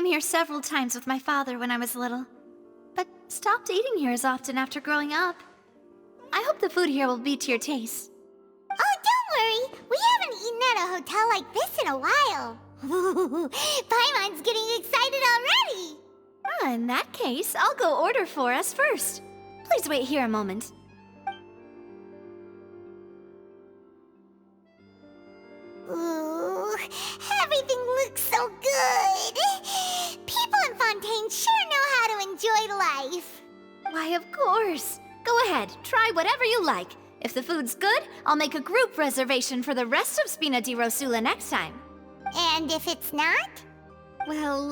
came here several times with my father when I was little, but stopped eating here as often after growing up. I hope the food here will be to your taste. Oh, don't worry. We haven't eaten at a hotel like this in a while. Paimon's getting excited already. In that case, I'll go order for us first. Please wait here a moment. Ooh, everything looks so good. People in Fontaine sure know how to enjoy life. Why, of course. Go ahead, try whatever you like. If the food's good, I'll make a group reservation for the rest of Spina di Rosula next time. And if it's not? Well,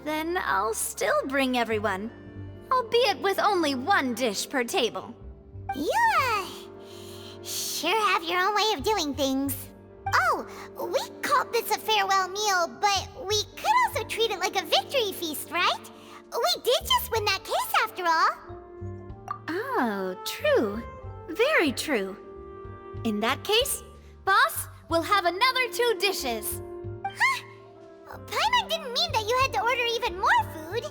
then I'll still bring everyone. Albeit with only one dish per table. You, sure have your own way of doing things. Oh, we called this a farewell meal, but we could also treat it like a victory feast, right? We did just win that case after all. Oh, true. Very true. In that case, boss, we'll have another 2 dishes. Huh? Paimon didn't mean that you had to order even more food.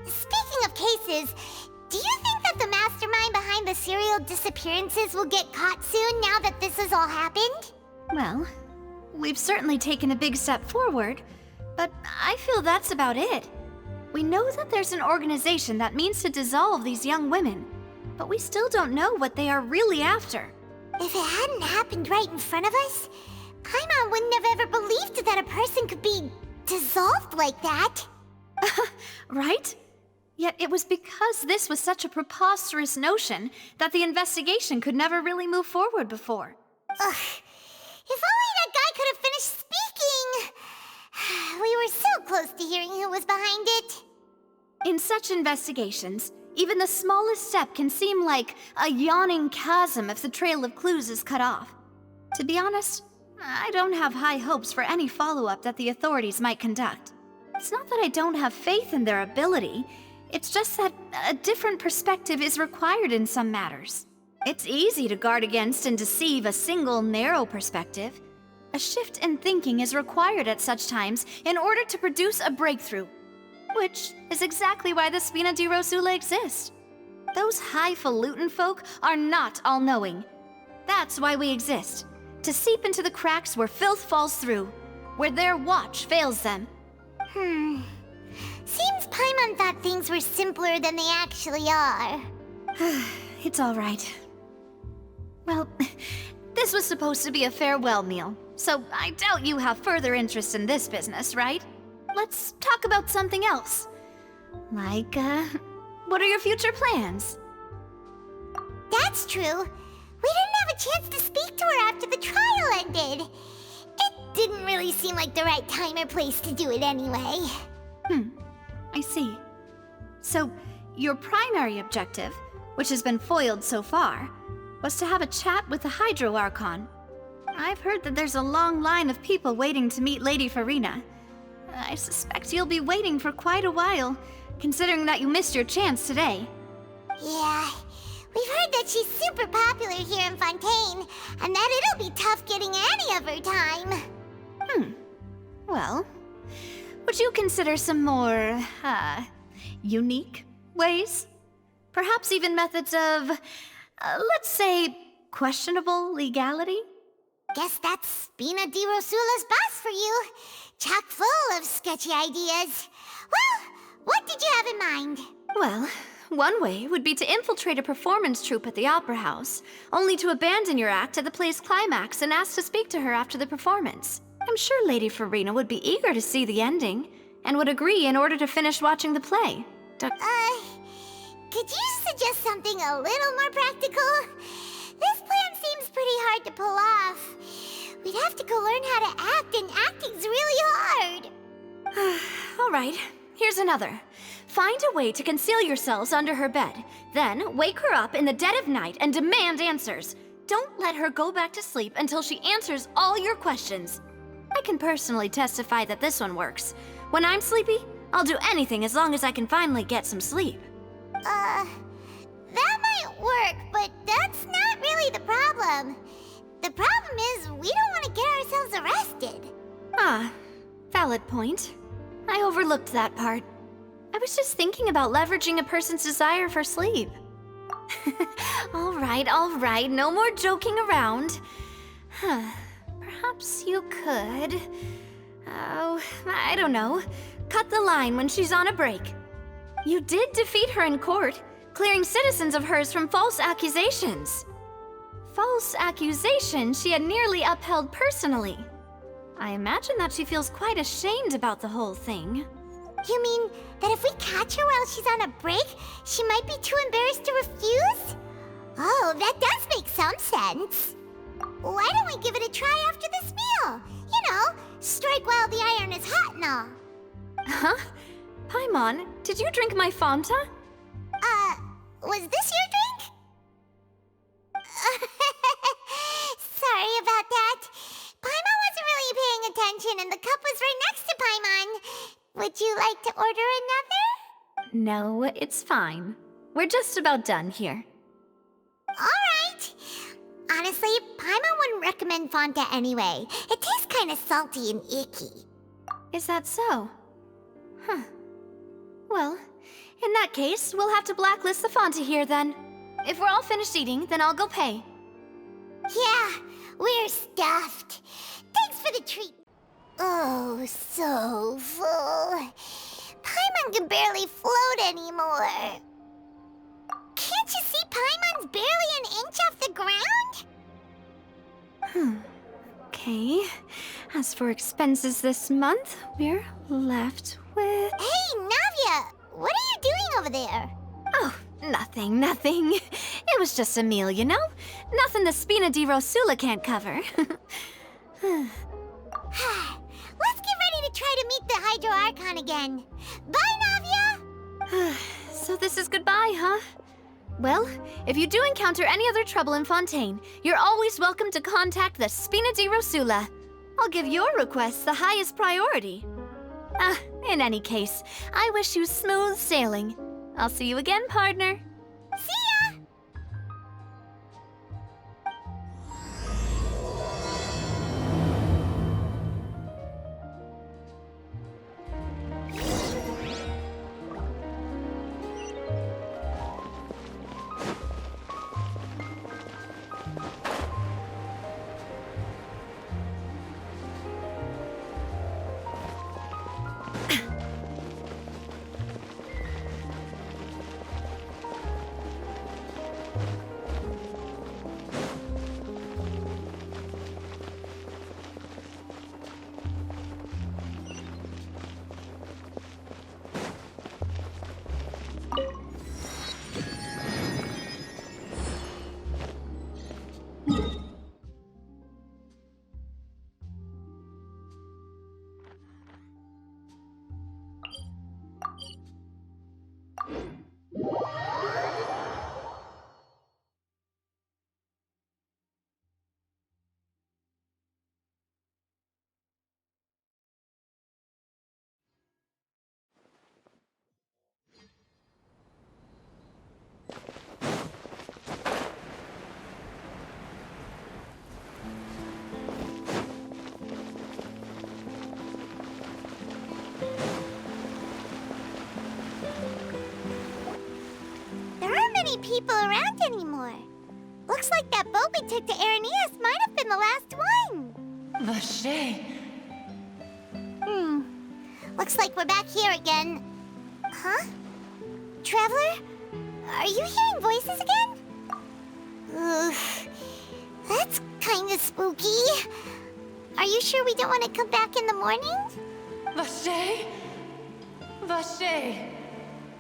Speaking of cases, do you think that the mastermind behind the serial disappearances will get caught soon now that this has all happened? Well, we've certainly taken a big step forward, but I feel that's about it. We know that there's an organization that means to dissolve these young women, but we still don't know what they are really after. If it hadn't happened right in front of us, Paimon wouldn't have ever believed that a person could be dissolved like that. Right? Yet it was because this was such a preposterous notion that the investigation could never really move forward before. Ugh. If only that guy could have finished speaking! We were so close to hearing who was behind it. In such investigations, even the smallest step can seem like a yawning chasm if the trail of clues is cut off. To be honest, I don't have high hopes for any follow-up that the authorities might conduct. It's not that I don't have faith in their ability, it's just that a different perspective is required in some matters. It's easy to guard against and deceive a single narrow perspective. A shift in thinking is required at such times in order to produce a breakthrough. Which is exactly why the Spina di Rosula exists. Those highfalutin folk are not all-knowing. That's why we exist. To seep into the cracks where filth falls through. Where their watch fails them. Seems Paimon thought things were simpler than they actually are. It's all right. Well, this was supposed to be a farewell meal, so I doubt you have further interest in this business, right? Let's talk about something else. Like, what are your future plans? That's true. We didn't have a chance to speak to her after the trial ended. It didn't really seem like the right time or place to do it anyway. I see. So, your primary objective, which has been foiled so far, was to have a chat with the Hydro Archon. I've heard that there's a long line of people waiting to meet Lady Farina. I suspect you'll be waiting for quite a while, considering that you missed your chance today. Yeah, we've heard that she's super popular here in Fontaine, and that it'll be tough getting any of her time. Well, would you consider some more, unique ways? Perhaps even methods of, let's say, questionable legality? Guess that's Spina di Rosula's boss for you. Chock full of sketchy ideas. Well, what did you have in mind? Well, one way would be to infiltrate a performance troupe at the Opera House, only to abandon your act at the play's climax and ask to speak to her after the performance. I'm sure Lady Farina would be eager to see the ending, and would agree in order to finish watching the play. Could you suggest something a little more practical? This plan seems pretty hard to pull off. We'd have to go learn how to act, and acting's really hard. All right, here's another. Find a way to conceal yourselves under her bed. Then wake her up in the dead of night and demand answers. Don't let her go back to sleep until she answers all your questions. I can personally testify that this one works. When I'm sleepy, I'll do anything as long as I can finally get some sleep. That might work, but that's not really the problem. The problem is, we don't want to get ourselves arrested. Ah, valid point. I overlooked that part. I was just thinking about leveraging a person's desire for sleep. All right, no more joking around. Perhaps you could... Oh, I don't know. Cut the line when she's on a break. You did defeat her in court, clearing citizens of hers from false accusations. False accusations she had nearly upheld personally. I imagine that she feels quite ashamed about the whole thing. You mean that if we catch her while she's on a break, she might be too embarrassed to refuse? Oh, that does make some sense. Why don't we give it a try after this meal? You know, strike while the iron is hot and all. Huh? Paimon, did you drink my Fanta? Was this your drink? Sorry about that. Paimon wasn't really paying attention and the cup was right next to Paimon. Would you like to order another? No, it's fine. We're just about done here. Alright. Honestly, Paimon wouldn't recommend Fanta anyway. It tastes kind of salty and icky. Is that so? Huh. Well, in that case, we'll have to blacklist the Fanta here then. If we're all finished eating, then I'll go pay. Yeah, we're stuffed. Thanks for the treat. Oh, so full. Paimon can barely float anymore. Can't you see Paimon's barely an inch off the ground? Okay. As for expenses this month, we're left with... Hey, Navia! What are you doing over there? Oh, nothing. It was just a meal, you know? Nothing the Spina di Rosula can't cover. Let's get ready to try to meet the Hydro Archon again. Bye, Navia! So this is goodbye, huh? Well, if you do encounter any other trouble in Fontaine, you're always welcome to contact the Spina di Rosula. I'll give your request the highest priority. In any case, I wish you smooth sailing. I'll see you again, partner. See ya! People around anymore. Looks like that boat we took to Araneas might have been the last one. Vache. Looks like we're back here again. Huh? Traveler? Are you hearing voices again? Ugh. That's kinda spooky. Are you sure we don't want to come back in the morning? Vache? Vache.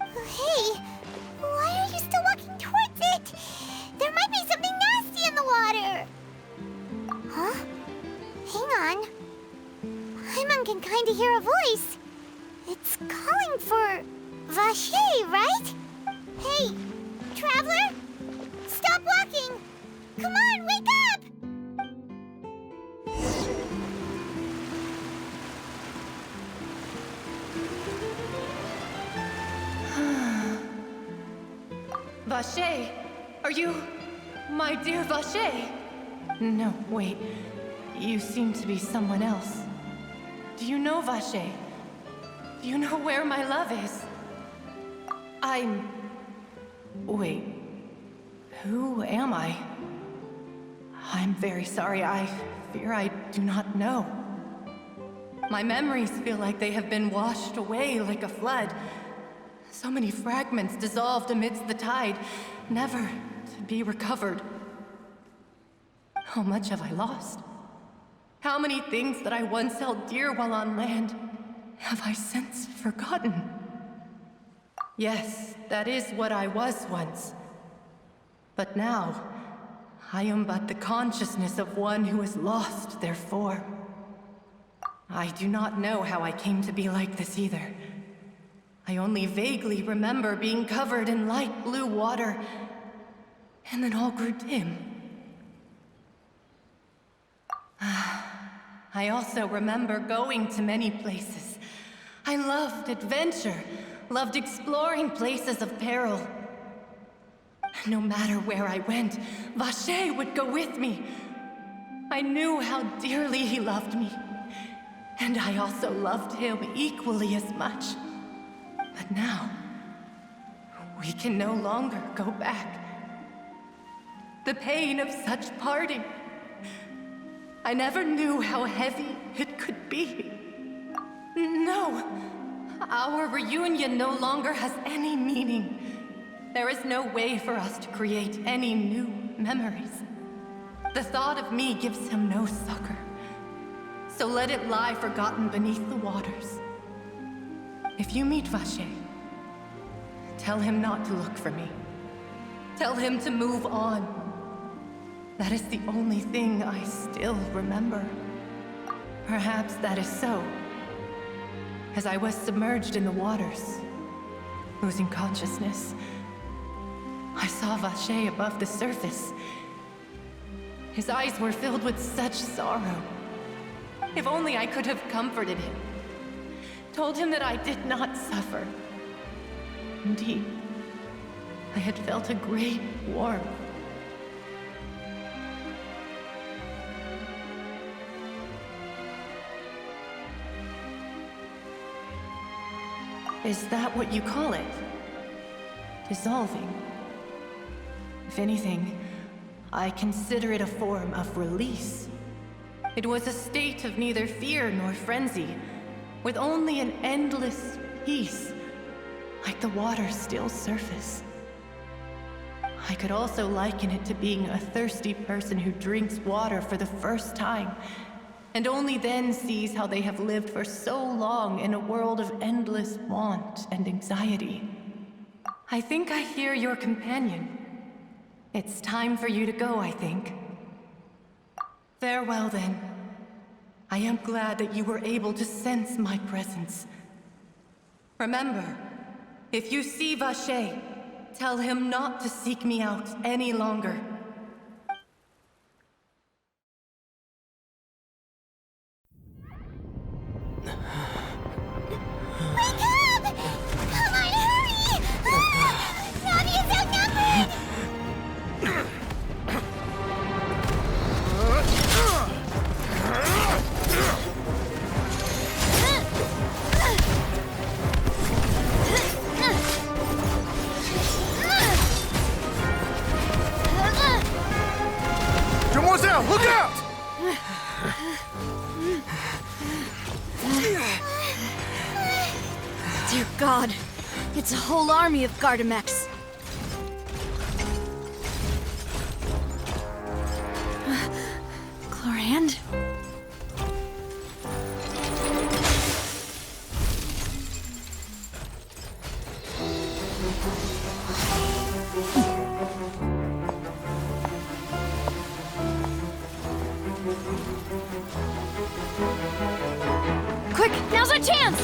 Hey, why are you still walking towards it? There might be something nasty in the water. Huh? Hang on. Paimon can kinda hear a voice. It's calling for Vache, right? Hey, Traveler? Stop walking! Come on, wake up! Vache, are you... my dear Vache? No, wait. You seem to be someone else. Do you know Vache? Do you know where my love is? Wait. Who am I? I'm very sorry. I fear I do not know. My memories feel like they have been washed away like a flood. So many fragments dissolved amidst the tide, never to be recovered. How much have I lost? How many things that I once held dear while on land have I since forgotten? Yes, that is what I was once. But now, I am but the consciousness of one who has lost their form. I do not know how I came to be like this either. I only vaguely remember being covered in light blue water, and then all grew dim. I also remember going to many places. I loved adventure, loved exploring places of peril. No matter where I went, Vache would go with me. I knew how dearly he loved me, and I also loved him equally as much. But now, we can no longer go back. The pain of such parting, I never knew how heavy it could be. No, our reunion no longer has any meaning. There is no way for us to create any new memories. The thought of me gives him no succor. So let it lie forgotten beneath the waters. If you meet Vache, tell him not to look for me. Tell him to move on. That is the only thing I still remember. Perhaps that is so. As I was submerged in the waters, losing consciousness, I saw Vache above the surface. His eyes were filled with such sorrow. If only I could have comforted him. Told him that I did not suffer. Indeed, I had felt a great warmth. Is that what you call it? Dissolving? If anything, I consider it a form of release. It was a state of neither fear nor frenzy, with only an endless peace, like the water's still surface. I could also liken it to being a thirsty person who drinks water for the first time, and only then sees how they have lived for so long in a world of endless want and anxiety. I think I hear your companion. It's time for you to go, I think. Farewell, then. I am glad that you were able to sense my presence. Remember, if you see Vache, tell him not to seek me out any longer. Wake up! Come on, hurry! Navi is outnumbered! Demoiselle, look out! Dear God, it's a whole army of Gardamex. Chlorand? Quick, now's our chance!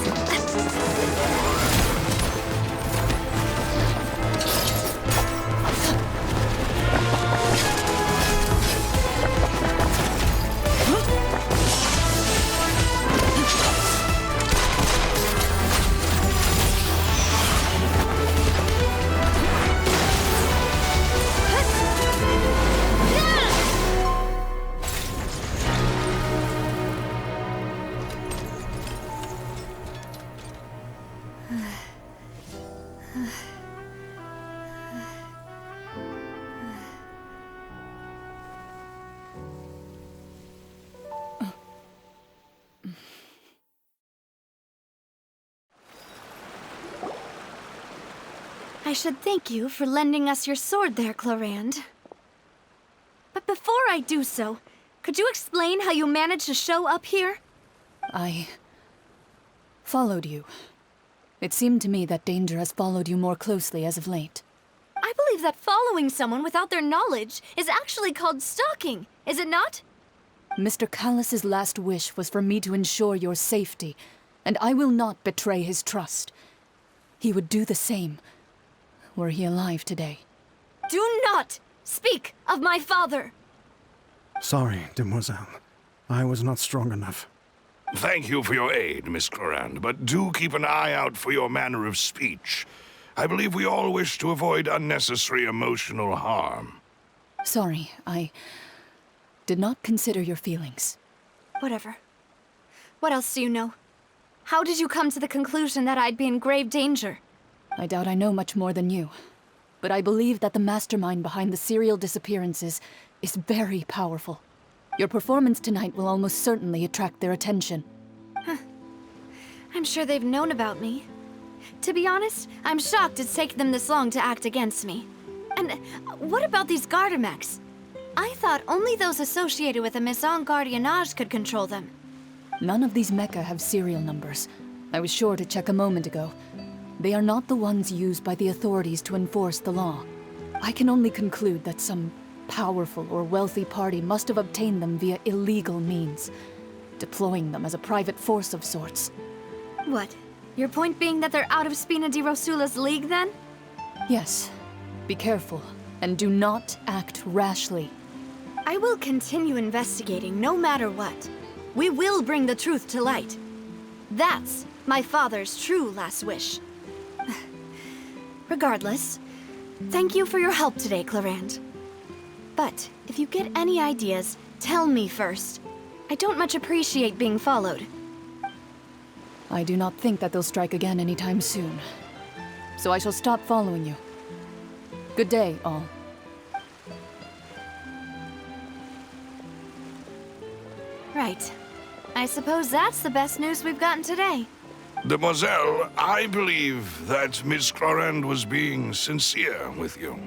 I should thank you for lending us your sword there, Clorand. But before I do so, could you explain how you managed to show up here? I followed you. It seemed to me that danger has followed you more closely as of late. I believe that following someone without their knowledge is actually called stalking, is it not? Mr. Callus's last wish was for me to ensure your safety, and I will not betray his trust. He would do the same, were he alive today. Do not speak of my father! Sorry, demoiselle. I was not strong enough. Thank you for your aid, Miss Clorand, but do keep an eye out for your manner of speech. I believe we all wish to avoid unnecessary emotional harm. Sorry, I did not consider your feelings. Whatever. What else do you know? How did you come to the conclusion that I'd be in grave danger? I doubt I know much more than you, but I believe that the mastermind behind the serial disappearances is very powerful. Your performance tonight will almost certainly attract their attention. I'm sure they've known about me. To be honest, I'm shocked it's taken them this long to act against me. And what about these Gardamex? I thought only those associated with a Maison Gardiennage could control them. None of these mecha have serial numbers. I was sure to check a moment ago. They are not the ones used by the authorities to enforce the law. I can only conclude that some powerful or wealthy party must have obtained them via illegal means, deploying them as a private force of sorts. What? Your point being that they're out of Spina di Rosula's league, then? Yes. Be careful, and do not act rashly. I will continue investigating no matter what. We will bring the truth to light. That's my father's true last wish. Regardless, thank you for your help today, Clorand. But if you get any ideas, tell me first. I don't much appreciate being followed. I do not think that they'll strike again anytime soon. So I shall stop following you. Good day, all. Right. I suppose that's the best news we've gotten today. Demoiselle, I believe that Miss Clorand was being sincere with you.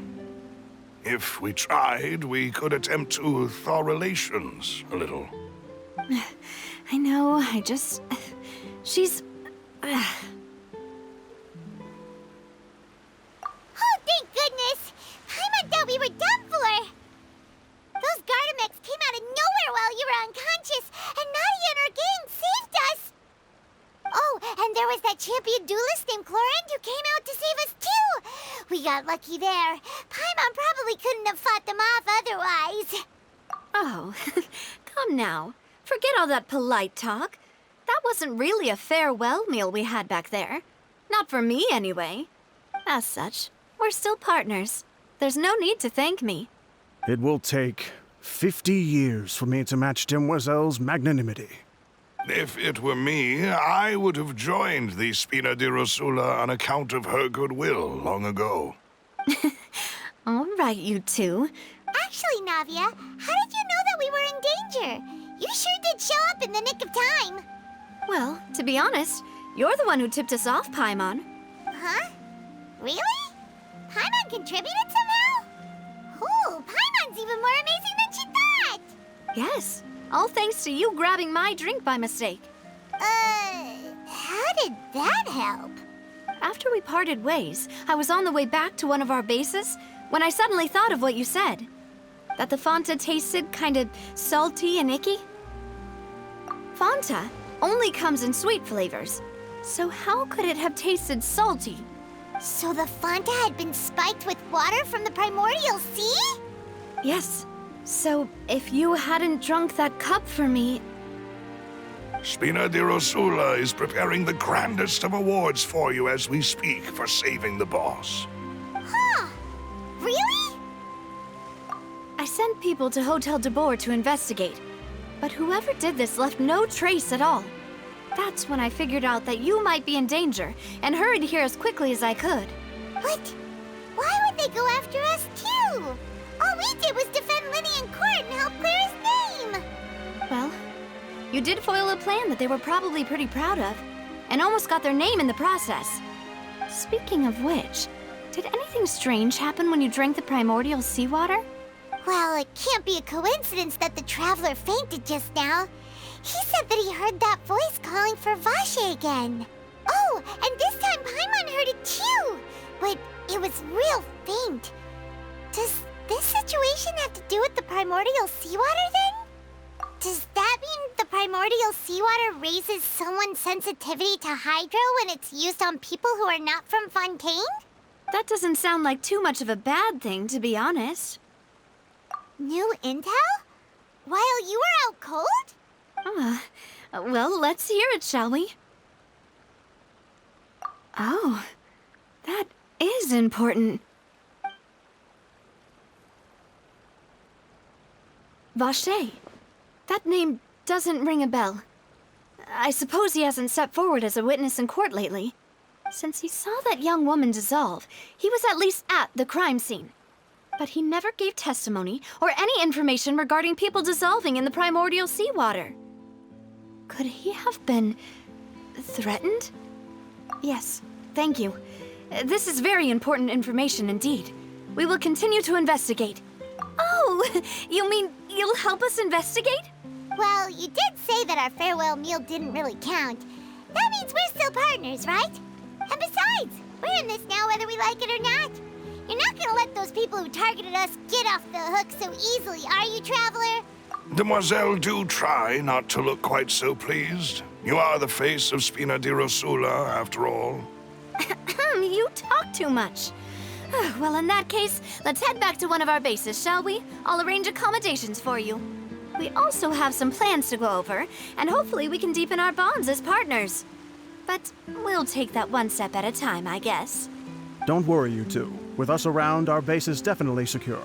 If we tried, we could attempt to thaw relations a little. I know, she's... Oh, thank goodness! Paimon thought we were done for! Those Gardamex came out of nowhere while you were unconscious, and Nadia and her gang saved us! Oh, and there was that champion duelist named Clorand who came out to save us too! We got lucky there. Paimon probably couldn't have fought them off otherwise. Oh, come now. Forget all that polite talk. That wasn't really a farewell meal we had back there. Not for me, anyway. As such, we're still partners. There's no need to thank me. It will take 50 years for me to match Demoiselle's magnanimity. If it were me, I would have joined the Spina di Rosula on account of her goodwill long ago. All right, you two. Actually, Navia, how did you know that we were in danger? You sure did show up in the nick of time. Well, to be honest, you're the one who tipped us off, Paimon. Huh? Really? Paimon contributed somehow? Ooh, Paimon's even more amazing than she thought! Yes, all thanks to you grabbing my drink by mistake. How did that help? After we parted ways, I was on the way back to one of our bases when I suddenly thought of what you said. That the Fanta tasted kind of salty and icky. Fanta only comes in sweet flavors, so how could it have tasted salty? So the Fanta had been spiked with water from the primordial sea? Yes. So if you hadn't drunk that cup for me... Spina di Rosula is preparing the grandest of awards for you as we speak for saving the boss. Huh? Really? I sent people to Hotel de Boer to investigate, but whoever did this left no trace at all. That's when I figured out that you might be in danger and hurried here as quickly as I could. But why would they go after us too? All we did was defend Linny in court and help clear his name. Well, you did foil a plan that they were probably pretty proud of, and almost got their name in the process. Speaking of which, did anything strange happen when you drank the primordial seawater? Well, it can't be a coincidence that the traveler fainted just now. He said that he heard that voice calling for Vache again. Oh, and this time Paimon heard it too, but it was real faint. Does this situation have to do with the primordial seawater then? Does that mean the primordial seawater raises someone's sensitivity to hydro when it's used on people who are not from Fontaine? That doesn't sound like too much of a bad thing, to be honest. New intel? While you were out cold? Well, let's hear it, shall we? Oh, that is important. Vache. That name doesn't ring a bell. I suppose he hasn't stepped forward as a witness in court lately. Since he saw that young woman dissolve, he was at least at the crime scene. But he never gave testimony or any information regarding people dissolving in the primordial seawater. Could he have been threatened? Yes, thank you. This is very important information indeed. We will continue to investigate. Oh, you mean you'll help us investigate? Well, you did say that our farewell meal didn't really count. That means we're still partners, right? And besides, we're in this now whether we like it or not. You're not gonna let those people who targeted us get off the hook so easily, are you, Traveler? Demoiselle, do try not to look quite so pleased. You are the face of Spina di Rosula, after all. You talk too much. Well, in that case, let's head back to one of our bases, shall we? I'll arrange accommodations for you. We also have some plans to go over, and hopefully we can deepen our bonds as partners. But we'll take that one step at a time, I guess. Don't worry, you two. With us around, our base is definitely secure.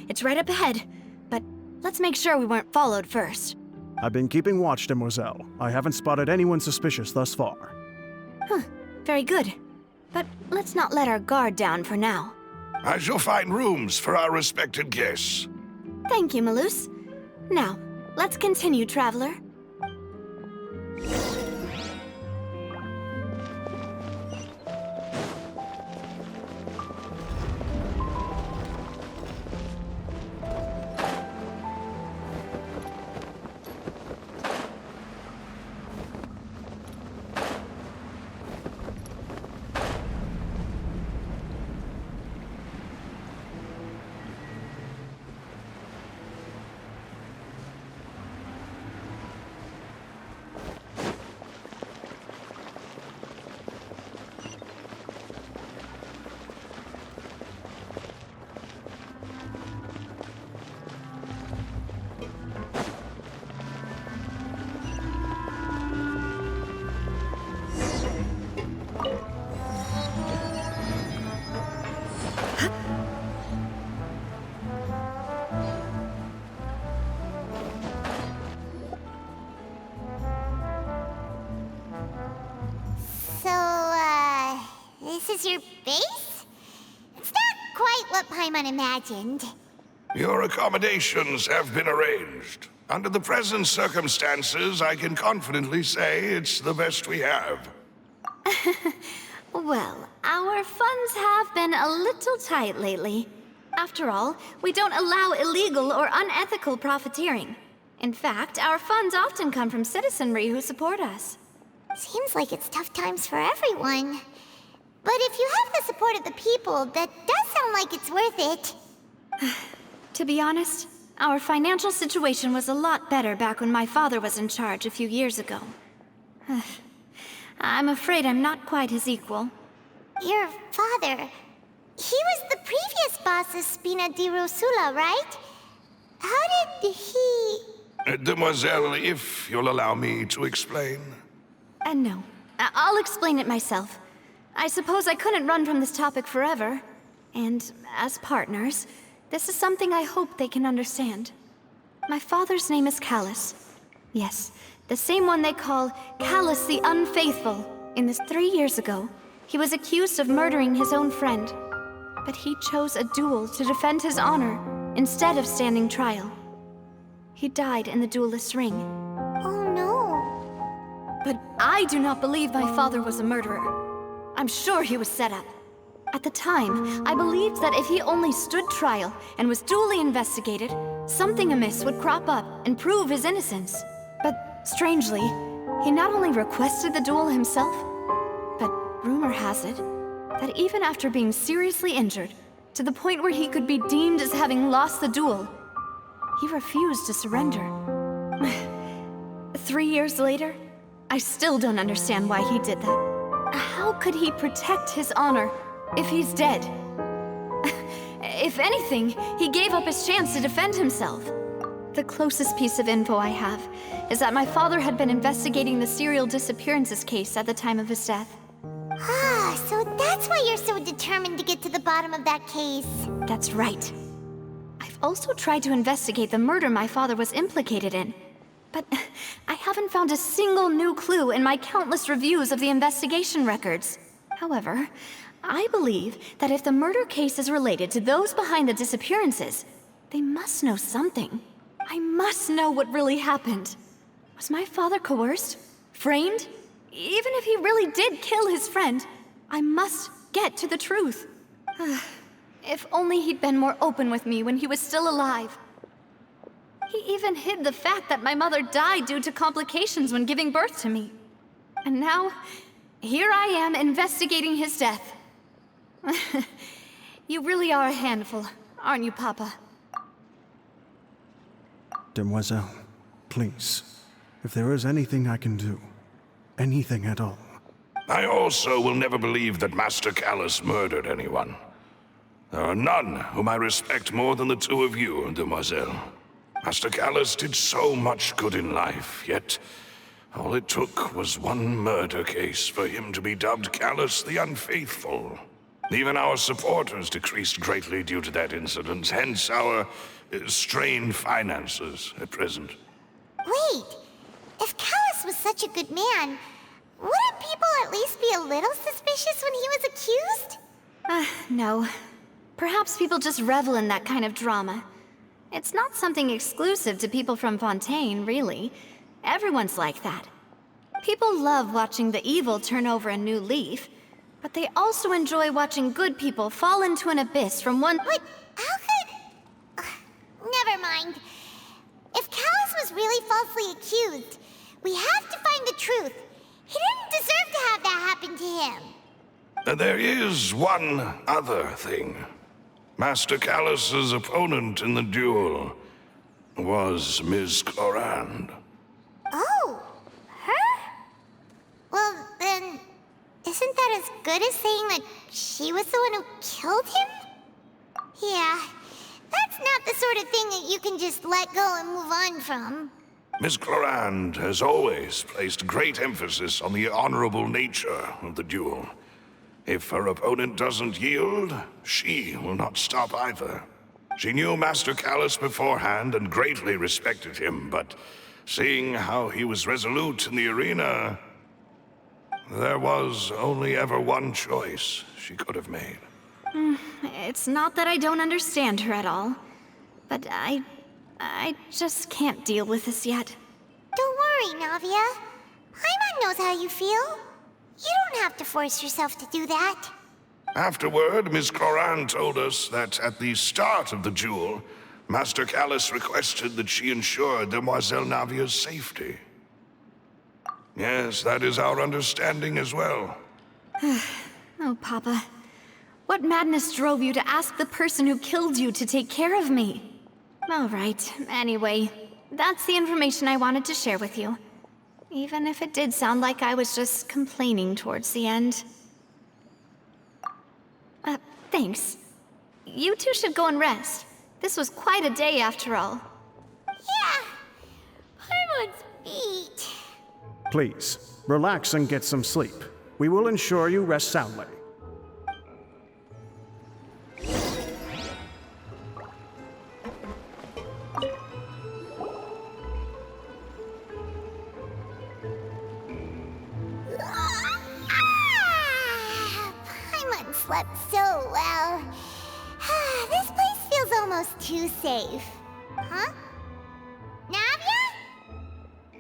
It's right up ahead, but let's make sure we weren't followed first. I've been keeping watch, Demoiselle. I haven't spotted anyone suspicious thus far. Very good. But let's not let our guard down for now. I shall find rooms for our respected guests. Thank you, Malus. Now, let's continue, Traveler. This is your base? It's not quite what Paimon imagined. Your accommodations have been arranged. Under the present circumstances, I can confidently say it's the best we have. Well, our funds have been a little tight lately. After all, we don't allow illegal or unethical profiteering. In fact, our funds often come from citizenry who support us. Seems like it's tough times for everyone. But if you have the support of the people, that does sound like it's worth it. To be honest, our financial situation was a lot better back when my father was in charge a few years ago. I'm afraid I'm not quite his equal. Your father... he was the previous boss of Spina di Rosula, right? How did he... Demoiselle, if you'll allow me to explain. No. I'll explain it myself. I suppose I couldn't run from this topic forever. And as partners, this is something I hope they can understand. My father's name is Callus. Yes, the same one they call Callus the Unfaithful. In this 3 years ago, he was accused of murdering his own friend. But he chose a duel to defend his honor, instead of standing trial. He died in the duelist's ring. Oh no. But I do not believe my father was a murderer. I'm sure he was set up. At the time, I believed that if he only stood trial and was duly investigated, something amiss would crop up and prove his innocence. But strangely, he not only requested the duel himself, but rumor has it that even after being seriously injured, to the point where he could be deemed as having lost the duel, he refused to surrender. 3 years later, I still don't understand why he did that. How could he protect his honor if he's dead? If anything, he gave up his chance to defend himself. The closest piece of info I have is that my father had been investigating the serial disappearances case at the time of his death. Ah, so that's why you're so determined to get to the bottom of that case. That's right. I've also tried to investigate the murder my father was implicated in, but I haven't found a single new clue in my countless reviews of the investigation records. However, I believe that if the murder case is related to those behind the disappearances, they must know something. I must know what really happened. Was my father coerced? Framed? Even if he really did kill his friend, I must get to the truth. If only he'd been more open with me when he was still alive. He even hid the fact that my mother died due to complications when giving birth to me. And now, here I am investigating his death. You really are a handful, aren't you, Papa? Demoiselle, please, if there is anything I can do, anything at all. I also will never believe that Master Callus murdered anyone. There are none whom I respect more than the two of you, Demoiselle. Master Callus did so much good in life, yet all it took was one murder case for him to be dubbed Callus the Unfaithful. Even our supporters decreased greatly due to that incident, hence our strained finances at present. Wait, if Callus was such a good man, wouldn't people at least be a little suspicious when he was accused? No. Perhaps people just revel in that kind of drama. It's not something exclusive to people from Fontaine, really. Everyone's like that. People love watching the evil turn over a new leaf, but they also enjoy watching good people fall into an abyss from one— But how could... never mind. If Callus was really falsely accused, we have to find the truth. He didn't deserve to have that happen to him. There is one other thing. Master Callus's opponent in the duel was Ms. Clorand. Oh, her? Well, then, isn't that as good as saying that she was the one who killed him? Yeah, that's not the sort of thing that you can just let go and move on from. Ms. Clorand has always placed great emphasis on the honorable nature of the duel. If her opponent doesn't yield, she will not stop either. She knew Master Callus beforehand and greatly respected him, but seeing how he was resolute in the arena, there was only ever one choice she could have made. It's not that I don't understand her at all, but I just can't deal with this yet. Don't worry, Navia. Paimon knows how you feel. You don't have to force yourself to do that. Afterward, Ms. Clorand told us that at the start of the duel, Master Callus requested that she ensure Demoiselle Navia's safety. Yes, that is our understanding as well. Oh, Papa. What madness drove you to ask the person who killed you to take care of me? Alright, anyway, that's the information I wanted to share with you. Even if it did sound like I was just complaining towards the end. Thanks. You two should go and rest. This was quite a day after all. Yeah, Paimon's beat. Please, relax and get some sleep. We will ensure you rest soundly. Paimon slept so well. This place feels almost too safe. Huh? Navia?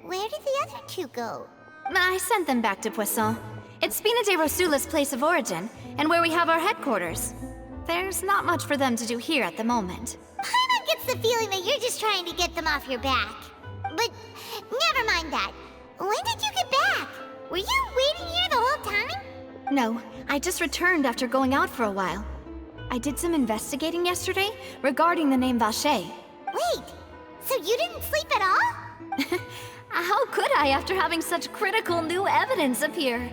Where did the other two go? I sent them back to Poisson. It's Spina de Rosula's place of origin, and where we have our headquarters. There's not much for them to do here at the moment. Paimon gets the feeling that you're just trying to get them off your back. But never mind that. When did you get back? Were you waiting here the whole time? No, I just returned after going out for a while. I did some investigating yesterday regarding the name Vache. Wait, so you didn't sleep at all? How could I after having such critical new evidence appear?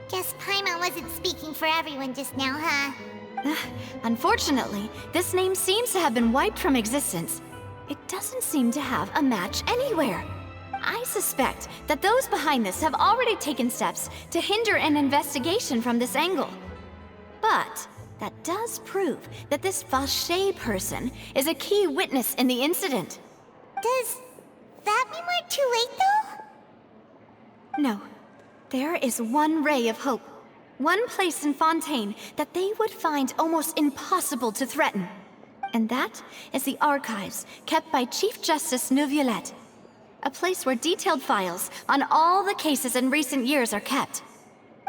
Guess Paimon wasn't speaking for everyone just now, huh? Unfortunately, this name seems to have been wiped from existence. It doesn't seem to have a match anywhere. I suspect that those behind this have already taken steps to hinder an investigation from this angle. But that does prove that this Vache person is a key witness in the incident. Does that mean we're too late, though? No. There is one ray of hope. One place in Fontaine that they would find almost impossible to threaten. And that is the archives kept by Chief Justice Neuvillette. A place where detailed files on all the cases in recent years are kept.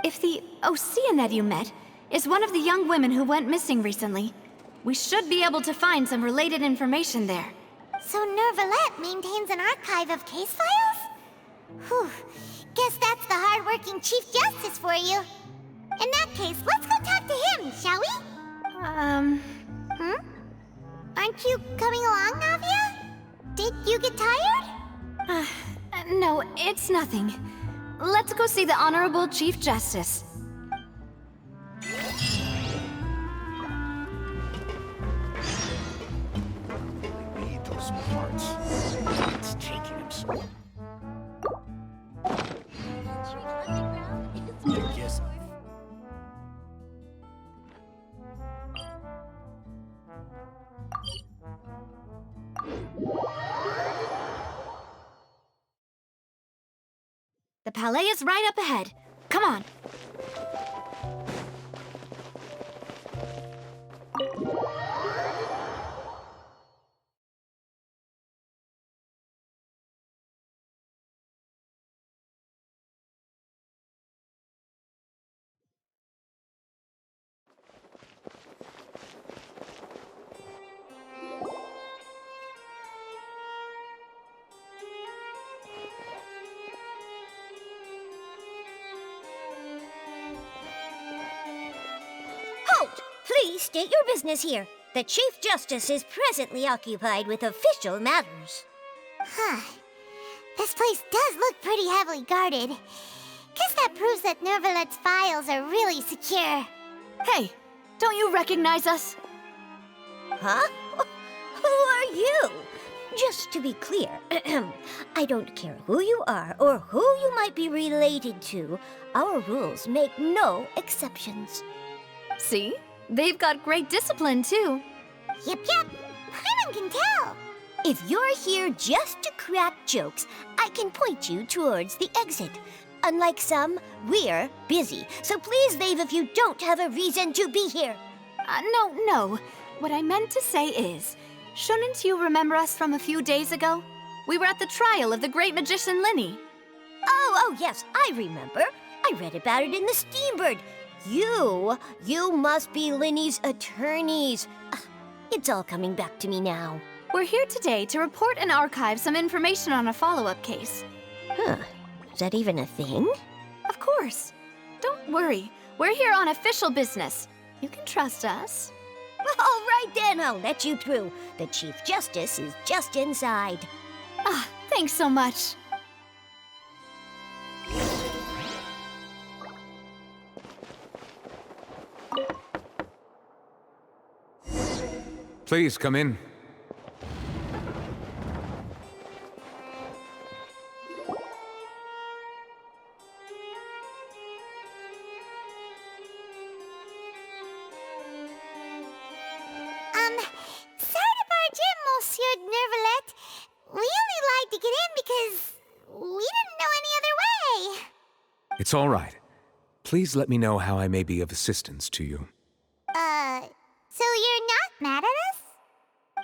If the Oceanette you met is one of the young women who went missing recently, we should be able to find some related information there. So Neuvillette maintains an archive of case files? Whew. Guess that's the hard-working Chief Justice for you. In that case, let's go talk to him, shall we? Aren't you coming along, Navia? Did you get tired? No, it's nothing. Let's go see the Honorable Chief Justice. Read those parts. It's taking him so. I guess The Palais is right up ahead. Come on. Halt! Please state your business here. The Chief Justice is presently occupied with official matters. This place does look pretty heavily guarded. Guess that proves that Neuvillette's files are really secure. Hey, don't you recognize us? Huh? Who are you? Just to be clear, I don't care who you are or who you might be related to. Our rules make no exceptions. See? They've got great discipline, too. Yep. Paimon can tell. If you're here just to crack jokes, I can point you towards the exit. Unlike some, we're busy, so please leave if you don't have a reason to be here. No. What I meant to say is, shouldn't you remember us from a few days ago? We were at the trial of the great magician Linny. Oh, yes, I remember. I read about it in the Steambird. You must be Linny's attorneys. It's all coming back to me now. We're here today to report and archive some information on a follow-up case. Is that even a thing? Of course. Don't worry. We're here on official business. You can trust us. All right then, I'll let you through. The Chief Justice is just inside. Ah, thanks so much. Please come in. Sorry to barge in, Monsieur Nervalet. We only lied to get in because we didn't know any other way. It's all right. Please let me know how I may be of assistance to you. So you're not mad at us?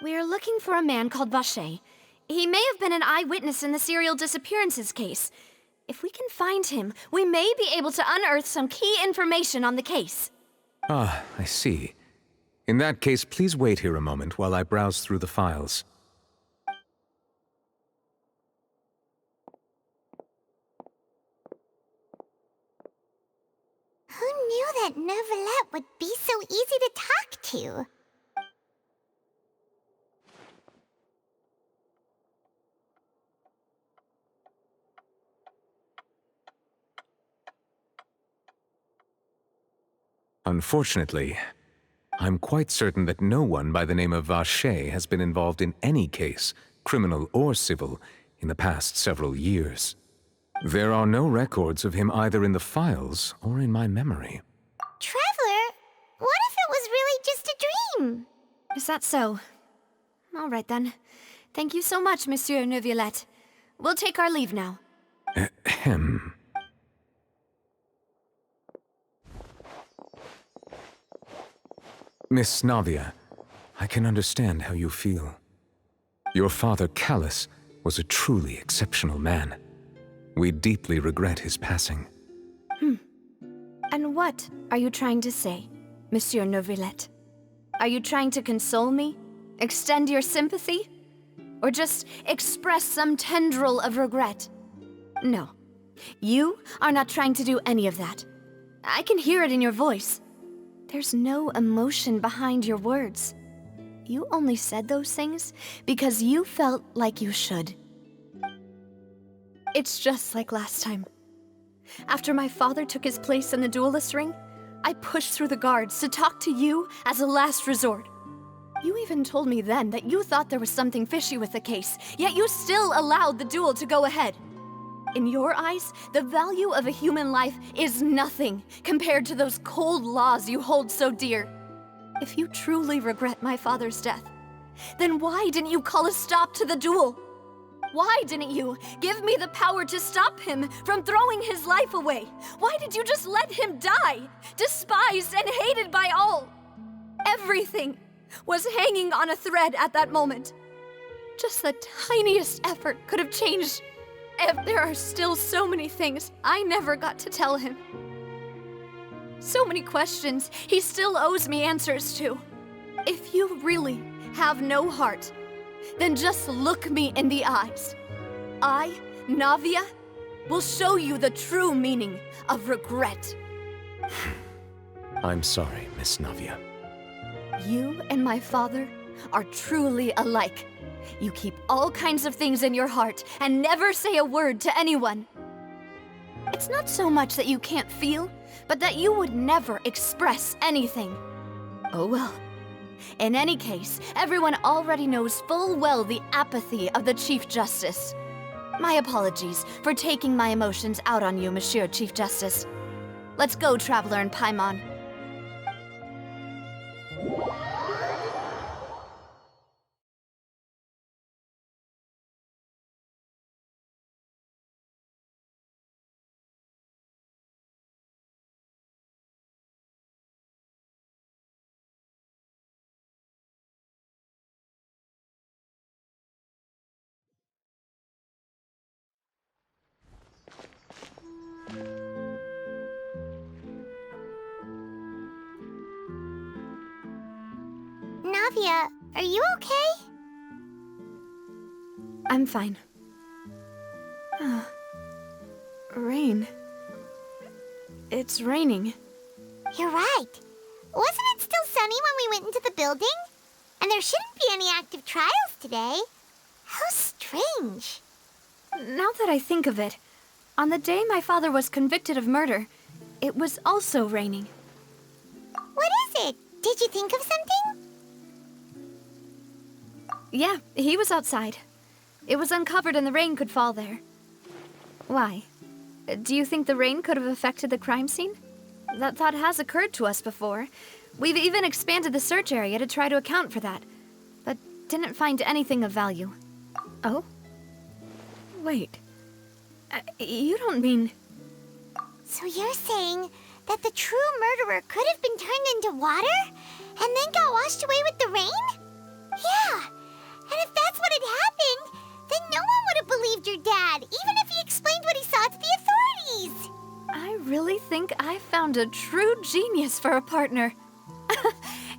We're looking for a man called Vache. He may have been an eyewitness in the serial disappearances case. If we can find him, we may be able to unearth some key information on the case. Ah, I see. In that case, please wait here a moment while I browse through the files. Who knew that Nervalet would be so easy to talk to? Unfortunately, I'm quite certain that no one by the name of Vache has been involved in any case, criminal or civil, in the past several years. There are no records of him either in the files or in my memory. Traveler, what if it was really just a dream? Is that so? All right then. Thank you so much, Monsieur Neuvillette. We'll take our leave now. Ahem. Miss Navia, I can understand how you feel. Your father, Callus, was a truly exceptional man. We deeply regret his passing. And what are you trying to say, Monsieur Neuvillette? Are you trying to console me? Extend your sympathy? Or just express some tendril of regret? No. You are not trying to do any of that. I can hear it in your voice. There's no emotion behind your words. You only said those things because you felt like you should. It's just like last time. After my father took his place in the duelist ring, I pushed through the guards to talk to you as a last resort. You even told me then that you thought there was something fishy with the case, yet you still allowed the duel to go ahead. In your eyes, the value of a human life is nothing compared to those cold laws you hold so dear. If you truly regret my father's death, then why didn't you call a stop to the duel? Why didn't you give me the power to stop him from throwing his life away? Why did you just let him die, despised and hated by all? Everything was hanging on a thread at that moment. Just the tiniest effort could have changed. If there are still so many things I never got to tell him. So many questions he still owes me answers to. If you really have no heart, then just look me in the eyes. I, Navia, will show you the true meaning of regret. I'm sorry, Miss Navia. You and my father are truly alike. You keep all kinds of things in your heart and never say a word to anyone. It's not so much that you can't feel, but that you would never express anything. Oh well. In any case, everyone already knows full well the apathy of the Chief Justice. My apologies for taking my emotions out on you, Monsieur Chief Justice. Let's go, Traveler and Paimon. Navia, are you okay? I'm fine. Rain. It's raining. You're right. Wasn't it still sunny when we went into the building? And there shouldn't be any active trials today. How strange. Now that I think of it, on the day my father was convicted of murder, it was also raining. What is it? Did you think of something? Yeah, he was outside. It was uncovered and the rain could fall there. Why? Do you think the rain could have affected the crime scene? That thought has occurred to us before. We've even expanded the search area to try to account for that, but didn't find anything of value. Oh? Wait. You don't mean... So you're saying that the true murderer could have been turned into water and then got washed away with the rain? Yeah, and if that's what had happened, then no one would have believed your dad, even if he explained what he saw to the authorities. I really think I found a true genius for a partner.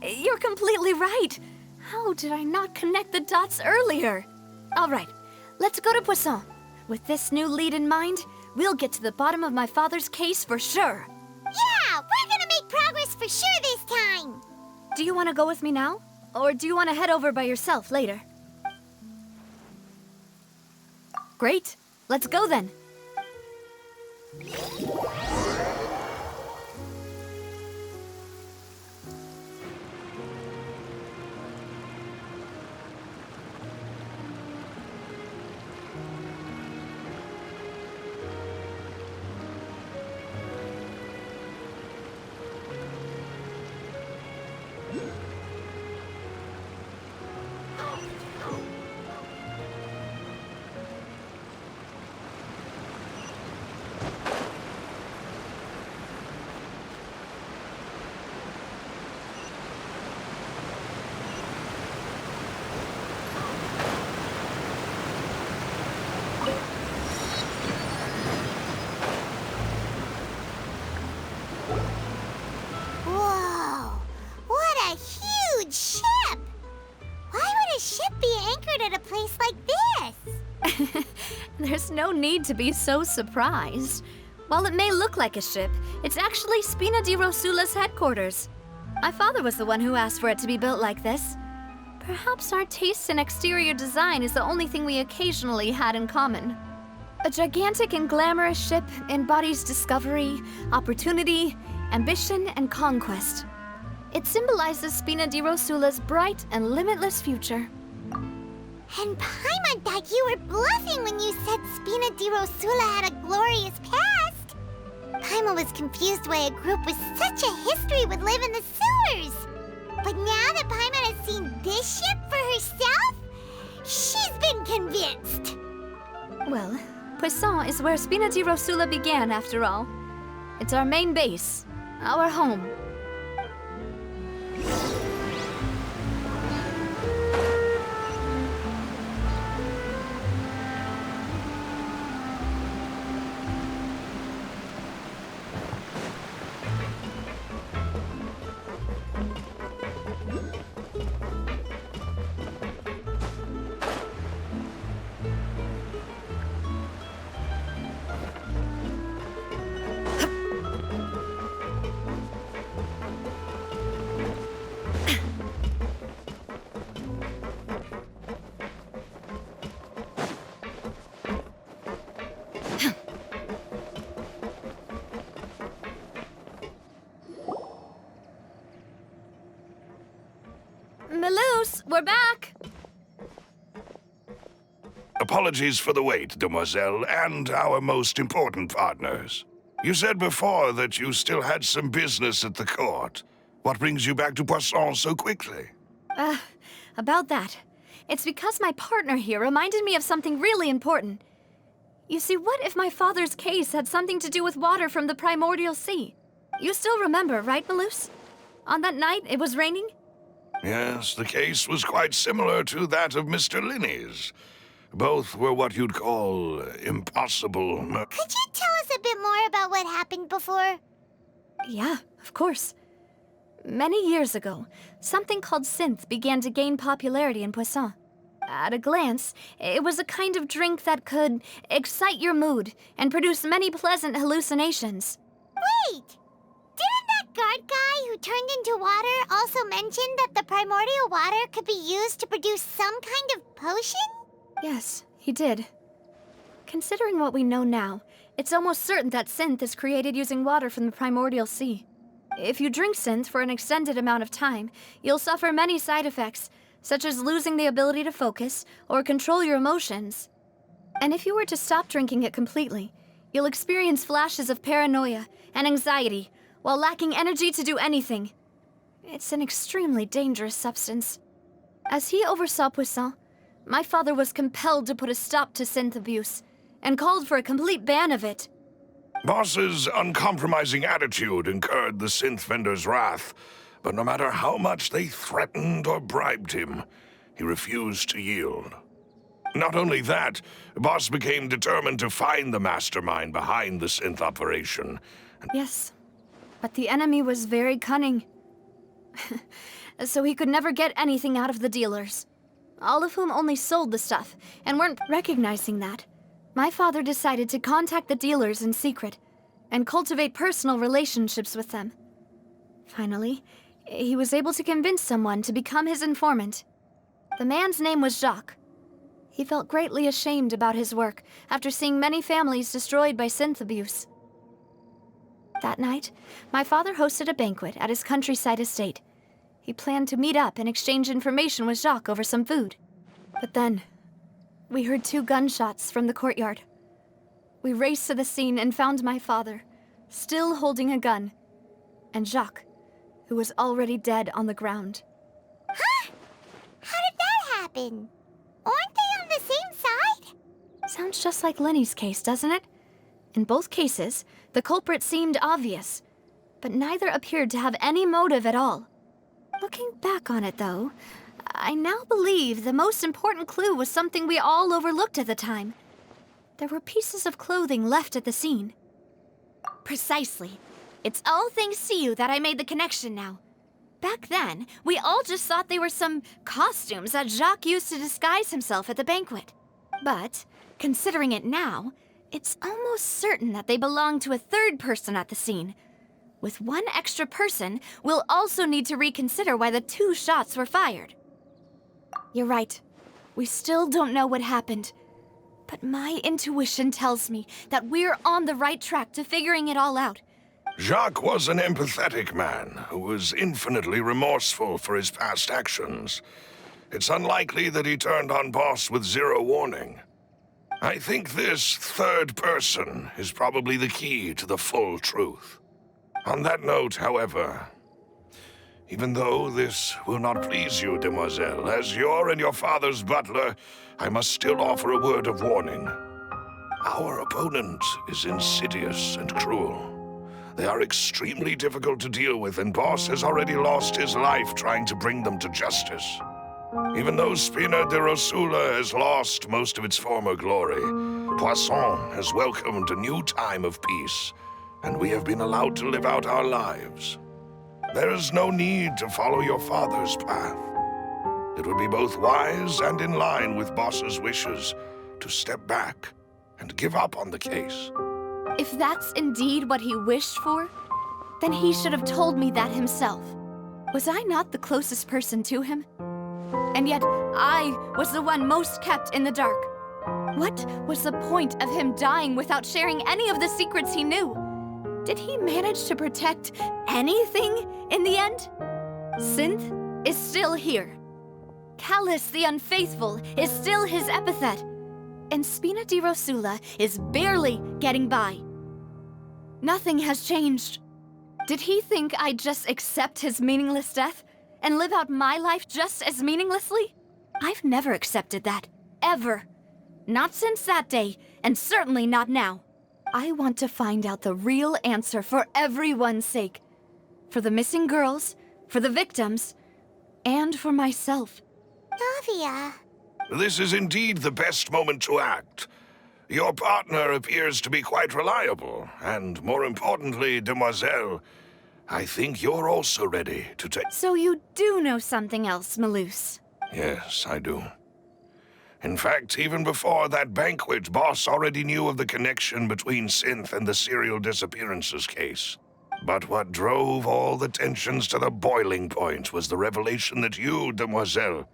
You're completely right. How did I not connect the dots earlier? All right, let's go to Poisson. With this new lead in mind, we'll get to the bottom of my father's case for sure. Yeah, we're gonna make progress for sure this time. Do you want to go with me now? Or do you want to head over by yourself later? Great. Let's go then. Whoa, what a huge ship! Why would a ship be anchored at a place like this? There's no need to be so surprised. While it may look like a ship, it's actually Spina di Rosula's headquarters. My father was the one who asked for it to be built like this. Perhaps our taste in exterior design is the only thing we occasionally had in common. A gigantic and glamorous ship embodies discovery, opportunity, ambition, and conquest. It symbolizes Spina di Rosula's bright and limitless future. And Paimon thought you were bluffing when you said Spina di Rosula had a glorious past. Paimon was confused why a group with such a history would live in the sewers. But now that Paimon has seen this ship for herself, she's been convinced. Well, Poisson is where Spina di Rosula began, after all. It's our main base, our home. Melus, we're back! Apologies for the wait, demoiselle, and our most important partners. You said before that you still had some business at the court. What brings you back to Poisson so quickly? About that. It's because my partner here reminded me of something really important. You see, what if my father's case had something to do with water from the primordial sea? You still remember, right, Melus? On that night, it was raining? Yes, the case was quite similar to that of Mr. Linney's. Both were what you'd call impossible. Could you tell us a bit more about what happened before? Yeah, of course. Many years ago, something called synth began to gain popularity in Poisson. At a glance, it was a kind of drink that could excite your mood and produce many pleasant hallucinations. Wait! Didn't that guard guy who turned into water also mentioned that the primordial water could be used to produce some kind of potion? Yes, he did. Considering what we know now, it's almost certain that synth is created using water from the primordial sea. If you drink synth for an extended amount of time, you'll suffer many side effects, such as losing the ability to focus or control your emotions. And if you were to stop drinking it completely, you'll experience flashes of paranoia and anxiety while lacking energy to do anything. It's an extremely dangerous substance. As he oversaw Puissant, my father was compelled to put a stop to synth abuse and called for a complete ban of it. Boss's uncompromising attitude incurred the synth vendor's wrath, but no matter how much they threatened or bribed him, he refused to yield. Not only that, Boss became determined to find the mastermind behind the synth operation. Yes, but the enemy was very cunning. So he could never get anything out of the dealers, all of whom only sold the stuff and weren't recognizing that. My father decided to contact the dealers in secret and cultivate personal relationships with them. Finally, he was able to convince someone to become his informant. The man's name was Jacques. He felt greatly ashamed about his work after seeing many families destroyed by synth abuse. That night, my father hosted a banquet at his countryside estate. He planned to meet up and exchange information with Jacques over some food. But then, we heard 2 gunshots from the courtyard. We raced to the scene and found my father, still holding a gun, and Jacques, who was already dead on the ground. Huh? How did that happen? Aren't they on the same side? Sounds just like Lenny's case, doesn't it? In both cases, the culprit seemed obvious, but neither appeared to have any motive at all. Looking back on it, though, I now believe the most important clue was something we all overlooked at the time. There were pieces of clothing left at the scene. Precisely. It's all thanks to you that I made the connection now. Back then, we all just thought they were some costumes that Jacques used to disguise himself at the banquet. But, considering it now, it's almost certain that they belong to a third person at the scene. With one extra person, we'll also need to reconsider why the 2 shots were fired. You're right. We still don't know what happened. But my intuition tells me that we're on the right track to figuring it all out. Jacques was an empathetic man who was infinitely remorseful for his past actions. It's unlikely that he turned on Boss with 0 warning. I think this third person is probably the key to the full truth. On that note, however, even though this will not please you, demoiselle, as your and your father's butler, I must still offer a word of warning. Our opponent is insidious and cruel. They are extremely difficult to deal with, and Boss has already lost his life trying to bring them to justice. Even though Spina de Rosula has lost most of its former glory, Poisson has welcomed a new time of peace, and we have been allowed to live out our lives. There is no need to follow your father's path. It would be both wise and in line with Boss's wishes to step back and give up on the case. If that's indeed what he wished for, then he should have told me that himself. Was I not the closest person to him? And yet, I was the one most kept in the dark. What was the point of him dying without sharing any of the secrets he knew? Did he manage to protect anything in the end? Synth is still here. Callus the Unfaithful is still his epithet. And Spina di Rosula is barely getting by. Nothing has changed. Did he think I'd just accept his meaningless death and live out my life just as meaninglessly? I've never accepted that. Ever. Not since that day, and certainly not now. I want to find out the real answer for everyone's sake. For the missing girls, for the victims, and for myself. Navia. This is indeed the best moment to act. Your partner appears to be quite reliable, and more importantly, demoiselle, I think you're also ready to take... So you do know something else, Malus? Yes, I do. In fact, even before that banquet, Boss already knew of the connection between Synth and the serial disappearances case. But what drove all the tensions to the boiling point was the revelation that you, Demoiselle,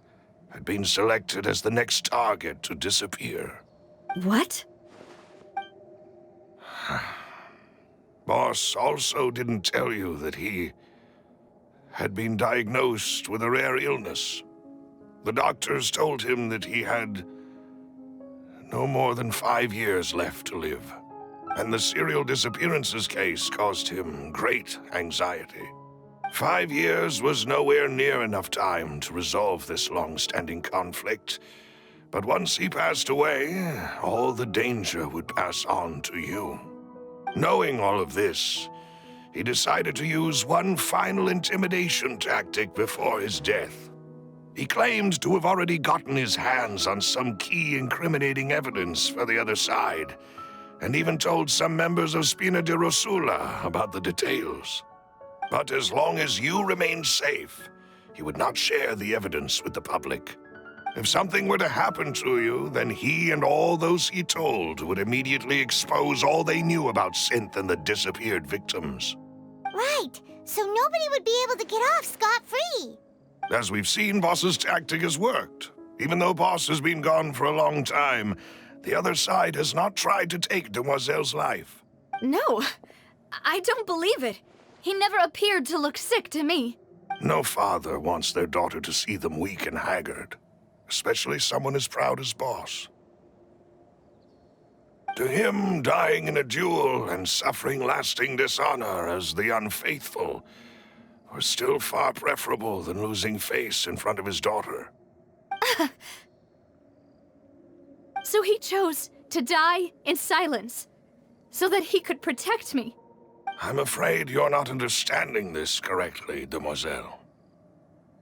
had been selected as the next target to disappear. What? Boss also didn't tell you that he had been diagnosed with a rare illness. The doctors told him that he had no more than 5 years left to live, and the serial disappearances case caused him great anxiety. 5 years was nowhere near enough time to resolve this long-standing conflict, but once he passed away, all the danger would pass on to you. Knowing all of this, he decided to use one final intimidation tactic before his death. He claimed to have already gotten his hands on some key incriminating evidence for the other side, and even told some members of Spina di Rosula about the details. But as long as you remained safe, he would not share the evidence with the public. If something were to happen to you, then he and all those he told would immediately expose all they knew about Synth and the disappeared victims. Right, so nobody would be able to get off scot-free. As we've seen, Boss's tactic has worked. Even though Boss has been gone for a long time, the other side has not tried to take Demoiselle's life. No, I don't believe it. He never appeared to look sick to me. No father wants their daughter to see them weak and haggard, especially someone as proud as Boss. To him, dying in a duel and suffering lasting dishonor as the unfaithful were still far preferable than losing face in front of his daughter. So he chose to die in silence, so that he could protect me. I'm afraid you're not understanding this correctly, Demoiselle.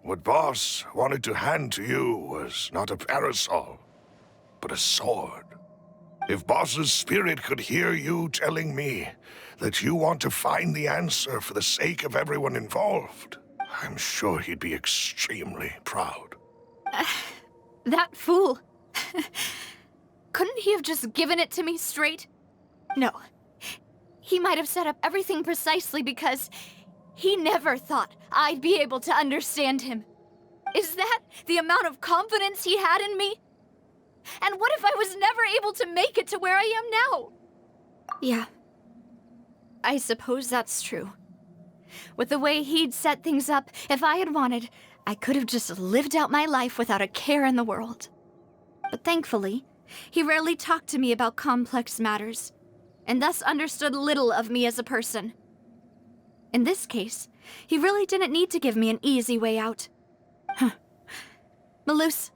What Boss wanted to hand to you was not a parasol, but a sword. If Boss's spirit could hear you telling me that you want to find the answer for the sake of everyone involved, I'm sure he'd be extremely proud. That fool. Couldn't he have just given it to me straight? No. He might have set up everything precisely because he never thought I'd be able to understand him. Is that the amount of confidence he had in me? And what if I was never able to make it to where I am now? Yeah. I suppose that's true. With the way he'd set things up, if I had wanted, I could have just lived out my life without a care in the world. But thankfully, he rarely talked to me about complex matters, and thus understood little of me as a person. In this case, he really didn't need to give me an easy way out. Malus,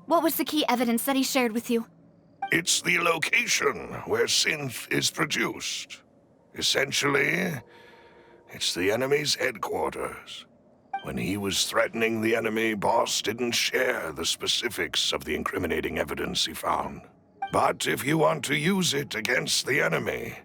what was the key evidence that he shared with you? It's the location where Synth is produced. Essentially, it's the enemy's headquarters. When he was threatening the enemy, Boss didn't share the specifics of the incriminating evidence he found. But if you want to use it against the enemy,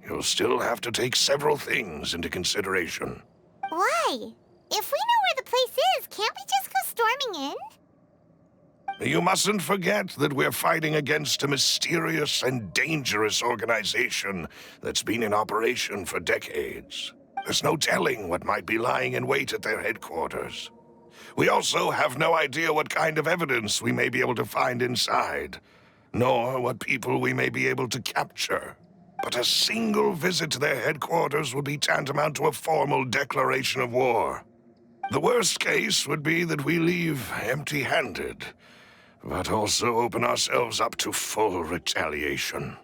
you'll still have to take several things into consideration. Why? If we know where the place is, can't we just go storming in? You mustn't forget that we're fighting against a mysterious and dangerous organization that's been in operation for decades. There's no telling what might be lying in wait at their headquarters. We also have no idea what kind of evidence we may be able to find inside, nor what people we may be able to capture. But a single visit to their headquarters would be tantamount to a formal declaration of war. The worst case would be that we leave empty-handed, but also open ourselves up to full retaliation.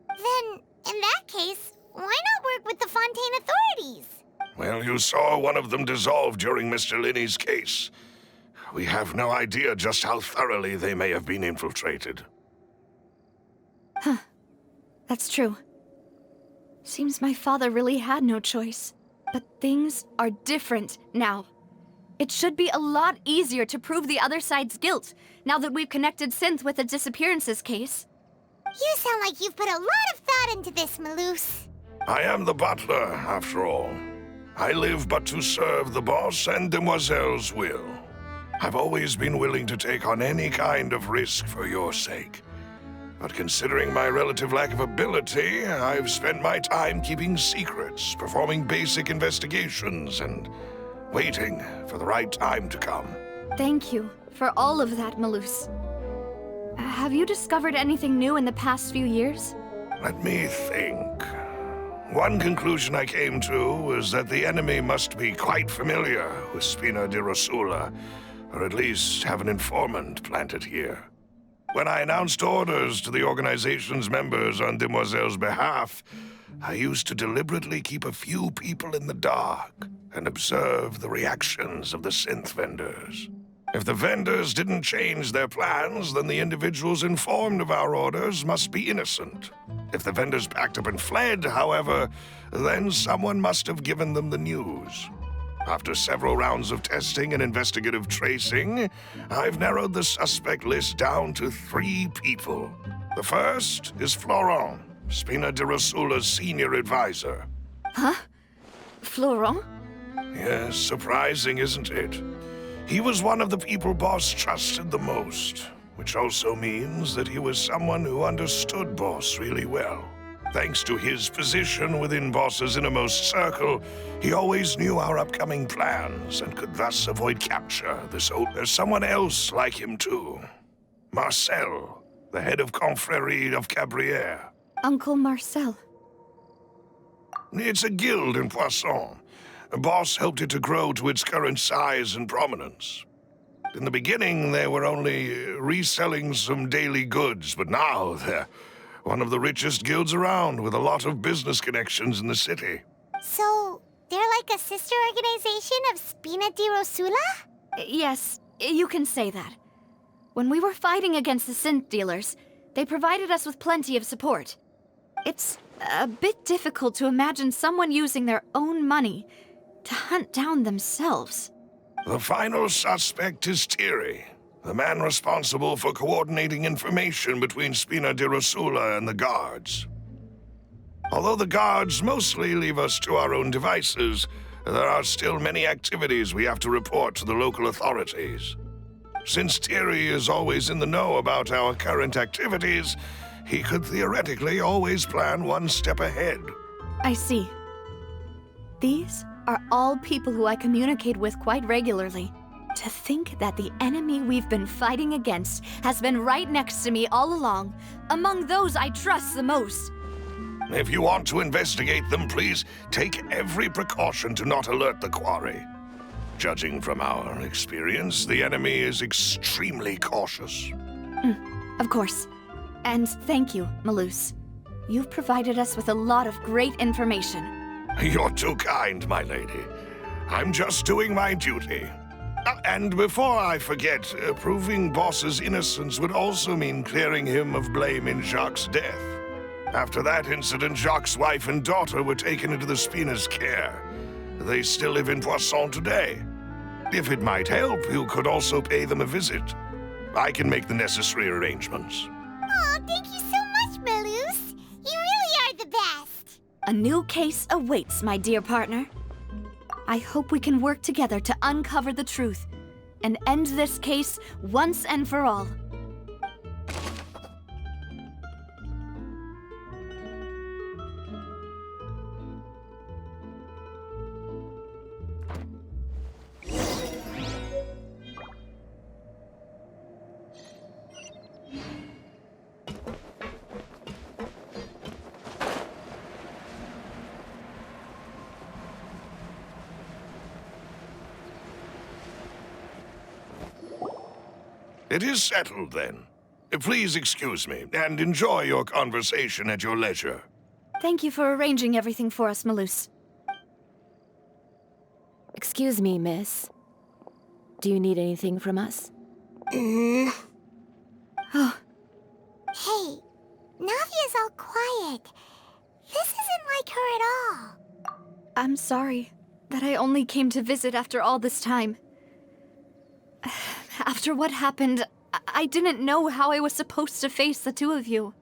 Then, in that case, why not work with the Fontaine authorities? Well, you saw one of them dissolve during Mr. Linney's case. We have no idea just how thoroughly they may have been infiltrated. Huh. That's true. Seems my father really had no choice. But things are different now. It should be a lot easier to prove the other side's guilt, now that we've connected Synth with the disappearances case. You sound like you've put a lot of thought into this, Malus. I am the butler, after all. I live but to serve the boss and Demoiselle's will. I've always been willing to take on any kind of risk for your sake. But considering my relative lack of ability, I've spent my time keeping secrets, performing basic investigations, and waiting for the right time to come. Thank you for all of that, Malus. Have you discovered anything new in the past few years? Let me think. One conclusion I came to was that the enemy must be quite familiar with Spina di Rosula, or at least have an informant planted here. When I announced orders to the organization's members on Demoiselle's behalf, I used to deliberately keep a few people in the dark and observe the reactions of the synth vendors. If the vendors didn't change their plans, then the individuals informed of our orders must be innocent. If the vendors packed up and fled, however, then someone must have given them the news. After several rounds of testing and investigative tracing, I've narrowed the suspect list down to 3 people. The first is Florent, Spina di Rosula's senior advisor. Huh? Florent? Yes, surprising, isn't it? He was one of the people Boss trusted the most, which also means that he was someone who understood Boss really well. Thanks to his position within Boss's innermost circle, he always knew our upcoming plans and could thus avoid capture. There's someone else like him too. Marcel, the head of Confrérie of Cabrières. Uncle Marcel. It's a guild in Poisson. Boss helped it to grow to its current size and prominence. In the beginning, they were only reselling some daily goods, but now they're one of the richest guilds around, with a lot of business connections in the city. So, they're like a sister organization of Spina di Rosula? Yes, you can say that. When we were fighting against the synth dealers, they provided us with plenty of support. It's a bit difficult to imagine someone using their own money to hunt down themselves. The final suspect is Thierry, the man responsible for coordinating information between Spina di Rosula and the guards. Although the guards mostly leave us to our own devices, there are still many activities we have to report to the local authorities. Since Thierry is always in the know about our current activities, he could theoretically always plan one step ahead. I see. These are all people who I communicate with quite regularly. To think that the enemy we've been fighting against has been right next to me all along, among those I trust the most. If you want to investigate them, please take every precaution to not alert the quarry. Judging from our experience, the enemy is extremely cautious. Of course. And thank you, Malus. You've provided us with a lot of great information. You're too kind, my lady. I'm just doing my duty. And before I forget, proving Boss's innocence would also mean clearing him of blame in Jacques' death. After that incident, Jacques' wife and daughter were taken into the Spina's care. They still live in Poisson today. If it might help, you could also pay them a visit. I can make the necessary arrangements. Oh, thank you so much, Malus. You really are the best. A new case awaits, my dear partner. I hope we can work together to uncover the truth and end this case once and for all. It is settled, then. Please excuse me, and enjoy your conversation at your leisure. Thank you for arranging everything for us, Malus. Excuse me, miss. Do you need anything from us? Oh, Hey, Navia's all quiet. This isn't like her at all. I'm sorry that I only came to visit after all this time. After what happened, I didn't know how I was supposed to face the two of you.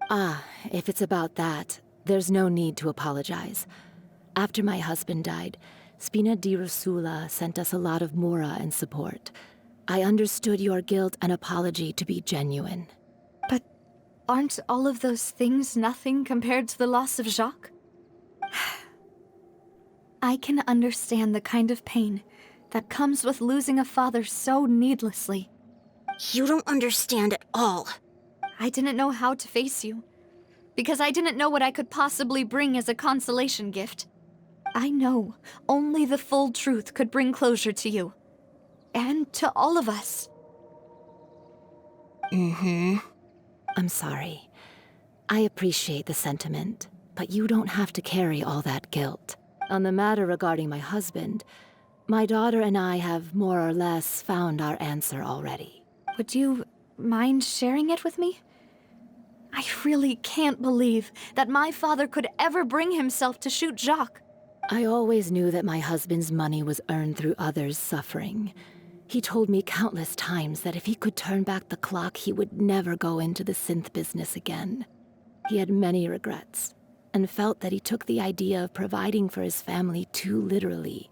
Ah, if it's about that, there's no need to apologize. After my husband died, Spina di Rosula sent us a lot of mora and support. I understood your guilt and apology to be genuine. Aren't all of those things nothing compared to the loss of Jacques? I can understand the kind of pain that comes with losing a father so needlessly. You don't understand at all. I didn't know how to face you, because I didn't know what I could possibly bring as a consolation gift. I know only the full truth could bring closure to you. And to all of us. I'm sorry. I appreciate the sentiment, but you don't have to carry all that guilt. On the matter regarding my husband, my daughter and I have more or less found our answer already. Would you mind sharing it with me? I really can't believe that my father could ever bring himself to shoot Jacques. I always knew that my husband's money was earned through others' suffering. He told me countless times that if he could turn back the clock, he would never go into the synth business again. He had many regrets, and felt that he took the idea of providing for his family too literally.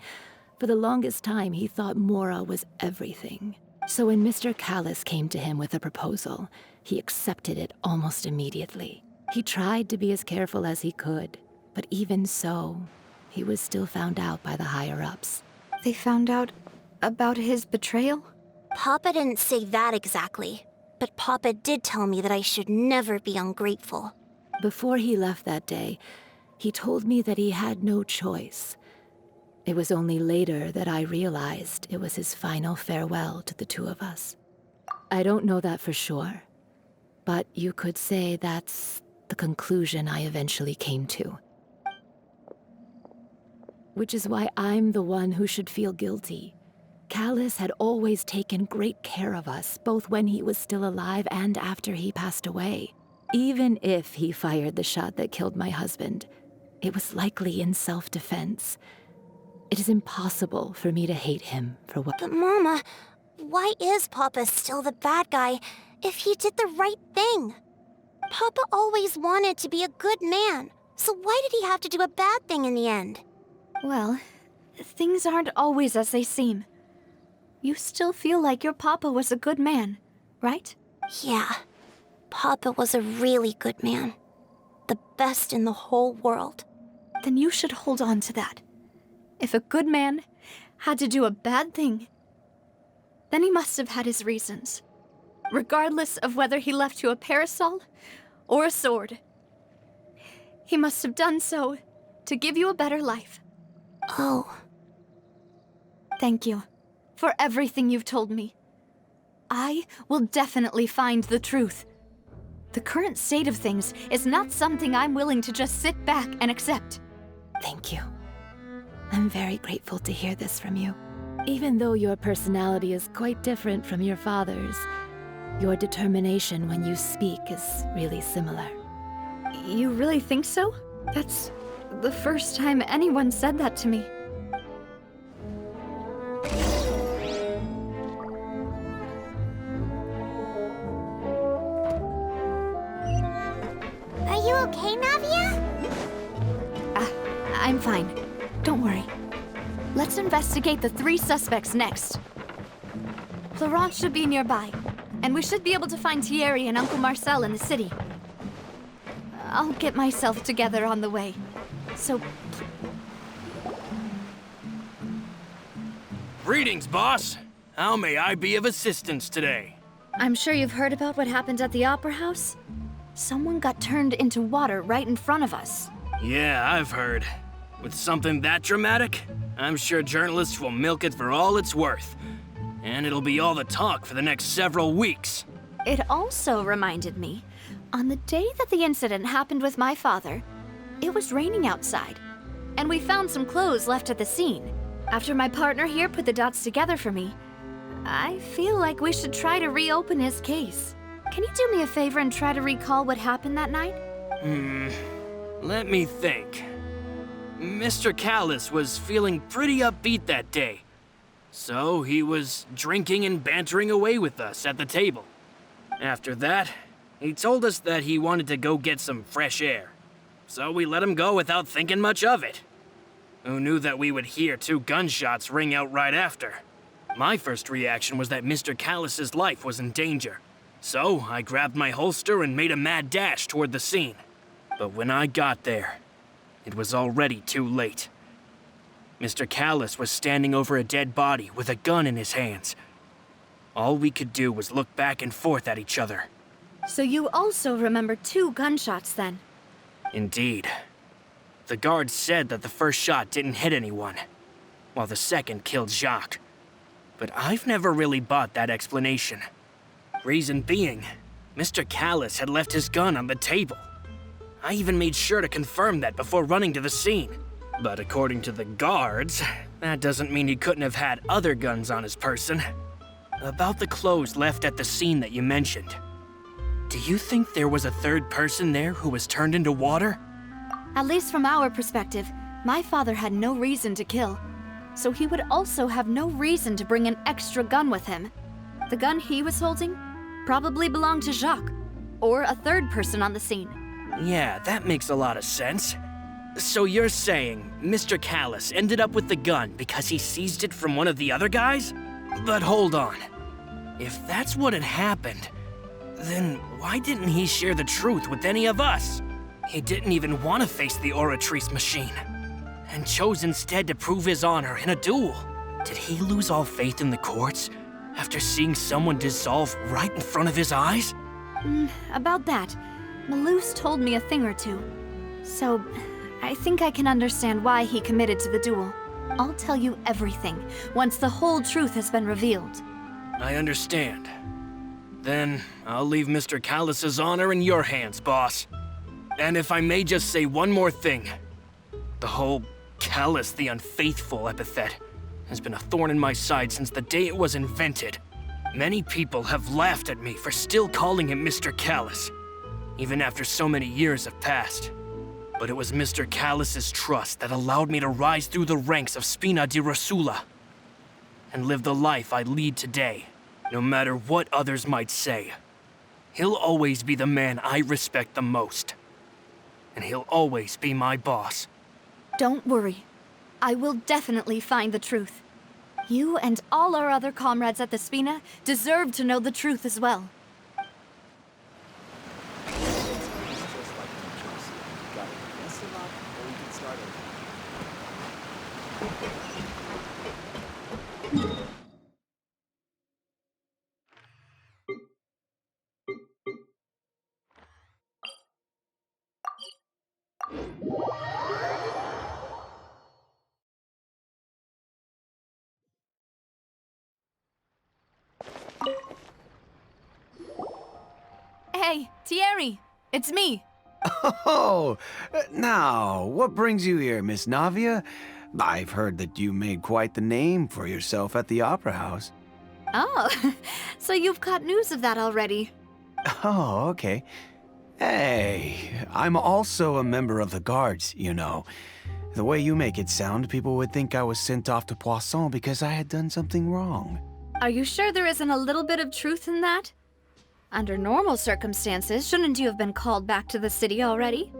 For the longest time, he thought Mora was everything. So when Mr. Callis came to him with a proposal, he accepted it almost immediately. He tried to be as careful as he could, but even so, he was still found out by the higher-ups. They found out about his betrayal? Papa didn't say that exactly, but Papa did tell me that I should never be ungrateful. Before he left that day, he told me that he had no choice. It was only later that I realized it was his final farewell to the two of us. I don't know that for sure, but you could say that's the conclusion I eventually came to. Which is why I'm the one who should feel guilty. Callis had always taken great care of us, both when he was still alive and after he passed away. Even if he fired the shot that killed my husband, it was likely in self-defense. It is impossible for me to hate him for what— But Mama, why is Papa still the bad guy if he did the right thing? Papa always wanted to be a good man, so why did he have to do a bad thing in the end? Well, things aren't always as they seem. You still feel like your papa was a good man, right? Yeah, Papa was a really good man. The best in the whole world. Then you should hold on to that. If a good man had to do a bad thing, then he must have had his reasons. Regardless of whether he left you a parasol or a sword. He must have done so to give you a better life. Oh. Thank you for everything you've told me. I will definitely find the truth. The current state of things is not something I'm willing to just sit back and accept. Thank you. I'm very grateful to hear this from you. Even though your personality is quite different from your father's, your determination when you speak is really similar. You really think so? That's the first time anyone said that to me. Are you okay, Navia? I'm fine. Don't worry. Let's investigate the 3 suspects next. Florence should be nearby, and we should be able to find Thierry and Uncle Marcel in the city. I'll get myself together on the way. So... Greetings, boss. How may I be of assistance today? I'm sure you've heard about what happened at the Opera House? Someone got turned into water right in front of us. Yeah, I've heard. With something that dramatic, I'm sure journalists will milk it for all it's worth. And it'll be all the talk for the next several weeks. It also reminded me, on the day that the incident happened with my father, it was raining outside, and we found some clothes left at the scene. After my partner here put the dots together for me, I feel like we should try to reopen his case. Can you do me a favor and try to recall what happened that night? Let me think. Mr. Callis was feeling pretty upbeat that day. So he was drinking and bantering away with us at the table. After that, he told us that he wanted to go get some fresh air. So we let him go without thinking much of it. Who knew that we would hear 2 gunshots ring out right after? My first reaction was that Mr. Callis's life was in danger. So I grabbed my holster and made a mad dash toward the scene. But when I got there, it was already too late. Mr. Callis was standing over a dead body with a gun in his hands. All we could do was look back and forth at each other. So you also remember 2 gunshots then? Indeed. The guard said that the first shot didn't hit anyone, while the second killed Jacques. But I've never really bought that explanation. Reason being, Mr. Callis had left his gun on the table. I even made sure to confirm that before running to the scene. But according to the guards, that doesn't mean he couldn't have had other guns on his person. About the clothes left at the scene that you mentioned, do you think there was a third person there who was turned into water? At least from our perspective, my father had no reason to kill. So he would also have no reason to bring an extra gun with him. The gun he was holding probably belonged to Jacques, or a third person on the scene. Yeah, that makes a lot of sense. So you're saying Mr. Callis ended up with the gun because he seized it from one of the other guys? But hold on. If that's what had happened, then why didn't he share the truth with any of us? He didn't even want to face the Oratrice machine, and chose instead to prove his honor in a duel. Did he lose all faith in the courts after seeing someone dissolve right in front of his eyes? About that, Malus told me a thing or two. So, I think I can understand why he committed to the duel. I'll tell you everything once the whole truth has been revealed. I understand. Then I'll leave Mr. Callis's honor in your hands, boss. And if I may just say one more thing, the whole Callis the Unfaithful epithet has been a thorn in my side since the day it was invented. Many people have laughed at me for still calling him Mr. Callis, even after so many years have passed. But it was Mr. Callis's trust that allowed me to rise through the ranks of Spina di Rosula and live the life I lead today, no matter what others might say. He'll always be the man I respect the most, and he'll always be my boss. Don't worry. I will definitely find the truth. You and all our other comrades at the Spina deserve to know the truth as well. Hey, Thierry, it's me. Oh, now, what brings you here, Miss Navia? I've heard that you made quite the name for yourself at the Opera House. Oh, so you've caught news of that already. Oh, okay. Hey, I'm also a member of the guards, you know. The way you make it sound, people would think I was sent off to Poisson because I had done something wrong. Are you sure there isn't a little bit of truth in that? Under normal circumstances, shouldn't you have been called back to the city already?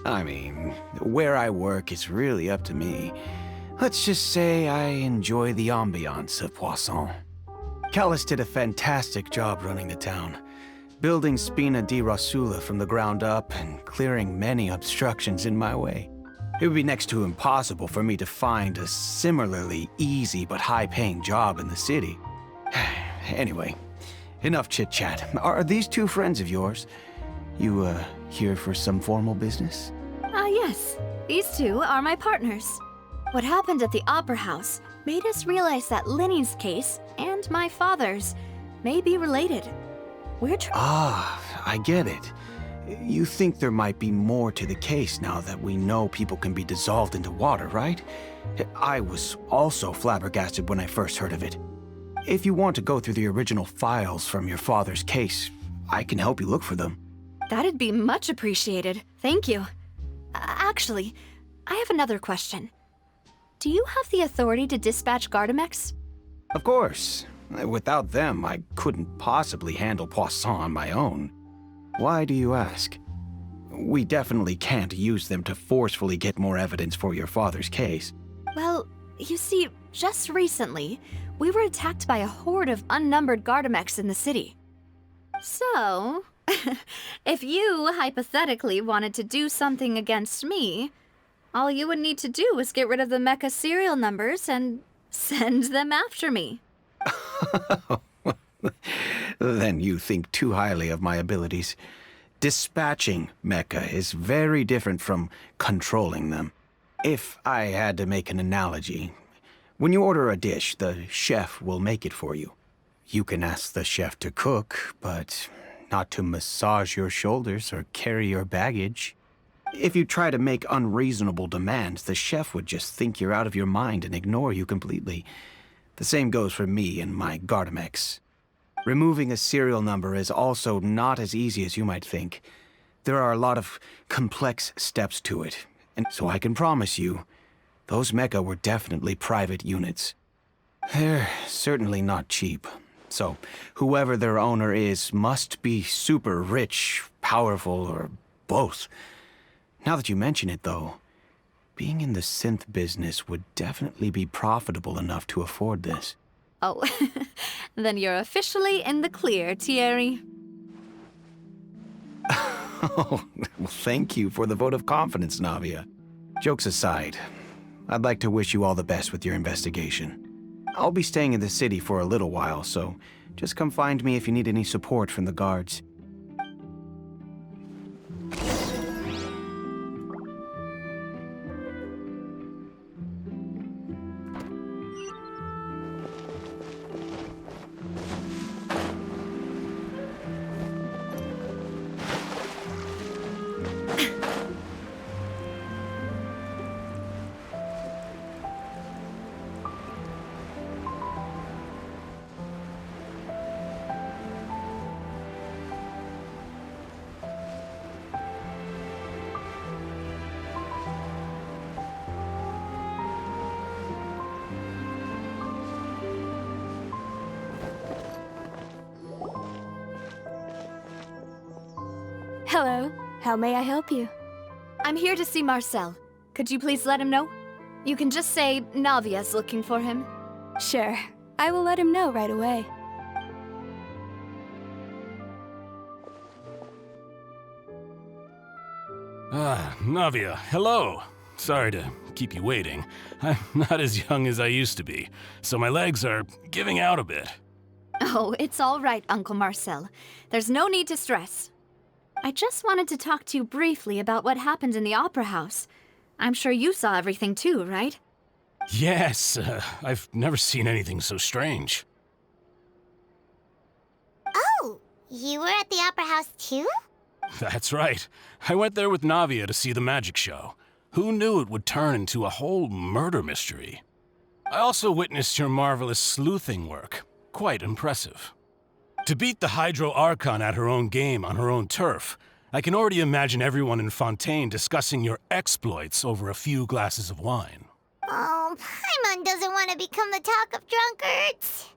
I mean, where I work is really up to me. Let's just say I enjoy the ambiance of Poisson. Callis did a fantastic job running the town, building Spina di Rosula from the ground up and clearing many obstructions in my way. It would be next to impossible for me to find a similarly easy but high-paying job in the city. Anyway, enough chit-chat. Are these 2 friends of yours? You, here for some formal business? Yes. These 2 are my partners. What happened at the Opera House made us realize that Linny's case and my father's may be related. We're I get it. You think there might be more to the case now that we know people can be dissolved into water, right? I was also flabbergasted when I first heard of it. If you want to go through the original files from your father's case, I can help you look for them. That'd be much appreciated. Thank you. Actually, I have another question. Do you have the authority to dispatch Gardamex? Of course. Without them, I couldn't possibly handle Poisson on my own. Why do you ask? We definitely can't use them to forcefully get more evidence for your father's case. Well, You see, just recently, we were attacked by a horde of unnumbered Gardamex in the city. So, if you hypothetically wanted to do something against me, all you would need to do is get rid of the mecha serial numbers and send them after me. Then you think too highly of my abilities. Dispatching mecha is very different from controlling them. If I had to make an analogy, when you order a dish, the chef will make it for you. You can ask the chef to cook, but not to massage your shoulders or carry your baggage. If you try to make unreasonable demands, the chef would just think you're out of your mind and ignore you completely. The same goes for me and my Gardamex. Removing a serial number is also not as easy as you might think. There are a lot of complex steps to it, and so I can promise you, those mecha were definitely private units. They're certainly not cheap. So, whoever their owner is must be super rich, powerful, or both. Now that you mention it, though, being in the synth business would definitely be profitable enough to afford this. Oh, then you're officially in the clear, Thierry. Oh, well, thank you for the vote of confidence, Navia. Jokes aside, I'd like to wish you all the best with your investigation. I'll be staying in the city for a little while, so just come find me if you need any support from the guards. Hello, how may I help you? I'm here to see Marcel. Could you please let him know? You can just say Navia's looking for him. Sure, I will let him know right away. Navia, hello. Sorry to keep you waiting. I'm not as young as I used to be, so my legs are giving out a bit. Oh, it's all right, Uncle Marcel. There's no need to stress. I just wanted to talk to you briefly about what happened in the Opera House. I'm sure you saw everything too, right? Yes, I've never seen anything so strange. Oh, you were at the Opera House too? That's right. I went there with Navia to see the magic show. Who knew it would turn into a whole murder mystery? I also witnessed your marvelous sleuthing work. Quite impressive. To beat the Hydro Archon at her own game on her own turf, I can already imagine everyone in Fontaine discussing your exploits over a few glasses of wine. Oh, Paimon doesn't want to become the talk of drunkards.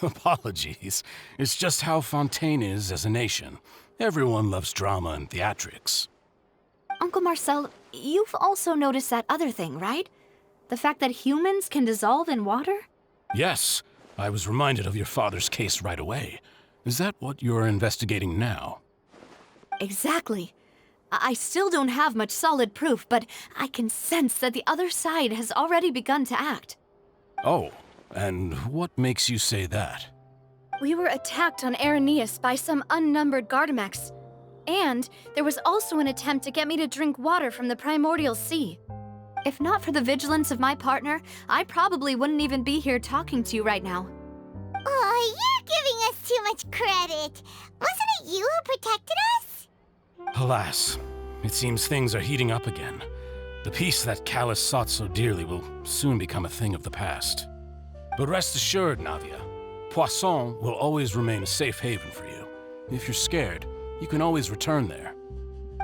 Apologies. It's just how Fontaine is as a nation. Everyone loves drama and theatrics. Uncle Marcel, you've also noticed that other thing, right? The fact that humans can dissolve in water? Yes. I was reminded of your father's case right away. Is that what you're investigating now? Exactly. I still don't have much solid proof, but I can sense that the other side has already begun to act. Oh, and what makes you say that? We were attacked on Araneus by some unnumbered Gardamex. And there was also an attempt to get me to drink water from the primordial sea. If not for the vigilance of my partner, I probably wouldn't even be here talking to you right now. Oh, you're giving us too much credit. Wasn't it you who protected us? Alas, it seems things are heating up again. The peace that Callus sought so dearly will soon become a thing of the past. But rest assured, Navia, Poisson will always remain a safe haven for you. If you're scared, you can always return there.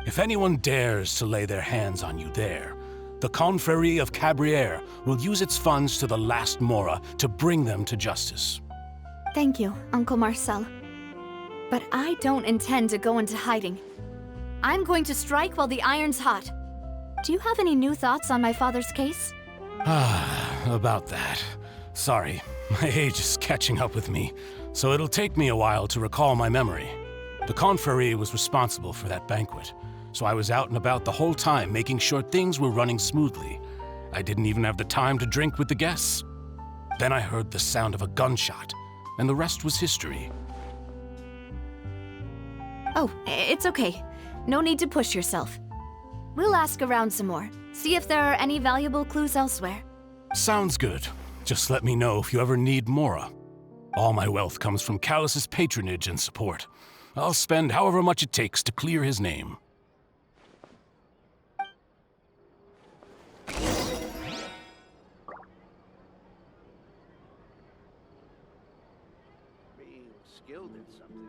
If anyone dares to lay their hands on you there, the Confrérie of Cabrières will use its funds to the last Mora to bring them to justice. Thank you, Uncle Marcel. But I don't intend to go into hiding. I'm going to strike while the iron's hot. Do you have any new thoughts on my father's case? About that. Sorry, my age is catching up with me, so it'll take me a while to recall my memory. The confrérie was responsible for that banquet, so I was out and about the whole time making sure things were running smoothly. I didn't even have the time to drink with the guests. Then I heard the sound of a gunshot, and the rest was history. Oh, it's okay. No need to push yourself. We'll ask around some more, see if there are any valuable clues elsewhere. Sounds good. Just let me know if you ever need Mora. All my wealth comes from Callus's patronage and support. I'll spend however much it takes to clear his name. Being skilled at something.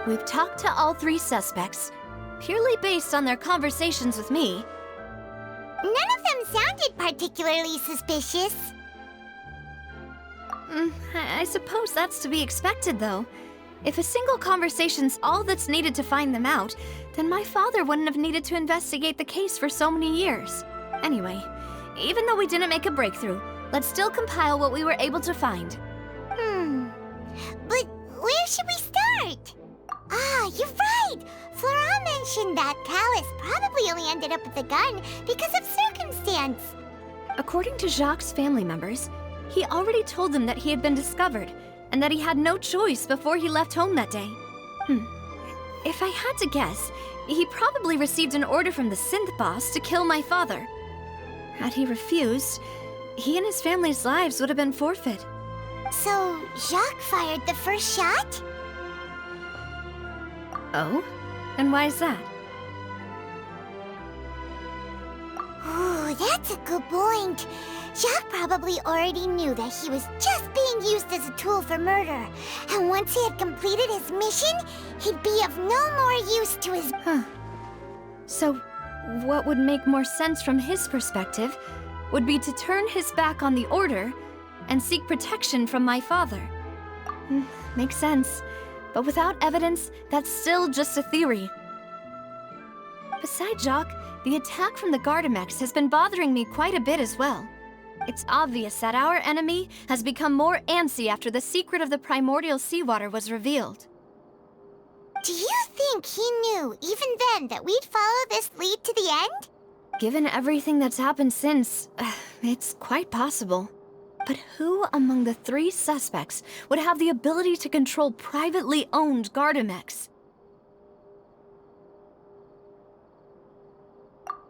We've talked to all 3 suspects, purely based on their conversations with me. None of them sounded particularly suspicious. I suppose that's to be expected, though. If a single conversation's all that's needed to find them out, then my father wouldn't have needed to investigate the case for so many years. Anyway, even though we didn't make a breakthrough, let's still compile what we were able to find. But where should we start? Ah, you're right! Flora mentioned that Callus probably only ended up with the gun because of circumstance. According to Jacques' family members, he already told them that he had been discovered, and that he had no choice before he left home that day. If I had to guess, he probably received an order from the synth boss to kill my father. Had he refused, he and his family's lives would have been forfeit. So, Jacques fired the first shot? Oh? And why is that? Ooh, that's a good point. Jacques probably already knew that he was just being used as a tool for murder. And once he had completed his mission, he'd be of no more use to his... So, what would make more sense from his perspective would be to turn his back on the Order and seek protection from my father. Makes sense. But without evidence, that's still just a theory. Besides Jacques, the attack from the Gardamex has been bothering me quite a bit as well. It's obvious that our enemy has become more antsy after the secret of the primordial seawater was revealed. Do you think he knew, even then, that we'd follow this lead to the end? Given everything that's happened since, it's quite possible. But who among the 3 suspects would have the ability to control privately owned Gardamex?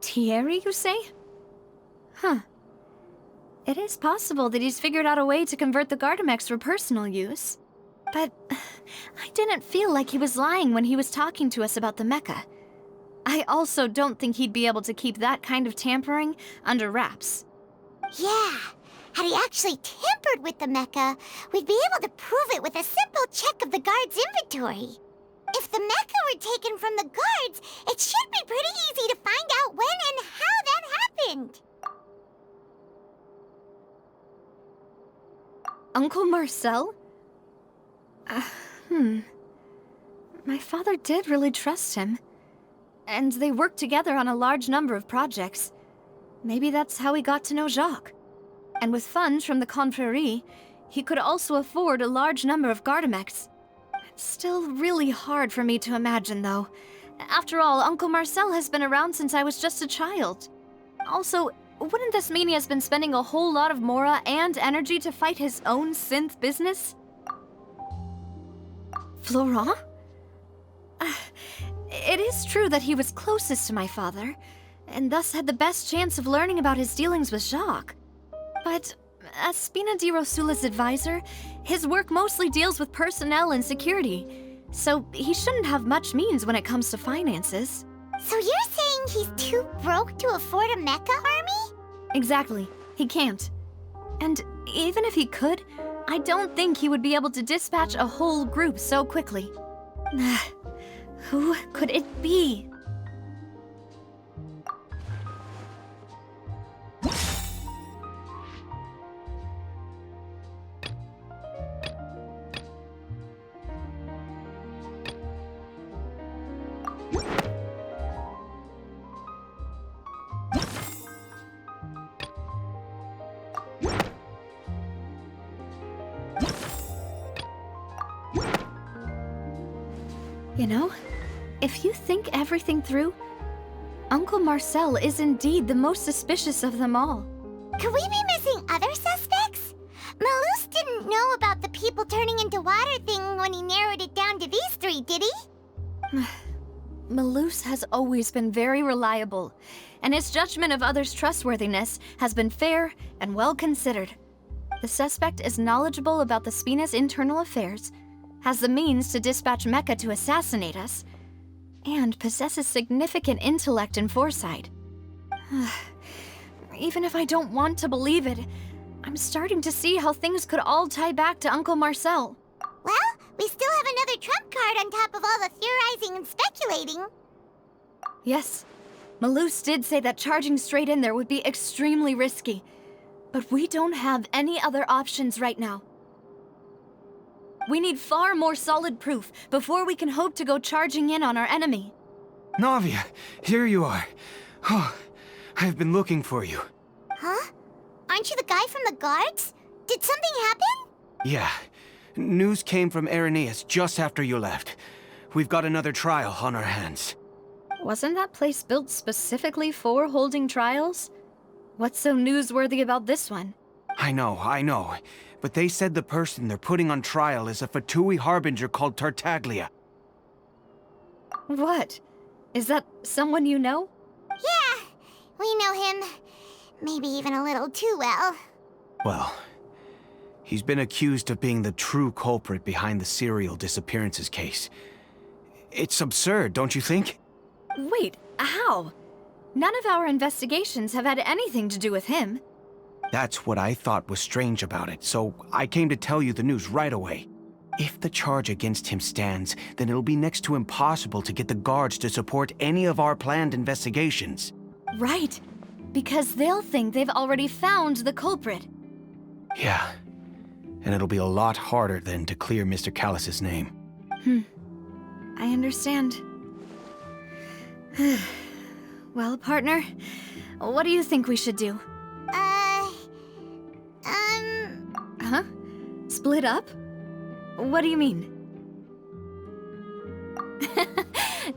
Thierry, you say? It is possible that he's figured out a way to convert the Gardamex for personal use. But I didn't feel like he was lying when he was talking to us about the mecha. I also don't think he'd be able to keep that kind of tampering under wraps. Yeah. Had he actually tampered with the mecha, we'd be able to prove it with a simple check of the guard's inventory. If the mecha were taken from the guards, it should be pretty easy to find out when and how that happened. Uncle Marcel? My father did really trust him. And they worked together on a large number of projects. Maybe that's how he got to know Jacques. And with funds from the confrérie, he could also afford a large number of Gardamex. It's still really hard for me to imagine, though. After all, Uncle Marcel has been around since I was just a child. Also, wouldn't this mean he has been spending a whole lot of Mora and energy to fight his own synth business? Florent? It is true that he was closest to my father, and thus had the best chance of learning about his dealings with Jacques. But as Spina di Rosula's advisor, his work mostly deals with personnel and security, so he shouldn't have much means when it comes to finances. So you're saying he's too broke to afford a mecha army? Exactly. He can't. And even if he could, I don't think he would be able to dispatch a whole group so quickly. Who could it be? You know, if you think everything through, Uncle Marcel is indeed the most suspicious of them all. Could we be missing other suspects? Malus didn't know about the people turning into water thing when he narrowed it down to these three, did he? Malus has always been very reliable, and his judgment of others' trustworthiness has been fair and well considered. The suspect is knowledgeable about the Spina's internal affairs, has the means to dispatch Mecha to assassinate us, and possesses significant intellect and foresight. Even if I don't want to believe it, I'm starting to see how things could all tie back to Uncle Marcel. Well, we still have another trump card on top of all the theorizing and speculating. Yes, Malus did say that charging straight in there would be extremely risky, but we don't have any other options right now. We need far more solid proof before we can hope to go charging in on our enemy. Navia, here you are. Oh, I've been looking for you. Huh? Aren't you the guy from the guards? Did something happen? Yeah. News came from Irenaeus just after you left. We've got another trial on our hands. Wasn't that place built specifically for holding trials? What's so newsworthy about this one? I know. But they said the person they're putting on trial is a Fatui harbinger called Tartaglia. What? Is that someone you know? Yeah, we know him. Maybe even a little too well. Well, he's been accused of being the true culprit behind the serial disappearances case. It's absurd, don't you think? Wait, how? None of our investigations have had anything to do with him. That's what I thought was strange about it, so I came to tell you the news right away. If the charge against him stands, then it'll be next to impossible to get the guards to support any of our planned investigations. Right, because they'll think they've already found the culprit. Yeah, and it'll be a lot harder then to clear Mr. Callus's name. I understand. Well, partner, what do you think we should do? Huh? Split up? What do you mean?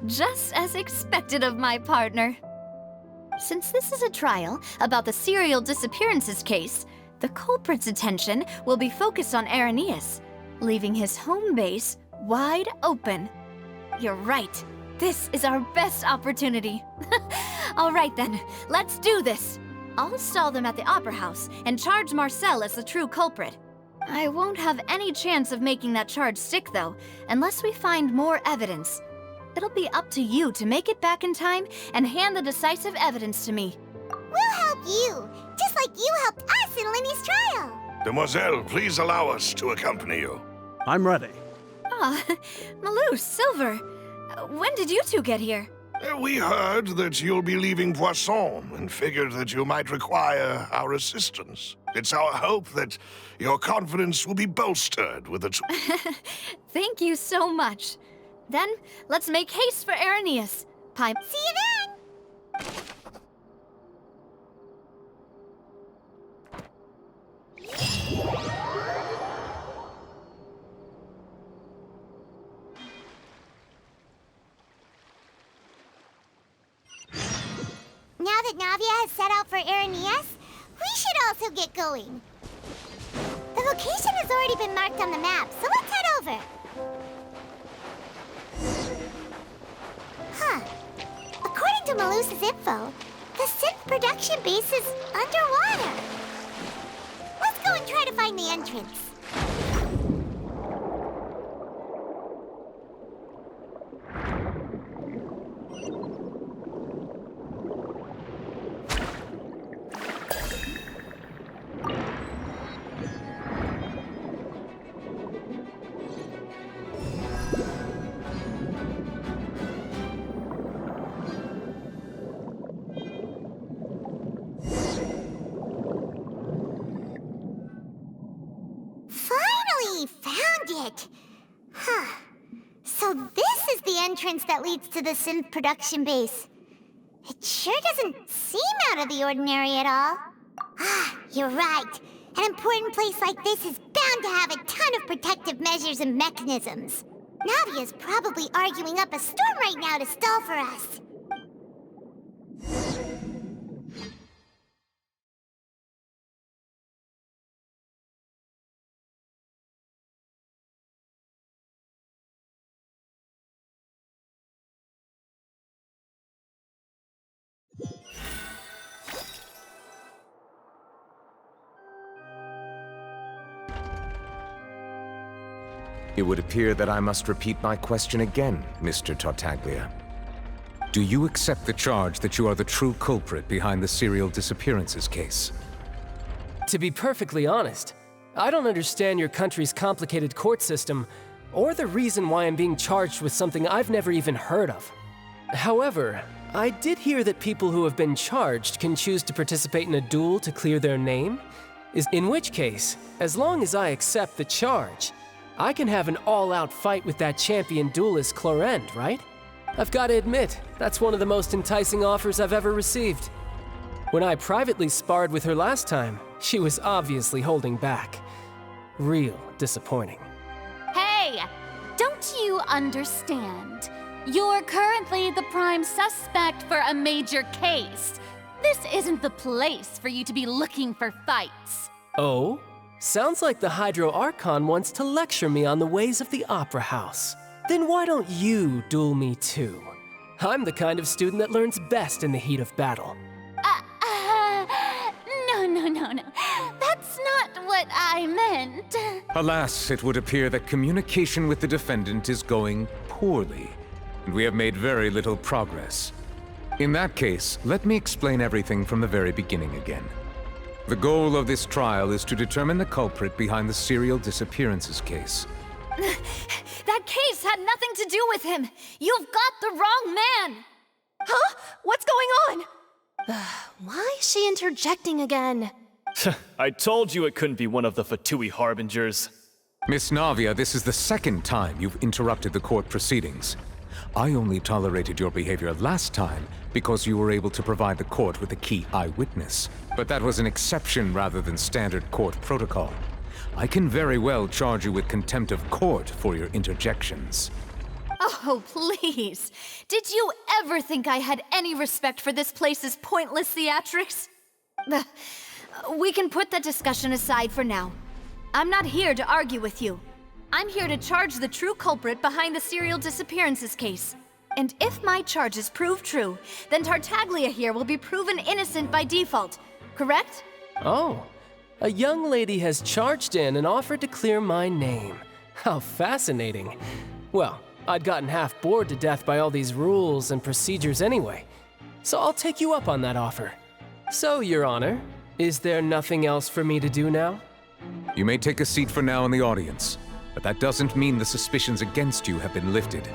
Just as expected of my partner. Since this is a trial about the serial disappearances case, the culprit's attention will be focused on Irenaeus, leaving his home base wide open. You're right. This is our best opportunity. All right then, let's do this. I'll stall them at the Opera House and charge Marcel as the true culprit. I won't have any chance of making that charge stick, though, unless we find more evidence. It'll be up to you to make it back in time and hand the decisive evidence to me. We'll help you, just like you helped us in Linny's trial. Demoiselle, please allow us to accompany you. I'm ready. Malus, Silver, when did you two get here? We heard that you'll be leaving Poisson and figured that you might require our assistance. It's our hope that your confidence will be bolstered with the... Thank you so much. Then, let's make haste for Irenaeus. See you then! Now that Navia has set out for Irenaeus, we should also get going. The location has already been marked on the map, so let's head over. Huh. According to Malus's info, the synth production base is underwater. Let's go and try to find the entrance. entrance that leads to the synth production base. It sure doesn't seem out of the ordinary at all. Ah, you're right. An important place like this is bound to have a ton of protective measures and mechanisms. Navia's probably arguing up a storm right now to stall for us. It would appear that I must repeat my question again, Mr. Tartaglia. Do you accept the charge that you are the true culprit behind the serial disappearances case? To be perfectly honest, I don't understand your country's complicated court system, or the reason why I'm being charged with something I've never even heard of. However, I did hear that people who have been charged can choose to participate in a duel to clear their name, in which case, as long as I accept the charge, I can have an all-out fight with that champion duelist Clorend, right? I've got to admit, that's one of the most enticing offers I've ever received. When I privately sparred with her last time, she was obviously holding back. Real disappointing. Hey! Don't you understand? You're currently the prime suspect for a major case. This isn't the place for you to be looking for fights. Oh? Sounds like the Hydro Archon wants to lecture me on the ways of the Opera House. Then why don't you duel me too? I'm the kind of student that learns best in the heat of battle. No. That's not what I meant. Alas, it would appear that communication with the defendant is going poorly, and we have made very little progress. In that case, let me explain everything from the very beginning again. The goal of this trial is to determine the culprit behind the serial disappearances case. That case had nothing to do with him! You've got the wrong man! Huh? What's going on? Why is she interjecting again? I told you it couldn't be one of the Fatui Harbingers. Miss Navia, this is the second time you've interrupted the court proceedings. I only tolerated your behavior last time because you were able to provide the court with a key eyewitness. But that was an exception rather than standard court protocol. I can very well charge you with contempt of court for your interjections. Oh, please. Did you ever think I had any respect for this place's pointless theatrics? We can put that discussion aside for now. I'm not here to argue with you. I'm here to charge the true culprit behind the serial disappearances case. And if my charges prove true, then Tartaglia here will be proven innocent by default, correct? Oh, a young lady has charged in and offered to clear my name. How fascinating. Well, I'd gotten half bored to death by all these rules and procedures anyway, so I'll take you up on that offer. So, Your Honor, is there nothing else for me to do now? You may take a seat for now in the audience, but that doesn't mean the suspicions against you have been lifted.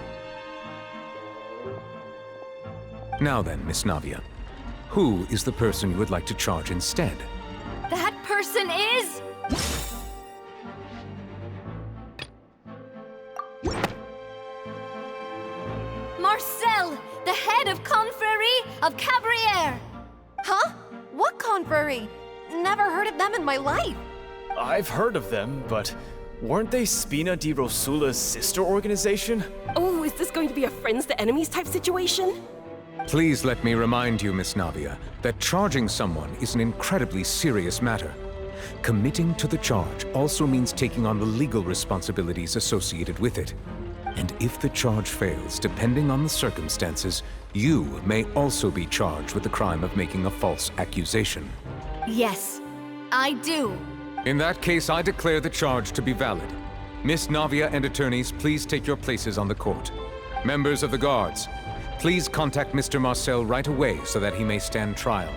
Now then, Miss Navia, who is the person you would like to charge instead? That person is... Marcel, the head of Confrérie of Cabrières! Huh? What confrérie? Never heard of them in my life. I've heard of them, but weren't they Spina di Rosula's sister organization? Oh, is this going to be a friends to enemies type situation? Please let me remind you, Miss Navia, that charging someone is an incredibly serious matter. Committing to the charge also means taking on the legal responsibilities associated with it. And if the charge fails, depending on the circumstances, you may also be charged with the crime of making a false accusation. Yes, I do. In that case, I declare the charge to be valid. Miss Navia and attorneys, please take your places on the court. Members of the guards, please contact Mr. Marcel right away so that he may stand trial.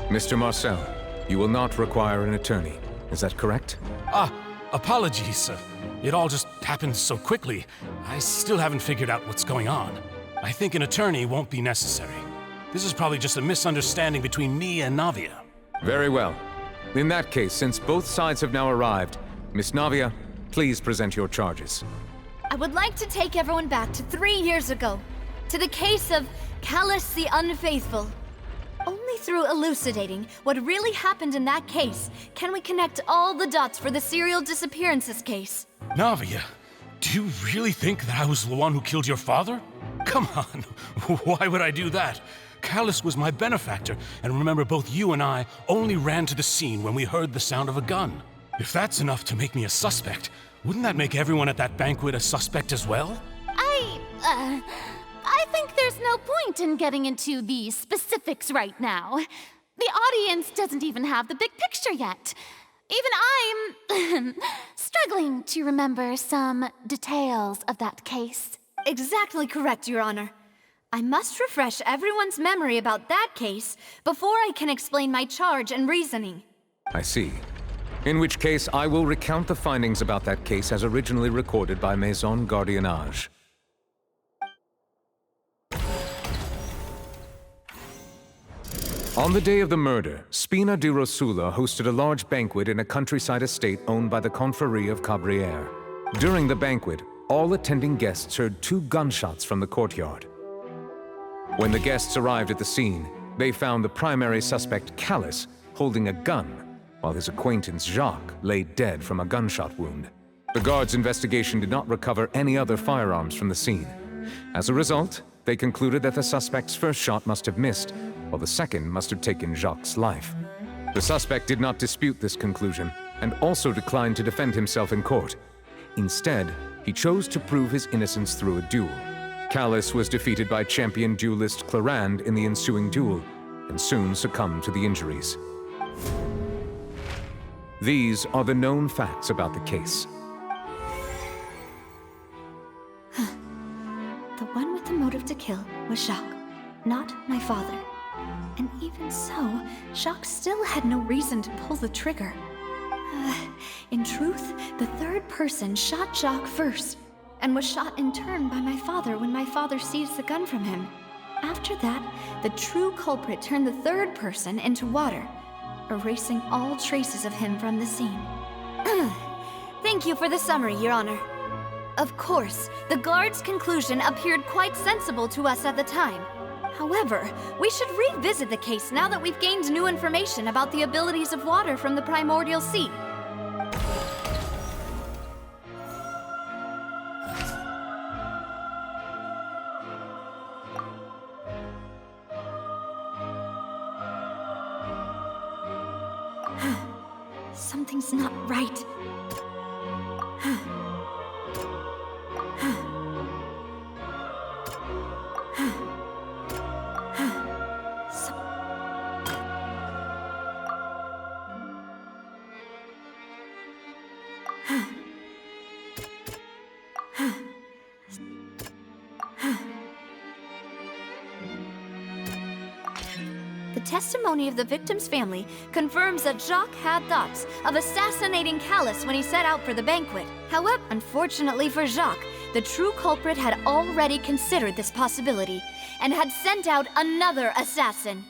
Mr. Marcel, you will not require an attorney. Is that correct? Apologies, sir. It all just happened so quickly. I still haven't figured out what's going on. I think an attorney won't be necessary. This is probably just a misunderstanding between me and Navia. Very well. In that case, since both sides have now arrived, Miss Navia, please present your charges. I would like to take everyone back to 3 years ago, to the case of Callus the Unfaithful. Only through elucidating what really happened in that case can we connect all the dots for the serial disappearances case. Navia, do you really think that I was the one who killed your father? Come on, why would I do that? Callus was my benefactor, and remember, both you and I only ran to the scene when we heard the sound of a gun. If that's enough to make me a suspect, wouldn't that make everyone at that banquet a suspect as well? I think there's no point in getting into the specifics right now. The audience doesn't even have the big picture yet. Even I'm struggling to remember some details of that case. Exactly correct, Your Honor. I must refresh everyone's memory about that case before I can explain my charge and reasoning. I see. In which case, I will recount the findings about that case as originally recorded by Maison Gardiennage. On the day of the murder, Spina di Rosula hosted a large banquet in a countryside estate owned by the Confrérie of Cabrières. During the banquet, all attending guests heard 2 gunshots from the courtyard. When the guests arrived at the scene, they found the primary suspect, Callus, holding a gun, while his acquaintance, Jacques, lay dead from a gunshot wound. The guards' investigation did not recover any other firearms from the scene. As a result, they concluded that the suspect's first shot must have missed, while the second must have taken Jacques' life. The suspect did not dispute this conclusion, and also declined to defend himself in court. Instead, he chose to prove his innocence through a duel. Callus was defeated by champion duelist Clarand in the ensuing duel, and soon succumbed to the injuries. These are the known facts about the case. The one with the motive to kill was Jacques, not my father. And even so, Jacques still had no reason to pull the trigger. In truth, the third person shot Jacques first, and was shot in turn by my father when my father seized the gun from him. After that, the true culprit turned the third person into water, erasing all traces of him from the scene. Thank you for the summary, Your Honor. Of course, the guard's conclusion appeared quite sensible to us at the time. However, we should revisit the case now that we've gained new information about the abilities of water from the primordial sea. Something's not right. The testimony of the victim's family confirms that Jacques had thoughts of assassinating Callus when he set out for the banquet. However, unfortunately for Jacques, the true culprit had already considered this possibility and had sent out another assassin.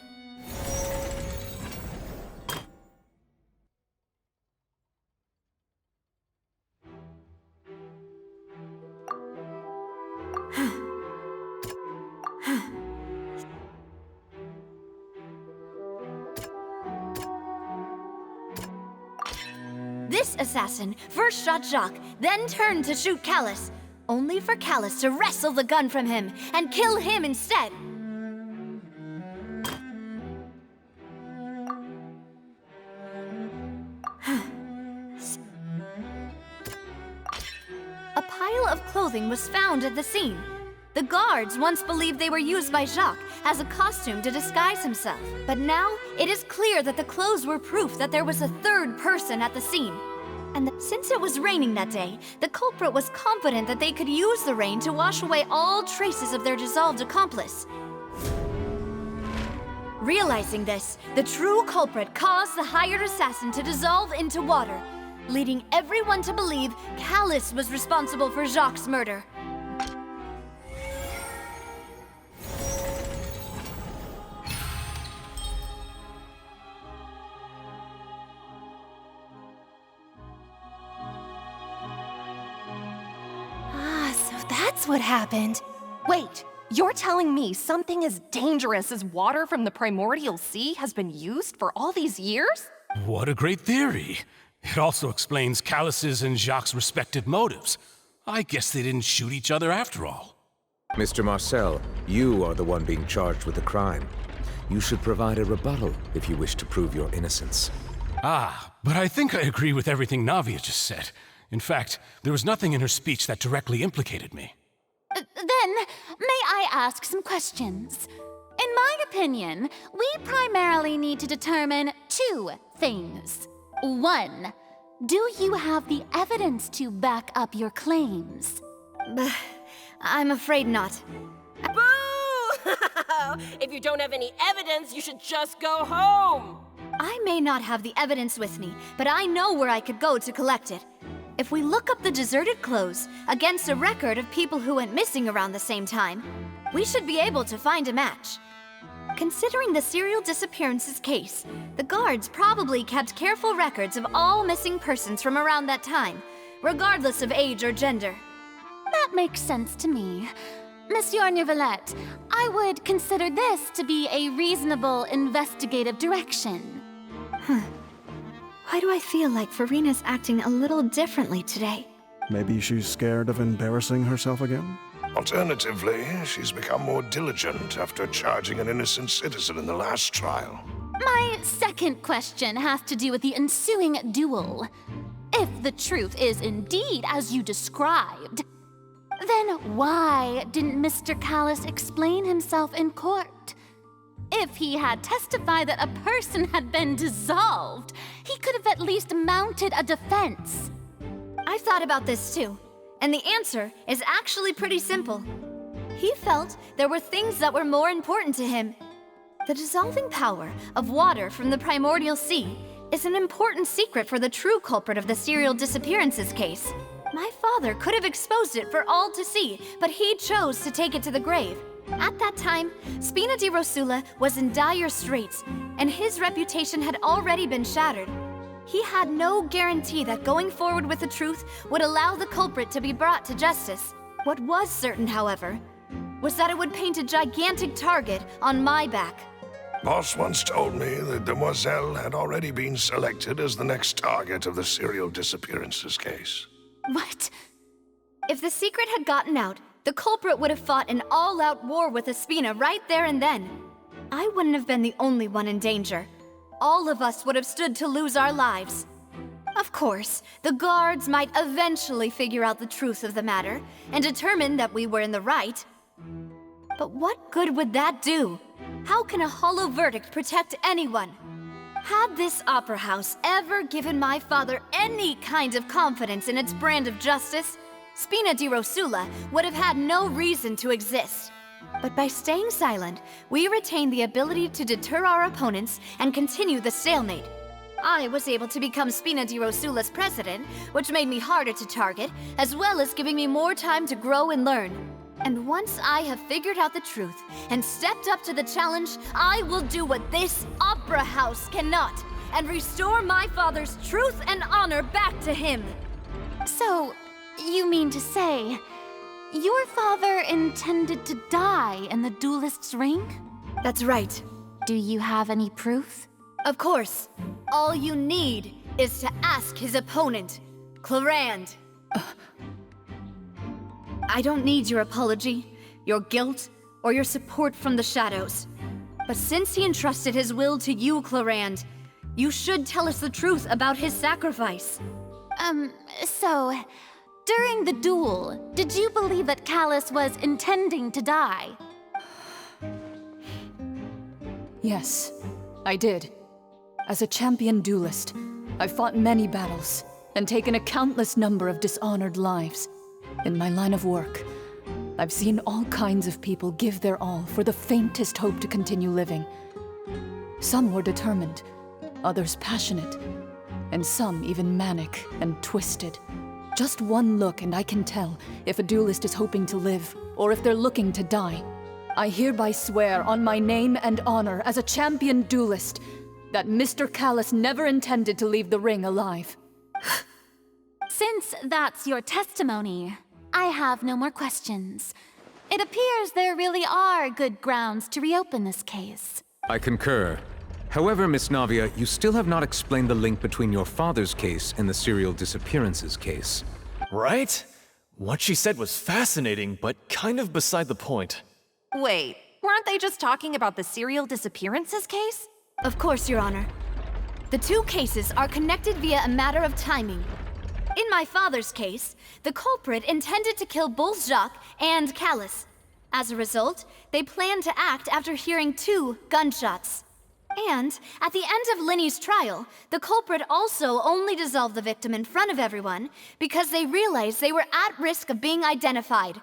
This assassin first shot Jacques, then turned to shoot Callus, only for Callus to wrestle the gun from him and kill him instead. A pile of clothing was found at the scene. The guards once believed they were used by Jacques as a costume to disguise himself. But now, it is clear that the clothes were proof that there was a third person at the scene. And since it was raining that day, the culprit was confident that they could use the rain to wash away all traces of their dissolved accomplice. Realizing this, the true culprit caused the hired assassin to dissolve into water, leading everyone to believe Callus was responsible for Jacques' murder. that's what happened. Wait, you're telling me something as dangerous as water from the primordial sea has been used for all these years? What a great theory. It also explains Callus's and Jacques' respective motives. I guess they didn't shoot each other after all. Mr. Marcel, you are the one being charged with the crime. You should provide a rebuttal if you wish to prove your innocence. Ah, but I think I agree with everything Navia just said. In fact, there was nothing in her speech that directly implicated me. Then, may I ask some questions? In my opinion, we primarily need to determine two things. One, do you have the evidence to back up your claims? I'm afraid not. Boo! If you don't have any evidence, you should just go home! I may not have the evidence with me, but I know where I could go to collect it. If we look up the deserted clothes against a record of people who went missing around the same time, we should be able to find a match. Considering the serial disappearances case, the guards probably kept careful records of all missing persons from around that time, regardless of age or gender. That makes sense to me. Monsieur Neuvillette, I would consider this to be a reasonable investigative direction. Why do I feel like Farina's acting a little differently today? Maybe she's scared of embarrassing herself again? Alternatively, she's become more diligent after charging an innocent citizen in the last trial. My second question has to do with the ensuing duel. If the truth is indeed as you described, then why didn't Mr. Callus explain himself in court? If he had testified that a person had been dissolved, he could have at least mounted a defense. I've thought about this too, and the answer is actually pretty simple. He felt there were things that were more important to him. The dissolving power of water from the primordial sea is an important secret for the true culprit of the serial disappearances case. My father could have exposed it for all to see, but he chose to take it to the grave. At that time, Spina di Rosula was in dire straits, and his reputation had already been shattered. He had no guarantee that going forward with the truth would allow the culprit to be brought to justice. What was certain, however, was that it would paint a gigantic target on my back. Boss once told me that Demoiselle had already been selected as the next target of the serial disappearances case. What? If the secret had gotten out, the culprit would have fought an all-out war with Espina right there and then. I wouldn't have been the only one in danger. All of us would have stood to lose our lives. Of course, the guards might eventually figure out the truth of the matter and determine that we were in the right. But what good would that do? How can a hollow verdict protect anyone? Had this opera house ever given my father any kind of confidence in its brand of justice, Spina di Rosula would have had no reason to exist. But by staying silent, we retained the ability to deter our opponents and continue the stalemate. I was able to become Spina di Rosula's president, which made me harder to target, as well as giving me more time to grow and learn. And once I have figured out the truth and stepped up to the challenge, I will do what this opera house cannot, and restore my father's truth and honor back to him. So, you mean to say, your father intended to die in the duelist's ring? That's right. Do you have any proof? Of course. All you need is to ask his opponent, Clarand. I don't need your apology, your guilt, or your support from the shadows. But since he entrusted his will to you, Clarand, you should tell us the truth about his sacrifice. So, during the duel, did you believe that Callus was intending to die? Yes, I did. As a champion duelist, I've fought many battles and taken a countless number of dishonored lives. In my line of work, I've seen all kinds of people give their all for the faintest hope to continue living. Some were determined, others passionate, and some even manic and twisted. Just one look and I can tell if a duelist is hoping to live or if they're looking to die. I hereby swear on my name and honor as a champion duelist that Mr. Callus never intended to leave the ring alive. Since that's your testimony, I have no more questions. It appears there really are good grounds to reopen this case. I concur. However, Miss Navia, you still have not explained the link between your father's case and the serial disappearances case. Right? What she said was fascinating, but kind of beside the point. Wait, weren't they just talking about the serial disappearances case? Of course, Your Honor. The two cases are connected via a matter of timing. In my father's case, the culprit intended to kill both Jacques and Callus. As a result, they planned to act after hearing 2 gunshots. And at the end of Linny's trial, the culprit also only dissolved the victim in front of everyone because they realized they were at risk of being identified.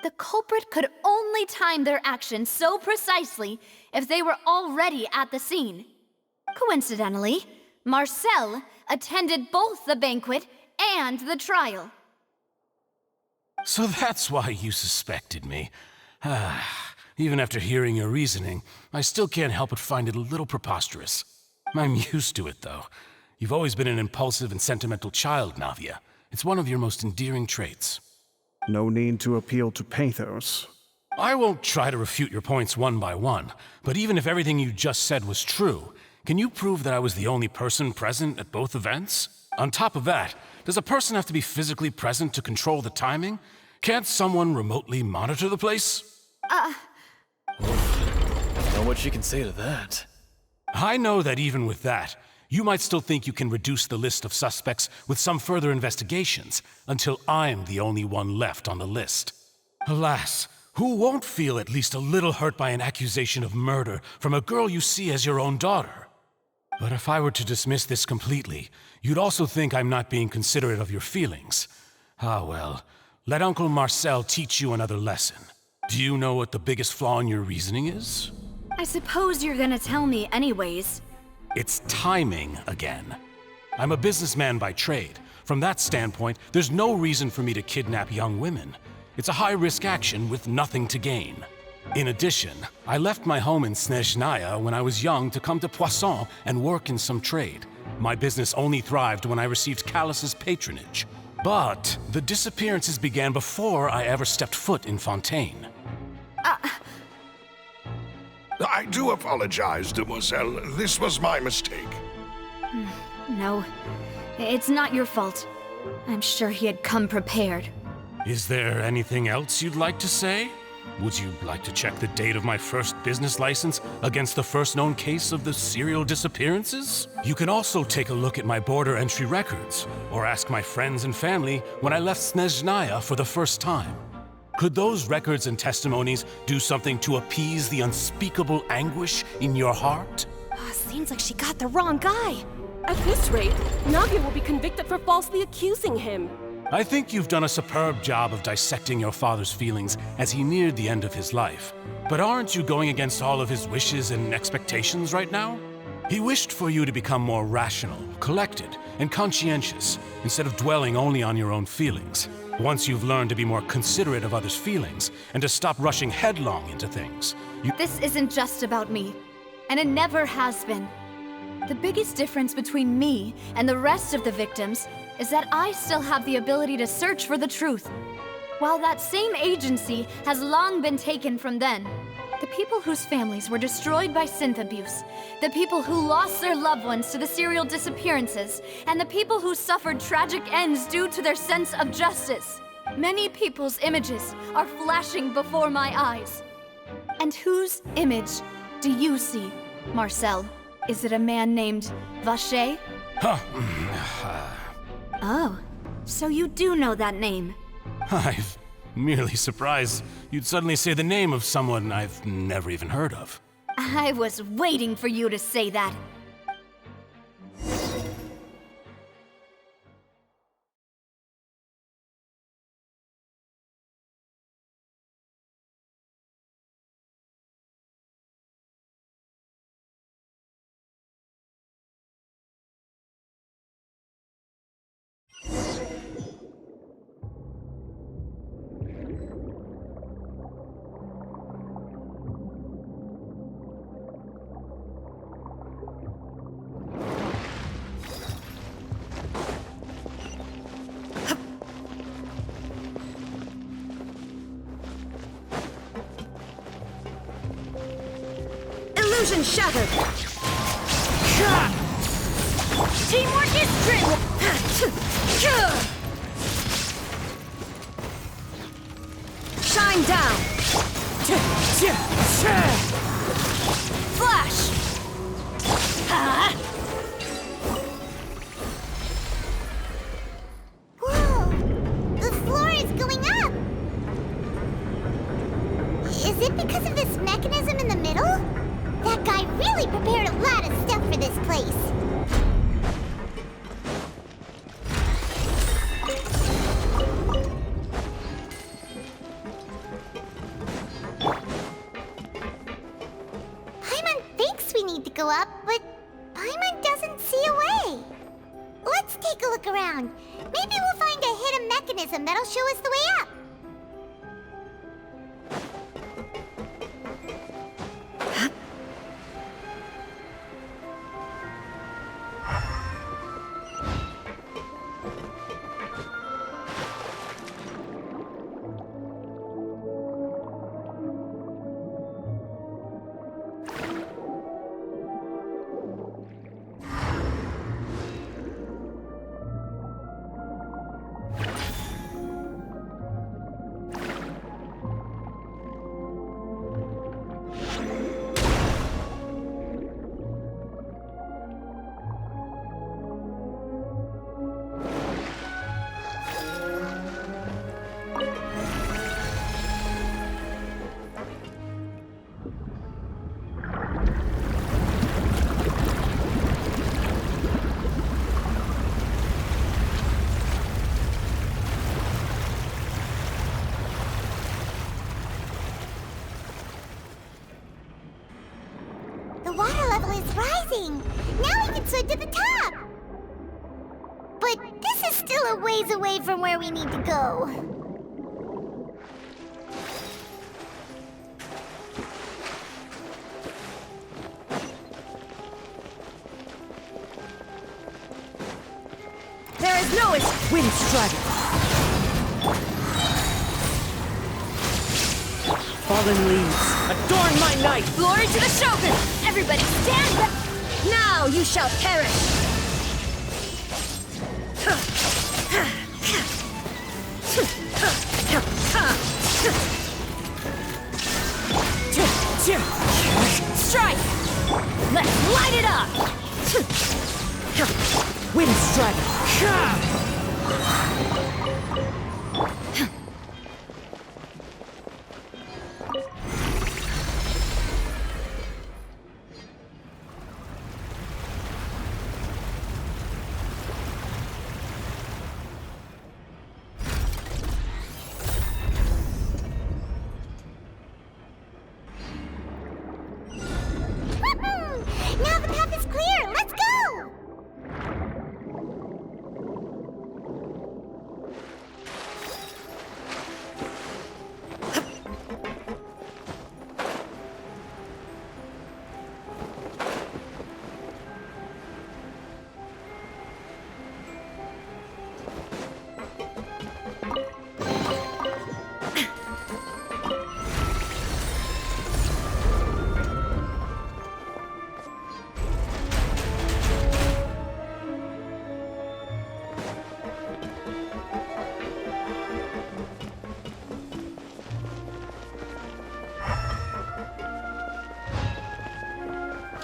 The culprit could only time their actions so precisely if they were already at the scene. Coincidentally, Marcel attended both the banquet and the trial. So that's why you suspected me. Even after hearing your reasoning, I still can't help but find it a little preposterous. I'm used to it, though. You've always been an impulsive and sentimental child, Navia. It's one of your most endearing traits. No need to appeal to pathos. I won't try to refute your points one by one, but even if everything you just said was true, can you prove that I was the only person present at both events? On top of that, does a person have to be physically present to control the timing? Can't someone remotely monitor the place? Know what she can say to that. I know that even with that, you might still think you can reduce the list of suspects with some further investigations, until I'm the only one left on the list. Alas, who won't feel at least a little hurt by an accusation of murder from a girl you see as your own daughter? But if I were to dismiss this completely, you'd also think I'm not being considerate of your feelings. Ah well, let Uncle Marcel teach you another lesson. Do you know what the biggest flaw in your reasoning is? I suppose you're gonna tell me anyways. It's timing again. I'm a businessman by trade. From that standpoint, there's no reason for me to kidnap young women. It's a high-risk action with nothing to gain. In addition, I left my home in Snezhnaya when I was young to come to Poisson and work in some trade. My business only thrived when I received Callus's patronage. But the disappearances began before I ever stepped foot in Fontaine. I do apologize, demoiselle. This was my mistake. No, it's not your fault. I'm sure he had come prepared. Is there anything else you'd like to say? Would you like to check the date of my first business license against the first known case of the serial disappearances? You can also take a look at my border entry records, or ask my friends and family when I left Snezhnaya for the first time. Could those records and testimonies do something to appease the unspeakable anguish in your heart? Seems like she got the wrong guy. At this rate, Navia will be convicted for falsely accusing him. I think you've done a superb job of dissecting your father's feelings as he neared the end of his life. But aren't you going against all of his wishes and expectations right now? He wished for you to become more rational, collected, and conscientious, instead of dwelling only on your own feelings. Once you've learned to be more considerate of others' feelings, and to stop rushing headlong into things, This isn't just about me, and it never has been. The biggest difference between me and the rest of the victims is that I still have the ability to search for the truth. While that same agency has long been taken from them. The people whose families were destroyed by synth abuse, the people who lost their loved ones to the serial disappearances, and the people who suffered tragic ends due to their sense of justice. Many people's images are flashing before my eyes. And whose image do you see, Marcel? Is it a man named Vacher? Oh, so you do know that name. I'm merely surprised you'd suddenly say the name of someone I've never even heard of. I was waiting for you to say that. Illusion shattered! Teamwork is strength! Shine down! Flash! Whoa! The floor is going up! Is it because of this mechanism in the middle? That guy really prepared a lot of stuff for this place. Paimon thinks we need to go up, but Paimon doesn't see a way. Let's take a look around. Maybe we'll find a hidden mechanism that'll show us the way up. The water level is rising! Now we can swim to the top! But this is still a ways away from where we need to go. There is no wind strike. Fallen leaves, adorn my night! Glory to the Shogun! Everybody stand up! Now you shall perish! Strike! Let's light it up! Wind strike! Now the path is clear! Let's go!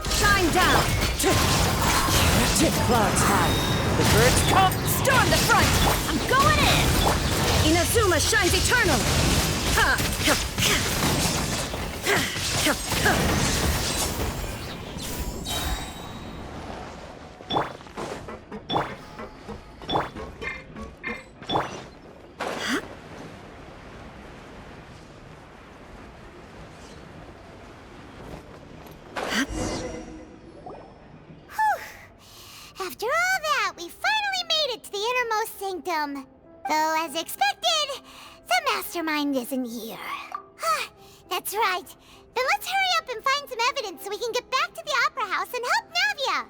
Shine down! Tip clouds high. The birds come. Storm the front! I'm going in! Inazuma shines eternal! Ha! Ha! Ha! Ha! Ha! After all that, we finally made it to the innermost sanctum. Though, as expected, the mastermind isn't here. That's right. Then let's hurry up and find some evidence so we can get back to the Opera House and help Navia.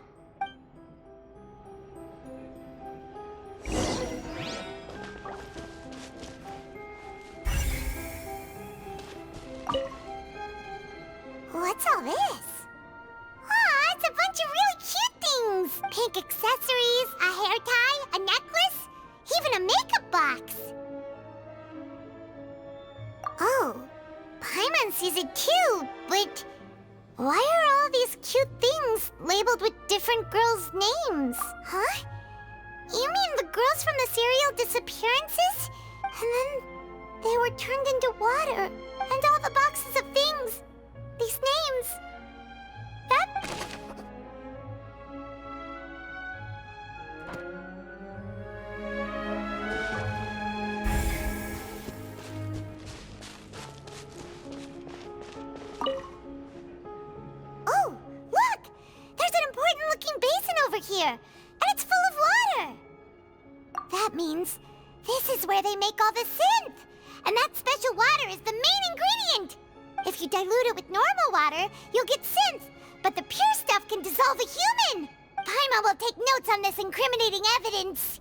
What's all this? makeup box. Oh, Paimon sees it too, but why are all these cute things labeled with different girls' names? Huh? You mean the girls from the serial disappearances? And then they were turned into water, and all the boxes of things. These names. That... Oh, look! There's an important-looking basin over here, and it's full of water! That means this is where they make all the synth! And that special water is the main ingredient! If you dilute it with normal water, you'll get synth, but the pure stuff can dissolve a human! Paimon will take notes on this incriminating evidence.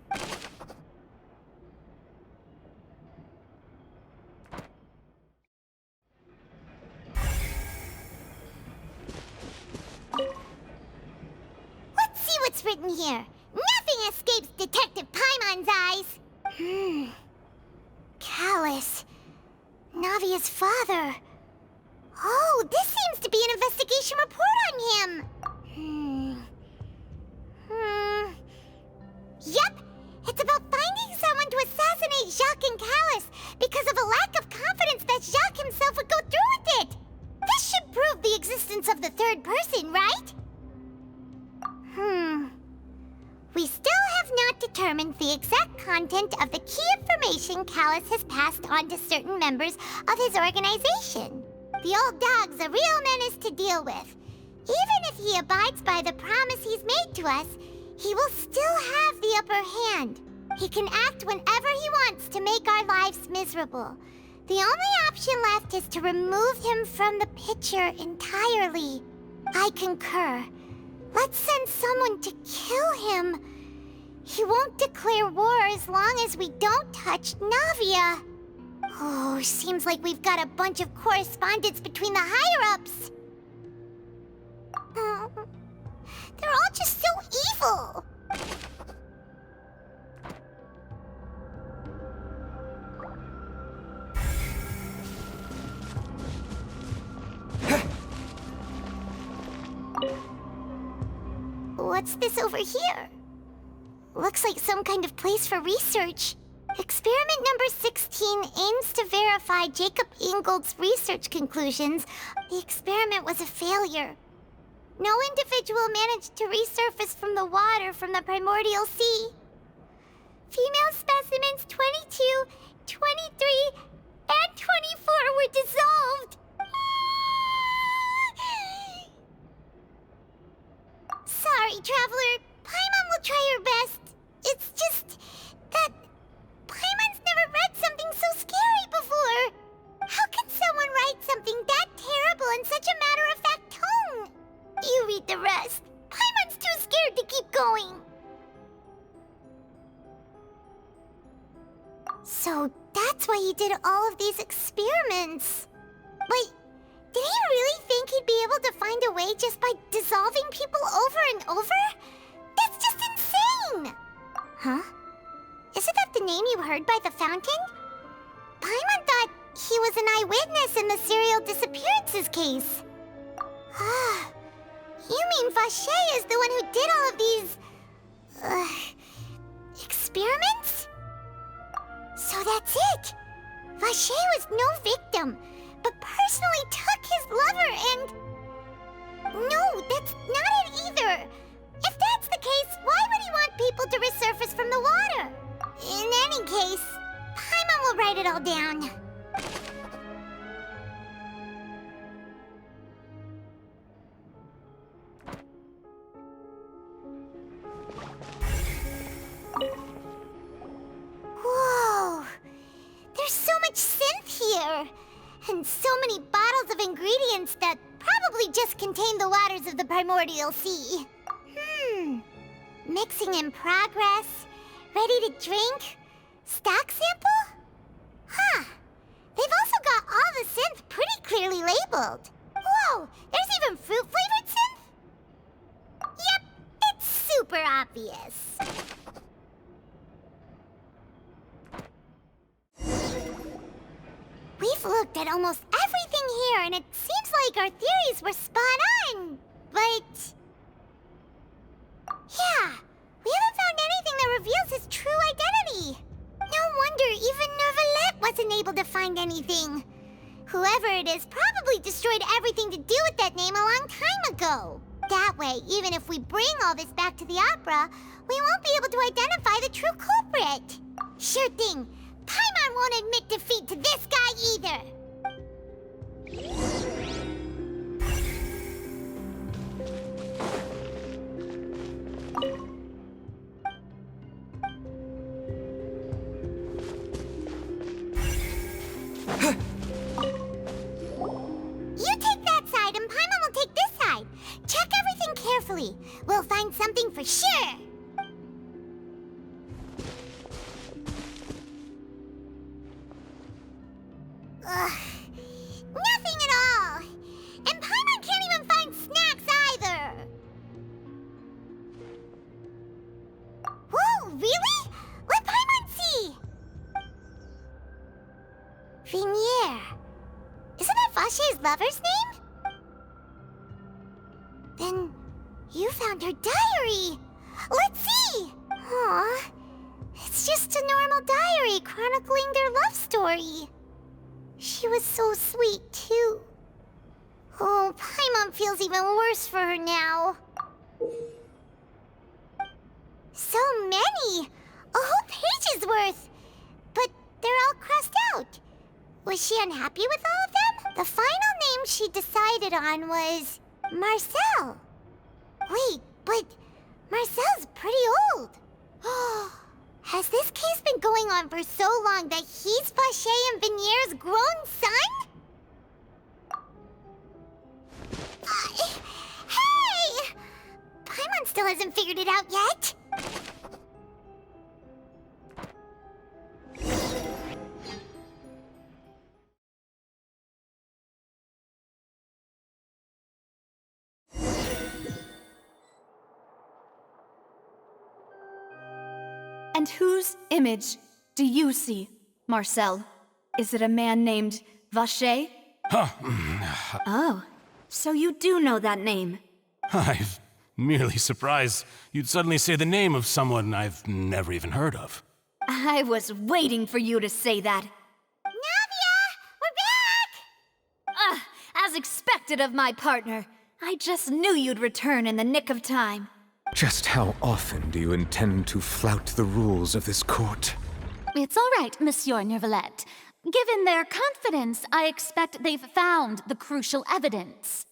Let's see what's written here. Nothing escapes Detective Paimon's eyes. Callus. Navia's father. Oh, this seems to be an investigation report on him. Yep, it's about finding someone to assassinate Jacques and Callus because of a lack of confidence that Jacques himself would go through with it. This should prove the existence of the third person, right? We still have not determined the exact content of the key information Callus has passed on to certain members of his organization. The old dog's a real menace to deal with. Even if he abides by the promise he's made to us, he will still have the upper hand. He can act whenever he wants to make our lives miserable. The only option left is to remove him from the picture entirely. I concur. Let's send someone to kill him. He won't declare war as long as we don't touch Navia. Oh, seems like we've got a bunch of correspondence between the higher-ups. They're all just so evil. What's this over here? Looks like some kind of place for research. Experiment number 16 aims to verify Jacob Ingold's research conclusions. The experiment was a failure. No individual managed to resurface from the water from the primordial sea. Female specimens 22, 23, and 24 were dissolved. Sorry, Traveler. Paimon will try her best. It's just that Paimon's never read something so scary before. How can someone write something that terrible in such a matter-of-fact tone? You read the rest. Paimon's too scared to keep going. So that's why he did all of these experiments. Wait, did he really think he'd be able to find a way just by dissolving people over and over? That's just insane! Huh? Isn't that the name you heard by the fountain? Paimon thought he was an eyewitness in the serial disappearances case. Ah, you mean Vache is the one who did all of these... experiments? So that's it! Vache was no victim, but personally took his lover and... No, that's not it either! If that's the case, why would he want people to resurface from the water? In any case, Paimon will write it all down. Whoa! There's so much synth here! And so many bottles of ingredients that probably just contain the waters of the primordial sea. Mixing in progress, ready to drink, stock sample? Huh. They've also got all the synth pretty clearly labeled. Whoa, there's even fruit-flavored synth? Yep, it's super obvious. looked at almost everything here, and it seems like our theories were spot on. But... yeah, we haven't found anything that reveals his true identity. No wonder even Neuvillette wasn't able to find anything. Whoever it is probably destroyed everything to do with that name a long time ago. That way, even if we bring all this back to the opera, we won't be able to identify the true culprit. Sure thing. Paimon won't admit defeat to this guy either. You take that side and Paimon will take this side. Check everything carefully. We'll find something for sure. Ugh. Nothing at all. And Paimon can't even find snacks either. Whoa, really? Let Paimon see. Vinier. Isn't that Vache's lover's name? Then you found her diary. Let's see. Aw, it's just a normal diary chronicling their love story. She was so sweet, too. Oh, Paimon feels even worse for her now. So many! A whole page's worth! But they're all crossed out. Was she unhappy with all of them? The final name she decided on was Marcel. Wait, but Marcel's pretty old. Has this case been going on for so long that he's Vache and Vinier's grown son? Hey! Paimon still hasn't figured it out yet. And whose image do you see, Marcel? Is it a man named Vache? Oh, so you do know that name. I'm merely surprised you'd suddenly say the name of someone I've never even heard of. I was waiting for you to say that. Navia! We're back! As expected of my partner. I just knew you'd return in the nick of time. Just how often do you intend to flout the rules of this court? It's all right, Monsieur Neuvillette. Given their confidence, I expect they've found the crucial evidence.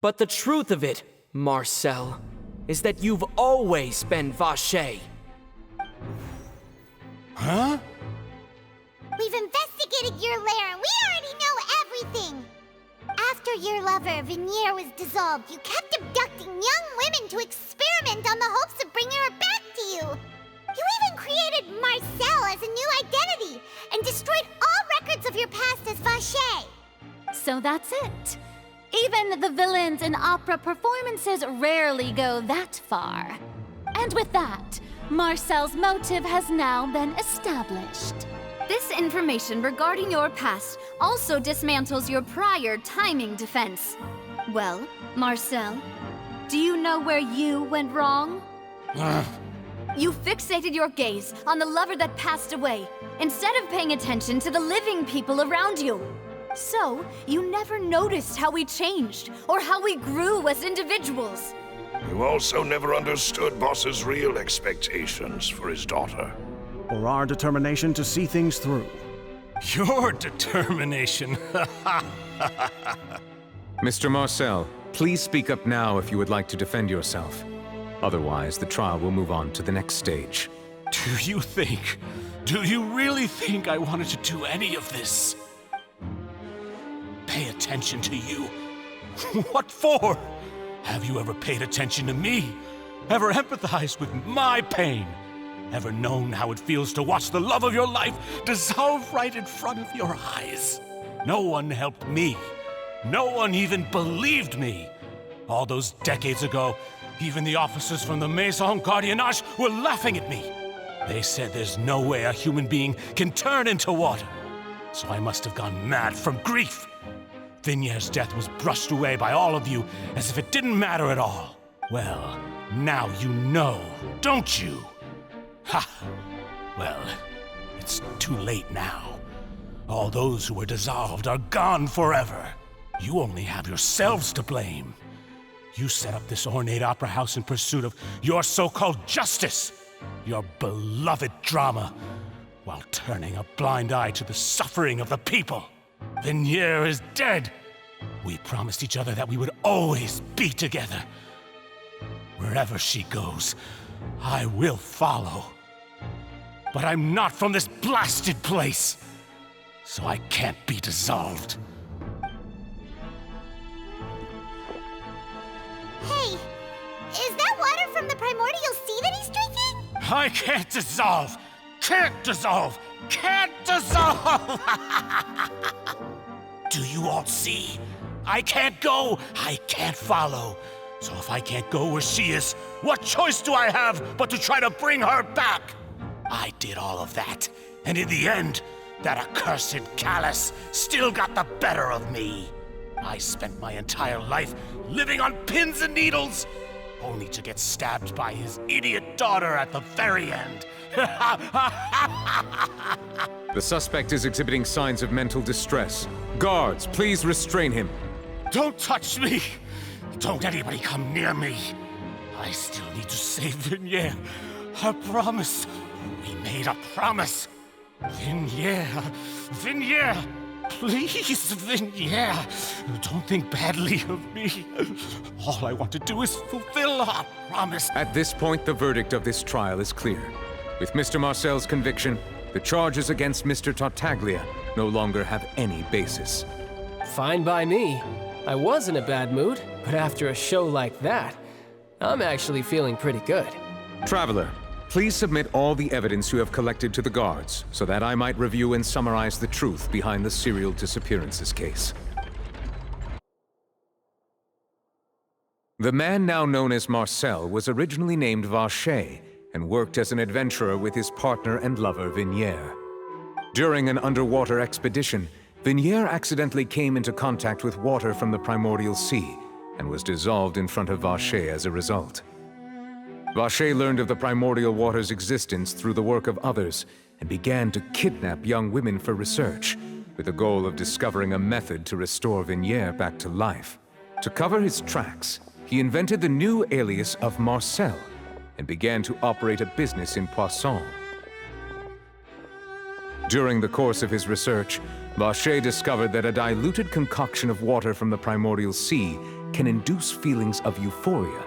But the truth of it, Marcel, is that you've always been Vache. Huh? We've investigated your lair and we already know everything. After your lover, Vinier, was dissolved, you kept abducting young women to experiment on the hopes of bringing her back to you. You even created Marcel as a new identity and destroyed all records of your past as Vache. So that's it. Even the villains in opera performances rarely go that far. And with that, Marcel's motive has now been established. This information regarding your past also dismantles your prior timing defense. Well, Marcel, do you know where you went wrong? You fixated your gaze on the lover that passed away, instead of paying attention to the living people around you. So, you never noticed how we changed, or how we grew as individuals. You also never understood Boss's real expectations for his daughter. Or our determination to see things through. Your determination. Mr. Marcel, please speak up now if you would like to defend yourself. Otherwise, the trial will move on to the next stage. Do you really think I wanted to do any of this? Pay attention to you? What for? Have you ever paid attention to me? Ever empathized with my pain? Ever known how it feels to watch the love of your life dissolve right in front of your eyes? No one helped me. No one even believed me. All those decades ago, even the officers from the Maison Gardiennage were laughing at me. They said there's no way a human being can turn into water. So I must have gone mad from grief. Vignier's death was brushed away by all of you as if it didn't matter at all. Well, now you know, don't you? Ha! Well, it's too late now. All those who were dissolved are gone forever. You only have yourselves to blame. You set up this ornate opera house in pursuit of your so-called justice, your beloved drama, while turning a blind eye to the suffering of the people. Vignier is dead. We promised each other that we would always be together. Wherever she goes, I will follow. But I'm not from this blasted place, so I can't be dissolved. Hey, is that water from the primordial sea that he's drinking? I can't dissolve! Can't dissolve! Can't dissolve! Do you all see? I can't go, I can't follow. So if I can't go where she is, what choice do I have but to try to bring her back? I did all of that, and in the end, that accursed Callus still got the better of me. I spent my entire life living on pins and needles, only to get stabbed by his idiot daughter at the very end. The suspect is exhibiting signs of mental distress. Guards, please restrain him. Don't touch me! Don't anybody come near me! I still need to save Vignier. I promise. We made a promise. Vignier. Vignier! Please, Vignier. Don't think badly of me. All I want to do is fulfill our promise. At this point, the verdict of this trial is clear. With Mr. Marcel's conviction, the charges against Mr. Tartaglia no longer have any basis. Fine by me. I was in a bad mood, but after a show like that, I'm actually feeling pretty good. Traveler, please submit all the evidence you have collected to the guards, so that I might review and summarize the truth behind the serial disappearances case. The man now known as Marcel was originally named Vacher and worked as an adventurer with his partner and lover Vignier. During an underwater expedition, Vignier accidentally came into contact with water from the primordial sea and was dissolved in front of Vacher as a result. Vacher learned of the primordial water's existence through the work of others and began to kidnap young women for research, with the goal of discovering a method to restore Vignier back to life. To cover his tracks, he invented the new alias of Marcel and began to operate a business in Poisson. During the course of his research, Vacher discovered that a diluted concoction of water from the primordial sea can induce feelings of euphoria,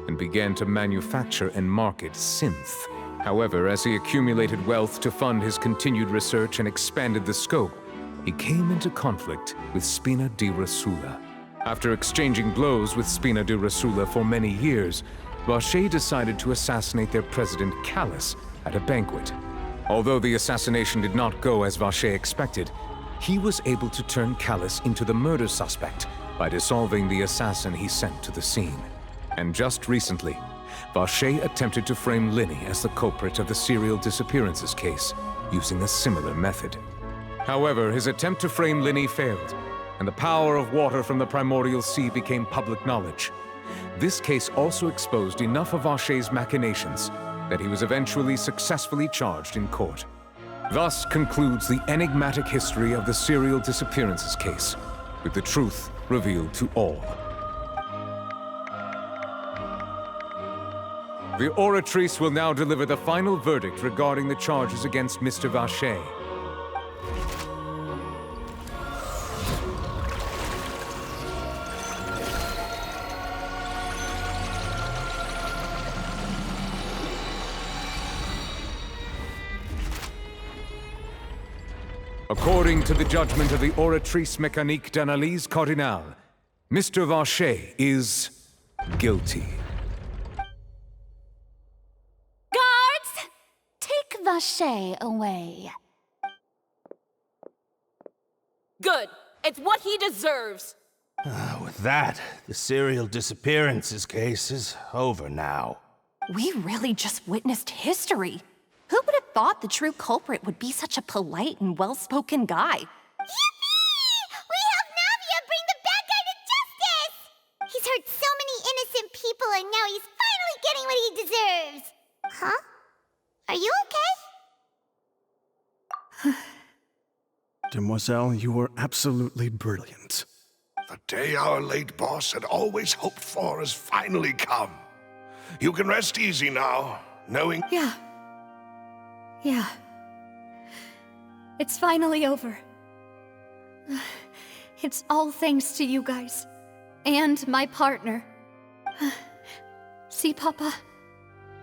and began to manufacture and market synth. However, as he accumulated wealth to fund his continued research and expanded the scope, he came into conflict with Spina di Rosula. After exchanging blows with Spina di Rosula for many years, Vacher decided to assassinate their president Callus at a banquet. Although the assassination did not go as Vacher expected, he was able to turn Callus into the murder suspect by dissolving the assassin he sent to the scene. And just recently, Vacher attempted to frame Linny as the culprit of the serial disappearances case, using a similar method. However, his attempt to frame Linny failed, and the power of water from the primordial sea became public knowledge. This case also exposed enough of Vacher's machinations that he was eventually successfully charged in court. Thus concludes the enigmatic history of the serial disappearances case, with the truth revealed to all. The Oratrice will now deliver the final verdict regarding the charges against Mr. Vacher. According to the judgment of the Oratrice Mécanique d'Analyse Cardinale, Mr. Vacher is guilty. Guards! Vache away. Good. It's what he deserves. With that, the serial disappearances case is over now. We really just witnessed history. Who would have thought the true culprit would be such a polite and well-spoken guy? Yippee! We helped Navia bring the bad guy to justice! He's hurt so many innocent people and now he's finally getting what he deserves. Huh? Are you okay? Demoiselle, you were absolutely brilliant. The day our late boss had always hoped for has finally come. You can rest easy now, knowing... Yeah. It's finally over. It's all thanks to you guys. And my partner. See, Papa?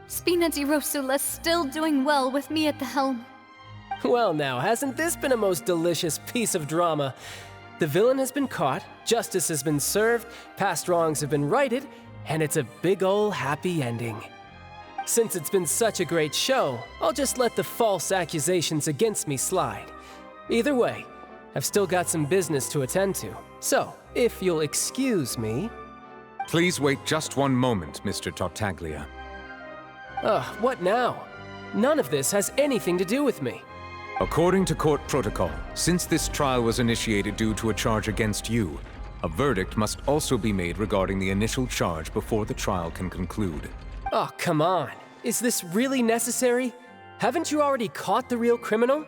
Spina di Rosula's still doing well with me at the helm. Well now, hasn't this been a most delicious piece of drama? The villain has been caught, justice has been served, past wrongs have been righted, and it's a big ol' happy ending. Since it's been such a great show, I'll just let the false accusations against me slide. Either way, I've still got some business to attend to. So, if you'll excuse me... Please wait just one moment, Mr. Tartaglia. What now? None of this has anything to do with me. According to court protocol, since this trial was initiated due to a charge against you, a verdict must also be made regarding the initial charge before the trial can conclude. Oh, come on. Is this really necessary? Haven't you already caught the real criminal?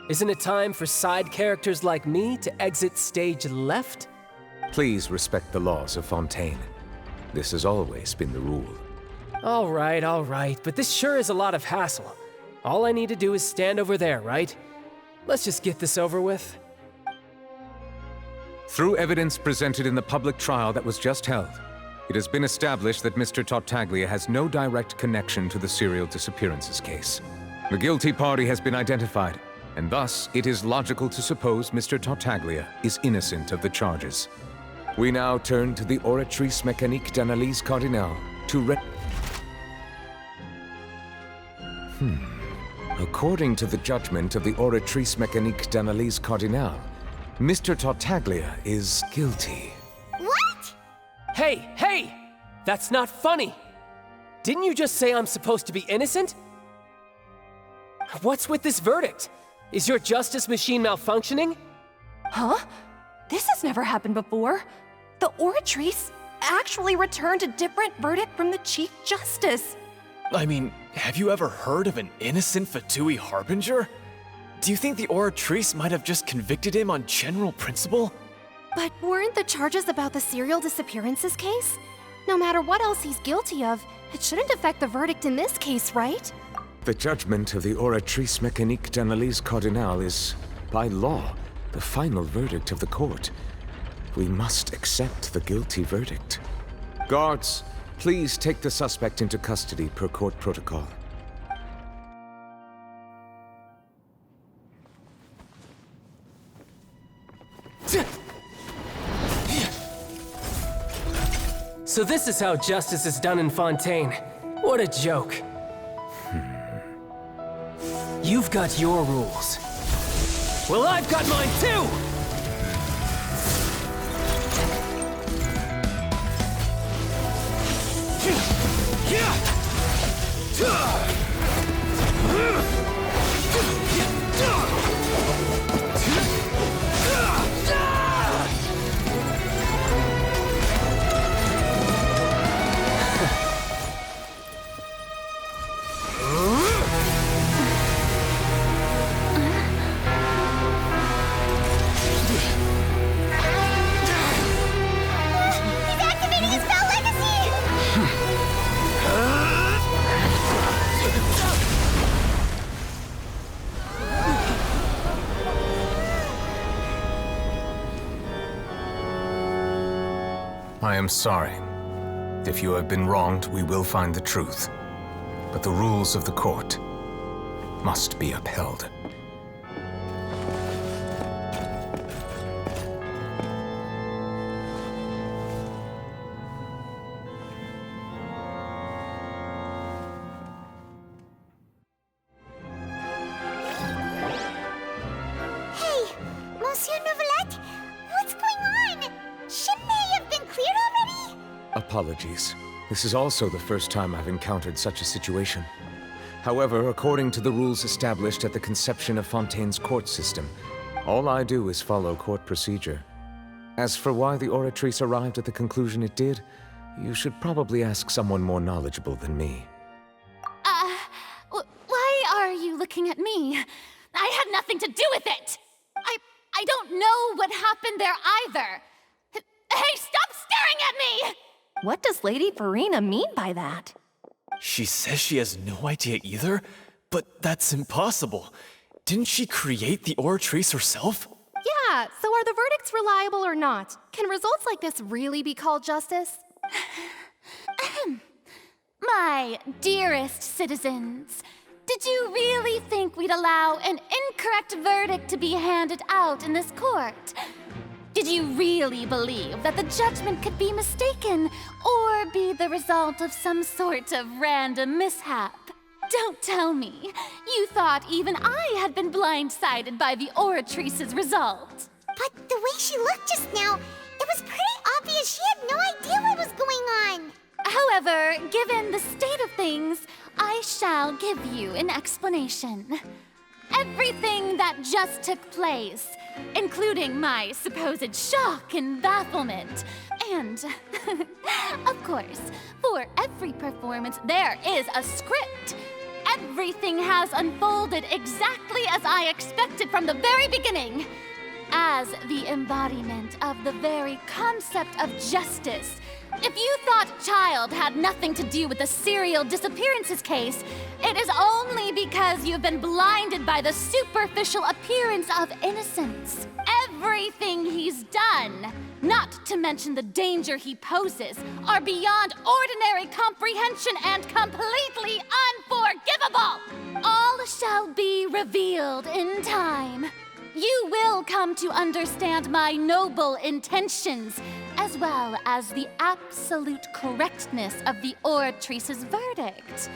Isn't it time for side characters like me to exit stage left? Please respect the laws of Fontaine. This has always been the rule. All right, but this sure is a lot of hassle. All I need to do is stand over there, right? Let's just get this over with. Through evidence presented in the public trial that was just held, it has been established that Mr. Tartaglia has no direct connection to the serial disappearances case. The guilty party has been identified, and thus it is logical to suppose Mr. Tartaglia is innocent of the charges. We now turn to the Oratrice Mécanique d'Analyse Cardinale to According to the judgment of the Oratrice Mécanique d'Analyse Cardinale, Mr. Tartaglia is guilty. What? Hey! That's not funny! Didn't you just say I'm supposed to be innocent? What's with this verdict? Is your justice machine malfunctioning? Huh? This has never happened before. The Oratrice actually returned a different verdict from the Chief Justice. I mean, have you ever heard of an innocent Fatui Harbinger? Do you think the Oratrice might have just convicted him on general principle? But weren't the charges about the serial disappearances case? No matter what else he's guilty of, it shouldn't affect the verdict in this case, right? The judgment of the Oratrice Mécanique d'Analyse Cardinale is, by law, the final verdict of the court. We must accept the guilty verdict. Guards, please take the suspect into custody per court protocol. So this is how justice is done in Fontaine. What a joke. You've got your rules. Well, I've got mine too! I am sorry. If you have been wronged, we will find the truth. But the rules of the court must be upheld. Apologies. This is also the first time I've encountered such a situation. However, according to the rules established at the conception of Fontaine's court system, all I do is follow court procedure. As for why the Oratrice arrived at the conclusion it did, you should probably ask someone more knowledgeable than me. Why are you looking at me? I had nothing to do with it! I don't know what happened there either! Hey, stop staring at me! What does Lady Verena mean by that? She says she has no idea either, but that's impossible. Didn't she create the Oratrice herself? Yeah, so are the verdicts reliable or not? Can results like this really be called justice? My dearest citizens, did you really think we'd allow an incorrect verdict to be handed out in this court? Did you really believe that the judgment could be mistaken or be the result of some sort of random mishap? Don't tell me. You thought even I had been blindsided by the Oratrice's result. But the way she looked just now, it was pretty obvious she had no idea what was going on. However, given the state of things, I shall give you an explanation. Everything that just took place, including my supposed shock and bafflement, and, of course, for every performance there is a script. Everything has unfolded exactly as I expected from the very beginning. As the embodiment of the very concept of justice, if you thought Child had nothing to do with the serial disappearances case, it is only because you've been blinded by the superficial appearance of innocence. Everything he's done, not to mention the danger he poses, are beyond ordinary comprehension and completely unforgivable. All shall be revealed in time. You will come to understand my noble intentions, as well as the absolute correctness of the Oratrice's verdict.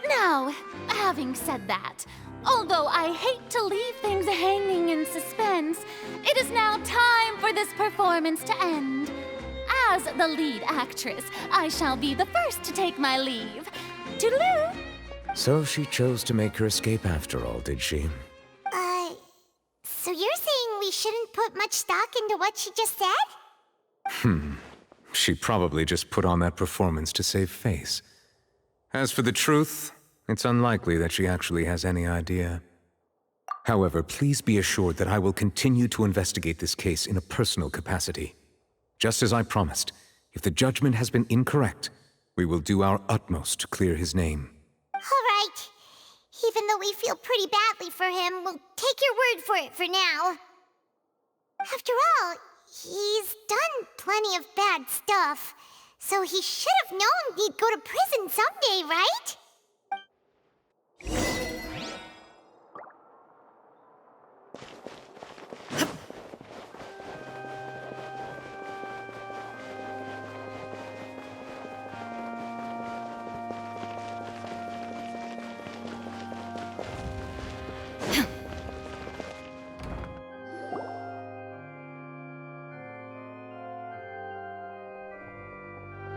Now, having said that, although I hate to leave things hanging in suspense, it is now time for this performance to end. As the lead actress, I shall be the first to take my leave. Toodaloo! So she chose to make her escape after all, did she? So you're saying we shouldn't put much stock into what she just said? She probably just put on that performance to save face. As for the truth, it's unlikely that she actually has any idea. However, please be assured that I will continue to investigate this case in a personal capacity. Just as I promised, if the judgment has been incorrect, we will do our utmost to clear his name. All right. Even though we feel pretty badly for him, we'll take your word for it for now. After all, he's done plenty of bad stuff, so he should have known he'd go to prison someday, right?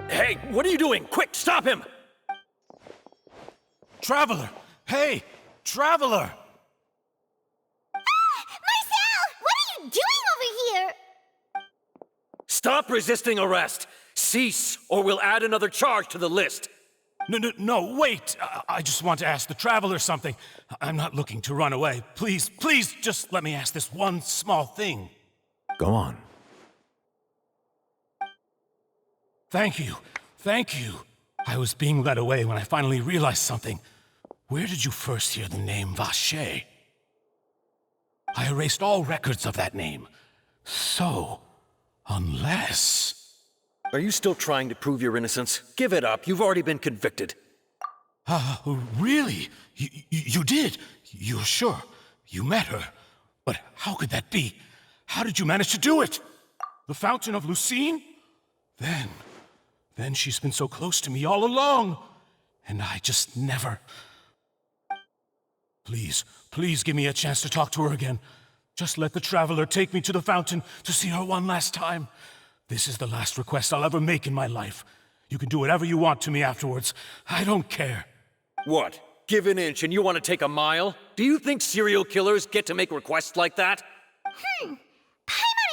Hey, what are you doing? Quick, stop him! Traveler! Hey! Traveler! Marcel! What are you doing over here? Stop resisting arrest! Cease, or we'll add another charge to the list. No, wait! I just want to ask the Traveler something. I'm not looking to run away. Please, just let me ask this one small thing. Go on. Thank you. I was being led away when I finally realized something. Where did you first hear the name Vache? I erased all records of that name. So, unless... Are you still trying to prove your innocence? Give it up. You've already been convicted. Really? You did? You're sure? You met her? But how could that be? How did you manage to do it? The Fountain of Lucine? Then she's been so close to me all along. And I just never... Please give me a chance to talk to her again. Just let the Traveler take me to the fountain to see her one last time. This is the last request I'll ever make in my life. You can do whatever you want to me afterwards. I don't care. What? Give an inch and you want to take a mile? Do you think serial killers get to make requests like that? Paimon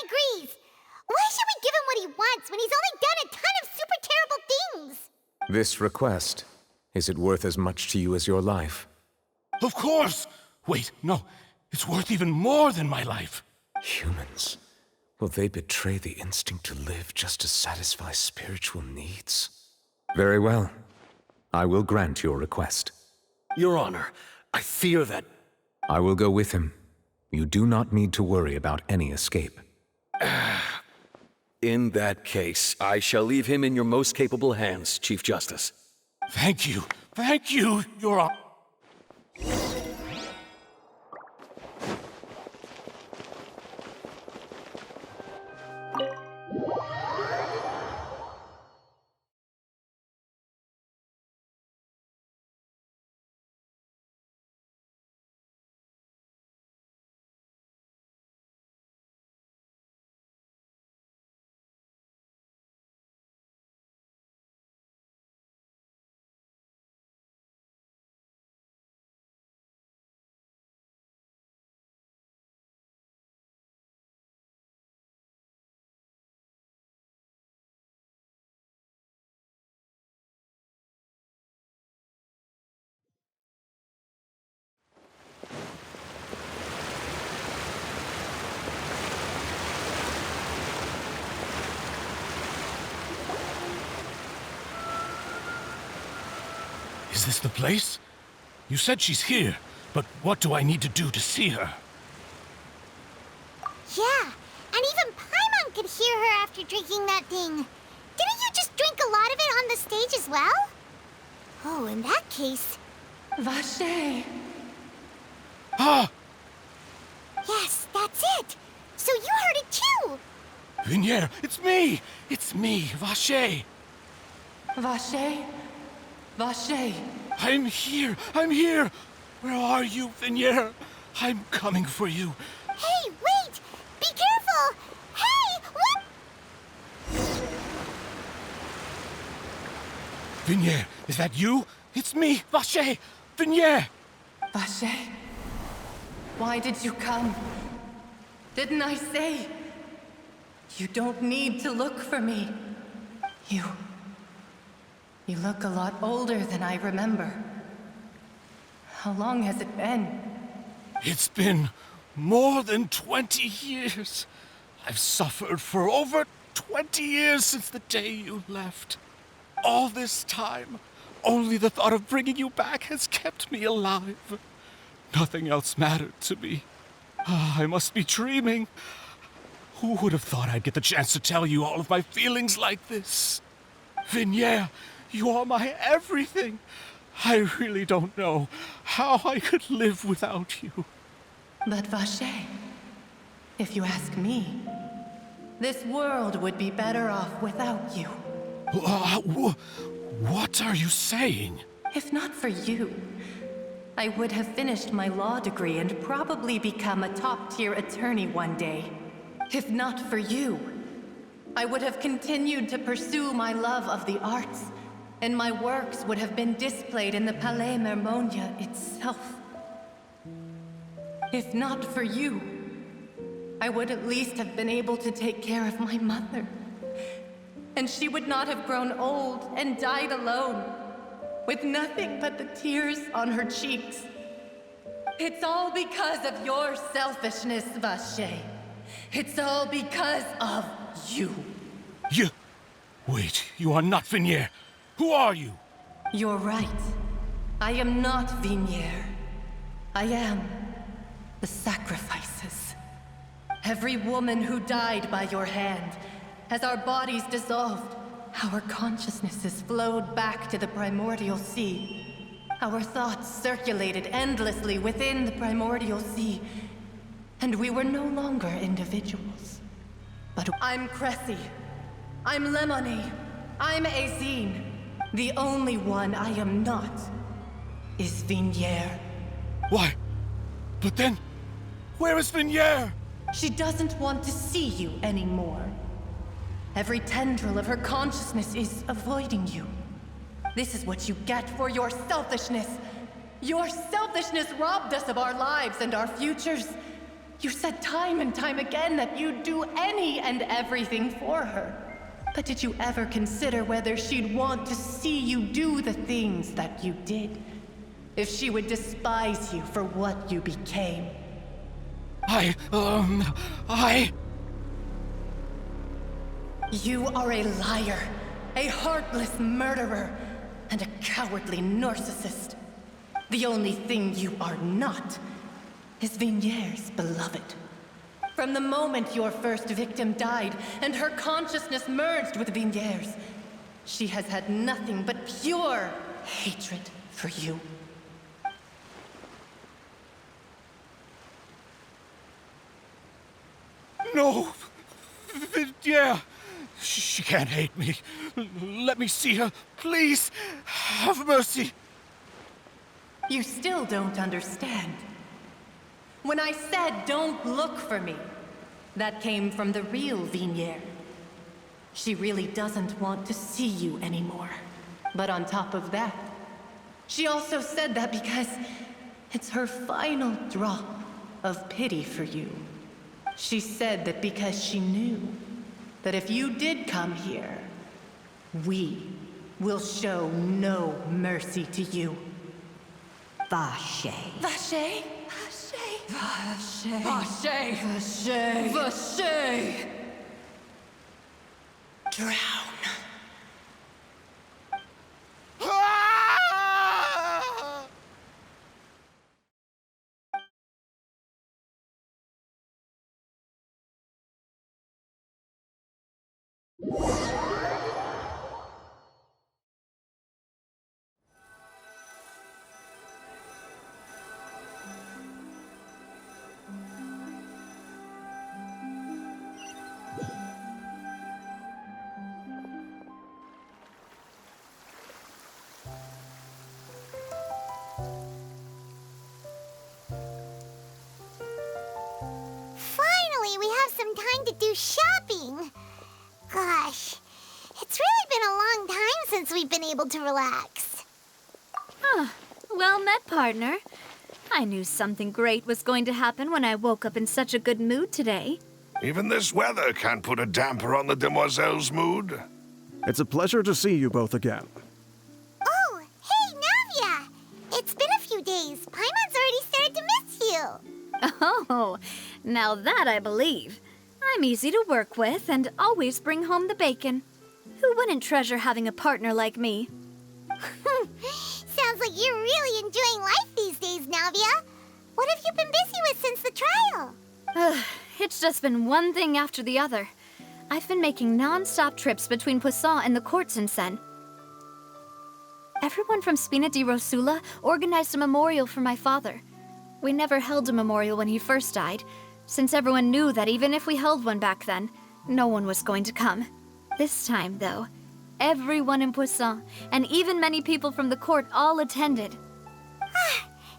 agrees. Why should we give him what he wants when he's only done a ton of super terrible things? This request, is it worth as much to you as your life? Of course! Wait, no. It's worth even more than my life. Humans. Will they betray the instinct to live just to satisfy spiritual needs? Very well. I will grant your request. Your Honor, I fear that... I will go with him. You do not need to worry about any escape. In that case, I shall leave him in your most capable hands, Chief Justice. Thank you. Thank you, Your Honor. Is this the place? You said she's here, but what do I need to do to see her? Yeah, and even Paimon could hear her after drinking that thing. Didn't you just drink a lot of it on the stage as well? Oh, in that case... Vache! Ah! Yes, that's it! So you heard it too! Vignier, it's me! It's me, Vache! Vache? Vache! I'm here! I'm here! Where are you, Vignier? I'm coming for you. Hey, wait! Be careful! Hey, what? Vignier, is that you? It's me, Vache! Vignier! Vache? Why did you come? Didn't I say? You don't need to look for me. You look a lot older than I remember. How long has it been? It's been more than 20 years. I've suffered for over 20 years since the day you left. All this time, only the thought of bringing you back has kept me alive. Nothing else mattered to me. I must be dreaming. Who would have thought I'd get the chance to tell you all of my feelings like this? Vignier, you are my everything. I really don't know how I could live without you. But Vache, if you ask me, this world would be better off without you. What are you saying? If not for you, I would have finished my law degree and probably become a top-tier attorney one day. If not for you, I would have continued to pursue my love of the arts, and my works would have been displayed in the Palais Mermonia itself. If not for you, I would at least have been able to take care of my mother. And she would not have grown old and died alone, with nothing but the tears on her cheeks. It's all because of your selfishness, Vache. It's all because of you. You... Wait, you are not Vignier. Who are you? You're right. I am not Vignier. I am the sacrifices. Every woman who died by your hand, as our bodies dissolved, our consciousnesses flowed back to the primordial sea. Our thoughts circulated endlessly within the primordial sea, and we were no longer individuals. But I'm Cressy. I'm Lemony. I'm Azine. The only one I am not is Vignier. Why? But then, where is Vignier? She doesn't want to see you anymore. Every tendril of her consciousness is avoiding you. This is what you get for your selfishness. Your selfishness robbed us of our lives and our futures. You said time and time again that you'd do any and everything for her. But did you ever consider whether she'd want to see you do the things that you did? If she would despise you for what you became? You are a liar, a heartless murderer, and a cowardly narcissist. The only thing you are not is Vigniere's beloved. From the moment your first victim died and her consciousness merged with Vigniere's, she has had nothing but pure hatred for you. No! Vigiere! She can't hate me. Let me see her, please. Have mercy. You still don't understand. When I said don't look for me, that came from the real Vigniere. She really doesn't want to see you anymore. But on top of that, she also said that because it's her final drop of pity for you. She said that because she knew that if you did come here, we will show no mercy to you. Vache. Vache? Vache. Vache. Vache. Vache. Drown. Finally, we have some time to do shopping. Gosh, it's really been a long time since we've been able to relax. Well met, partner. I knew something great was going to happen when I woke up in such a good mood today. Even this weather can't put a damper on the demoiselle's mood. It's a pleasure to see you both again. Oh, hey, Navia! It's been a few days. Paimon's already started to miss you. Oh, now that I believe. I'm easy to work with and always bring home the bacon. Who wouldn't treasure having a partner like me? Sounds like you're really enjoying life these days, Navia. What have you been busy with since the trial? It's just been one thing after the other. I've been making non-stop trips between Poisson and the court since then. Everyone from Spina di Rosula organized a memorial for my father. We never held a memorial when he first died, since everyone knew that even if we held one back then, no one was going to come. This time, though, everyone in Poisson, and even many people from the court, all attended.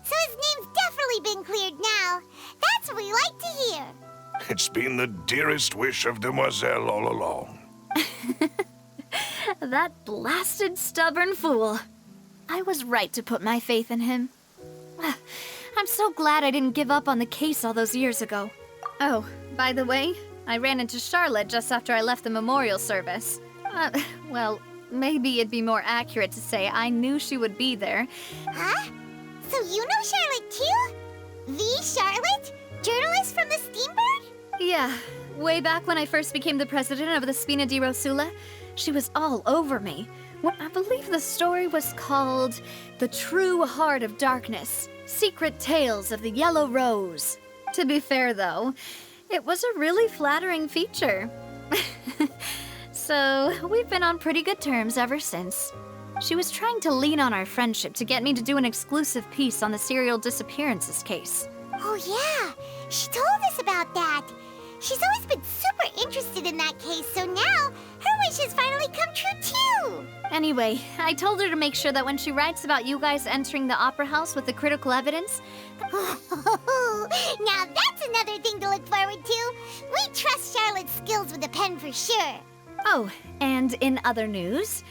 So his name's definitely been cleared now. That's what we like to hear. It's been the dearest wish of Demoiselle all along. That blasted stubborn fool. I was right to put my faith in him. I'm so glad I didn't give up on the case all those years ago. Oh, by the way, I ran into Charlotte just after I left the memorial service. Well, maybe it'd be more accurate to say I knew she would be there. Huh? So you know Charlotte too? The Charlotte? Journalist from the Steambird? Yeah, way back when I first became the president of the Spina di Rosula, she was all over me. I believe the story was called The True Heart of Darkness, Secret Tales of the Yellow Rose. To be fair, though, it was a really flattering feature. So, we've been on pretty good terms ever since. She was trying to lean on our friendship to get me to do an exclusive piece on the serial disappearances case. Oh yeah, she told us about that. She's always been super interested in that case, so now her wish has finally come true too. Anyway, I told her to make sure that when she writes about you guys entering the opera house with the critical evidence... Now that's another thing to look forward to. We trust Charlotte's skills with a pen for sure. Oh, and in other news,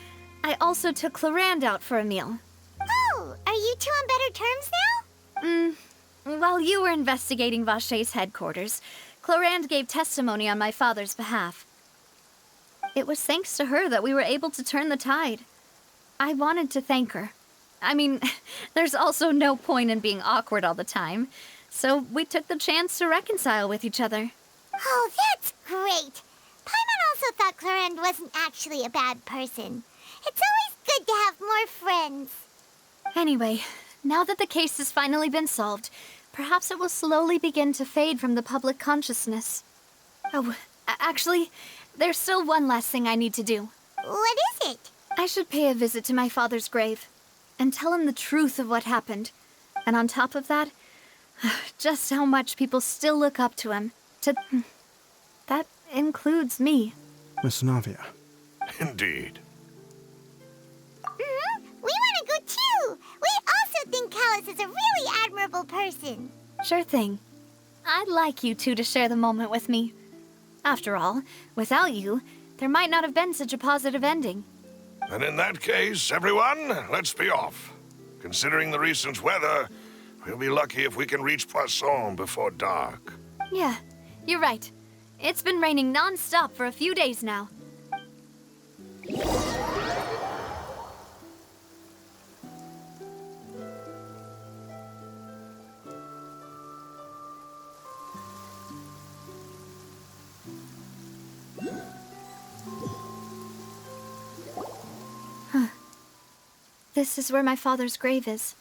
I also took Clarand out for a meal. Oh, are you two on better terms now? While you were investigating Vache's headquarters, Clarand gave testimony on my father's behalf. It was thanks to her that we were able to turn the tide. I wanted to thank her. I mean, there's also no point in being awkward all the time, so we took the chance to reconcile with each other. Oh, that's great! Paimon also thought Clarand wasn't actually a bad person. It's always good to have more friends. Anyway, now that the case has finally been solved, perhaps it will slowly begin to fade from the public consciousness. Oh, actually, there's still one last thing I need to do. What is it? I should pay a visit to my father's grave and tell him the truth of what happened. And on top of that, just how much people still look up to him. That includes me. Miss Navia. Indeed. We want to go too! We also think Callus is a really admirable person. Sure thing. I'd like you two to share the moment with me. After all, without you, there might not have been such a positive ending. And in that case, everyone, let's be off. Considering the recent weather, we'll be lucky if we can reach Poisson before dark. Yeah, you're right. It's been raining non-stop for a few days now. This is where my father's grave is.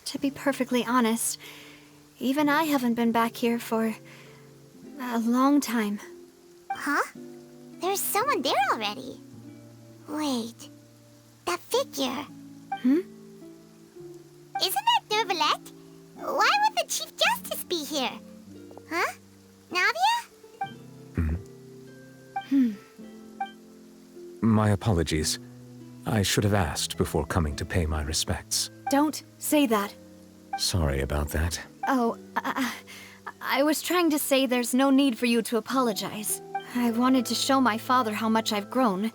To be perfectly honest, even I haven't been back here for a long time. Huh? There's someone there already. Wait, that figure. Hmm? Isn't that Nervalette? Why would the Chief Justice be here? Huh? Navia? My apologies. I should have asked before coming to pay my respects. Don't say that. Sorry about that. Oh, I was trying to say there's no need for you to apologize. I wanted to show my father how much I've grown.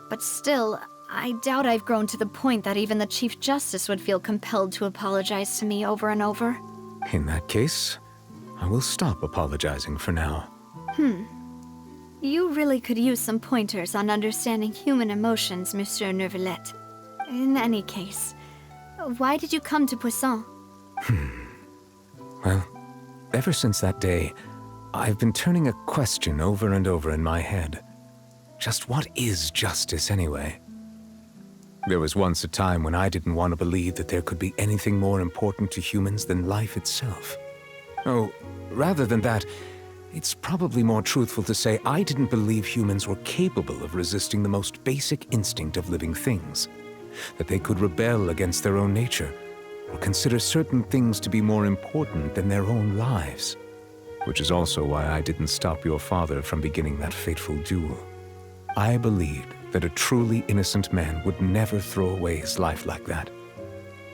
But still, I doubt I've grown to the point that even the Chief Justice would feel compelled to apologize to me over and over. In that case, I will stop apologizing for now. You really could use some pointers on understanding human emotions, Monsieur Nervalette. In any case, why did you come to Poisson? Well, ever since that day, I've been turning a question over and over in my head. Just what is justice anyway? There was once a time when I didn't want to believe that there could be anything more important to humans than life itself. Oh, rather than that, it's probably more truthful to say I didn't believe humans were capable of resisting the most basic instinct of living things. That they could rebel against their own nature, or consider certain things to be more important than their own lives. Which is also why I didn't stop your father from beginning that fateful duel. I believed that a truly innocent man would never throw away his life like that.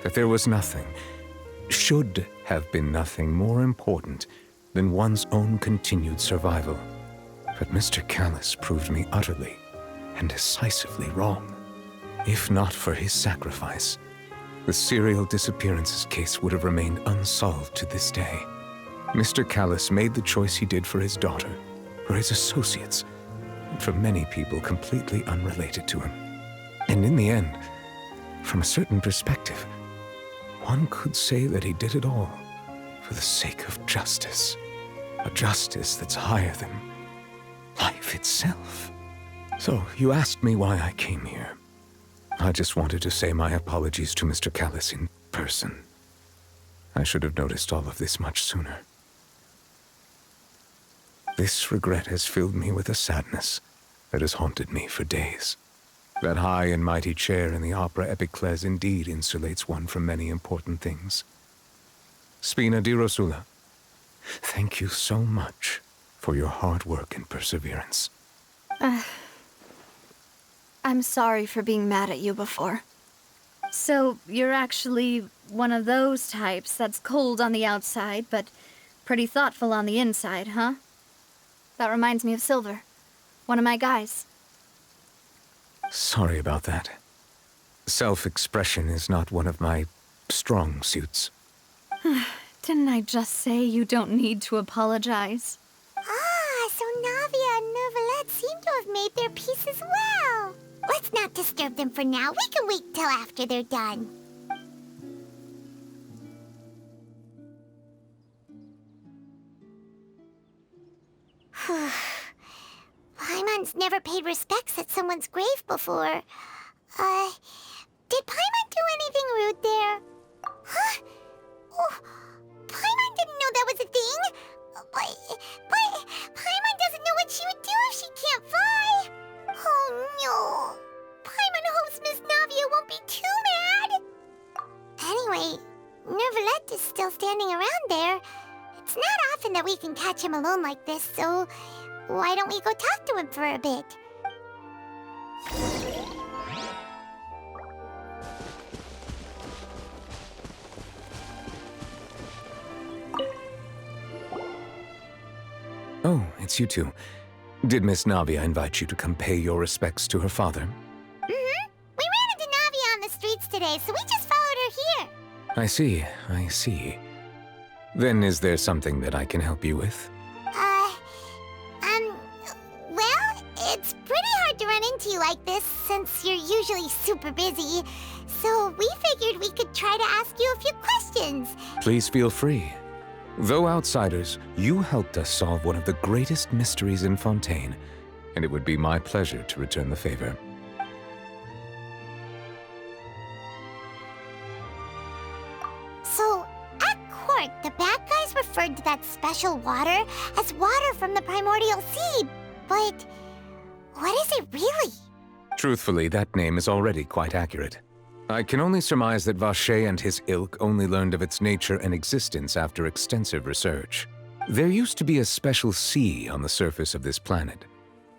That there was nothing, should have been nothing more important than one's own continued survival. But Mr. Callus proved me utterly and decisively wrong. If not for his sacrifice, the serial disappearances case would have remained unsolved to this day. Mr. Callus made the choice he did for his daughter, for his associates, and for many people completely unrelated to him. And in the end, from a certain perspective, one could say that he did it all for the sake of justice. A justice that's higher than life itself. So, you asked me why I came here. I just wanted to say my apologies to Mr. Callus in person. I should have noticed all of this much sooner. This regret has filled me with a sadness that has haunted me for days. That high and mighty chair in the Opera Epiclese indeed insulates one from many important things. Spina di Rosula, thank you so much for your hard work and perseverance. I'm sorry for being mad at you before. So, you're actually one of those types that's cold on the outside, but pretty thoughtful on the inside, huh? That reminds me of Silver. One of my guys. Sorry about that. Self-expression is not one of my strong suits. Didn't I just say you don't need to apologize? Ah, so Navia and Neuvillette seem to have made their peace as well. Let's not disturb them for now. We can wait till after they're done. Paimon's never paid respects at someone's grave before. Did Paimon do anything rude there? Huh? Oh, Paimon didn't know that was a thing. But Paimon doesn't know what she would do if she can't fly. Oh no. Paimon hopes Miss Navia won't be too mad. Anyway, Neuvillette is still standing around there. It's not often that we can catch him alone like this, so why don't we go talk to him for a bit? Oh, it's you two. Did Miss Navia invite you to come pay your respects to her father? Mm-hmm. We ran into Navia on the streets today, so we just followed her here. I see, I see. Then is there something that I can help you with? Well, it's pretty hard to run into you like this since you're usually super busy. So we figured we could try to ask you a few questions. Please feel free. Though outsiders, you helped us solve one of the greatest mysteries in Fontaine, and it would be my pleasure to return the favor. So, at court, the bad guys referred to that special water as water from the primordial sea, but what is it really? Truthfully, that name is already quite accurate. I can only surmise that Vacher and his ilk only learned of its nature and existence after extensive research. There used to be a special sea on the surface of this planet.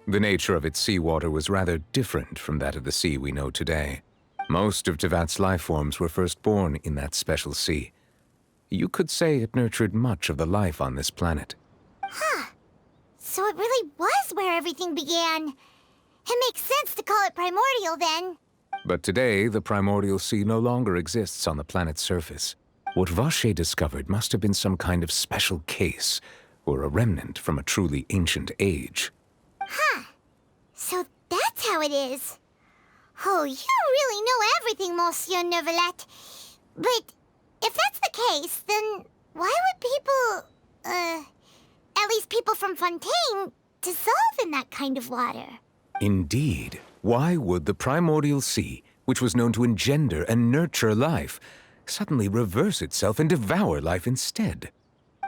The nature of its seawater was rather different from that of the sea we know today. Most of Tevat's life forms were first born in that special sea. You could say it nurtured much of the life on this planet. Huh. So it really was where everything began. It makes sense to call it primordial then. But today, the primordial sea no longer exists on the planet's surface. What Vacher discovered must have been some kind of special case, or a remnant from a truly ancient age. Huh. So that's how it is. Oh, you really know everything, Monsieur Neuvillette. But if that's the case, then why would people, at least people from Fontaine, dissolve in that kind of water? Indeed. Why would the primordial sea, which was known to engender and nurture life, suddenly reverse itself and devour life instead?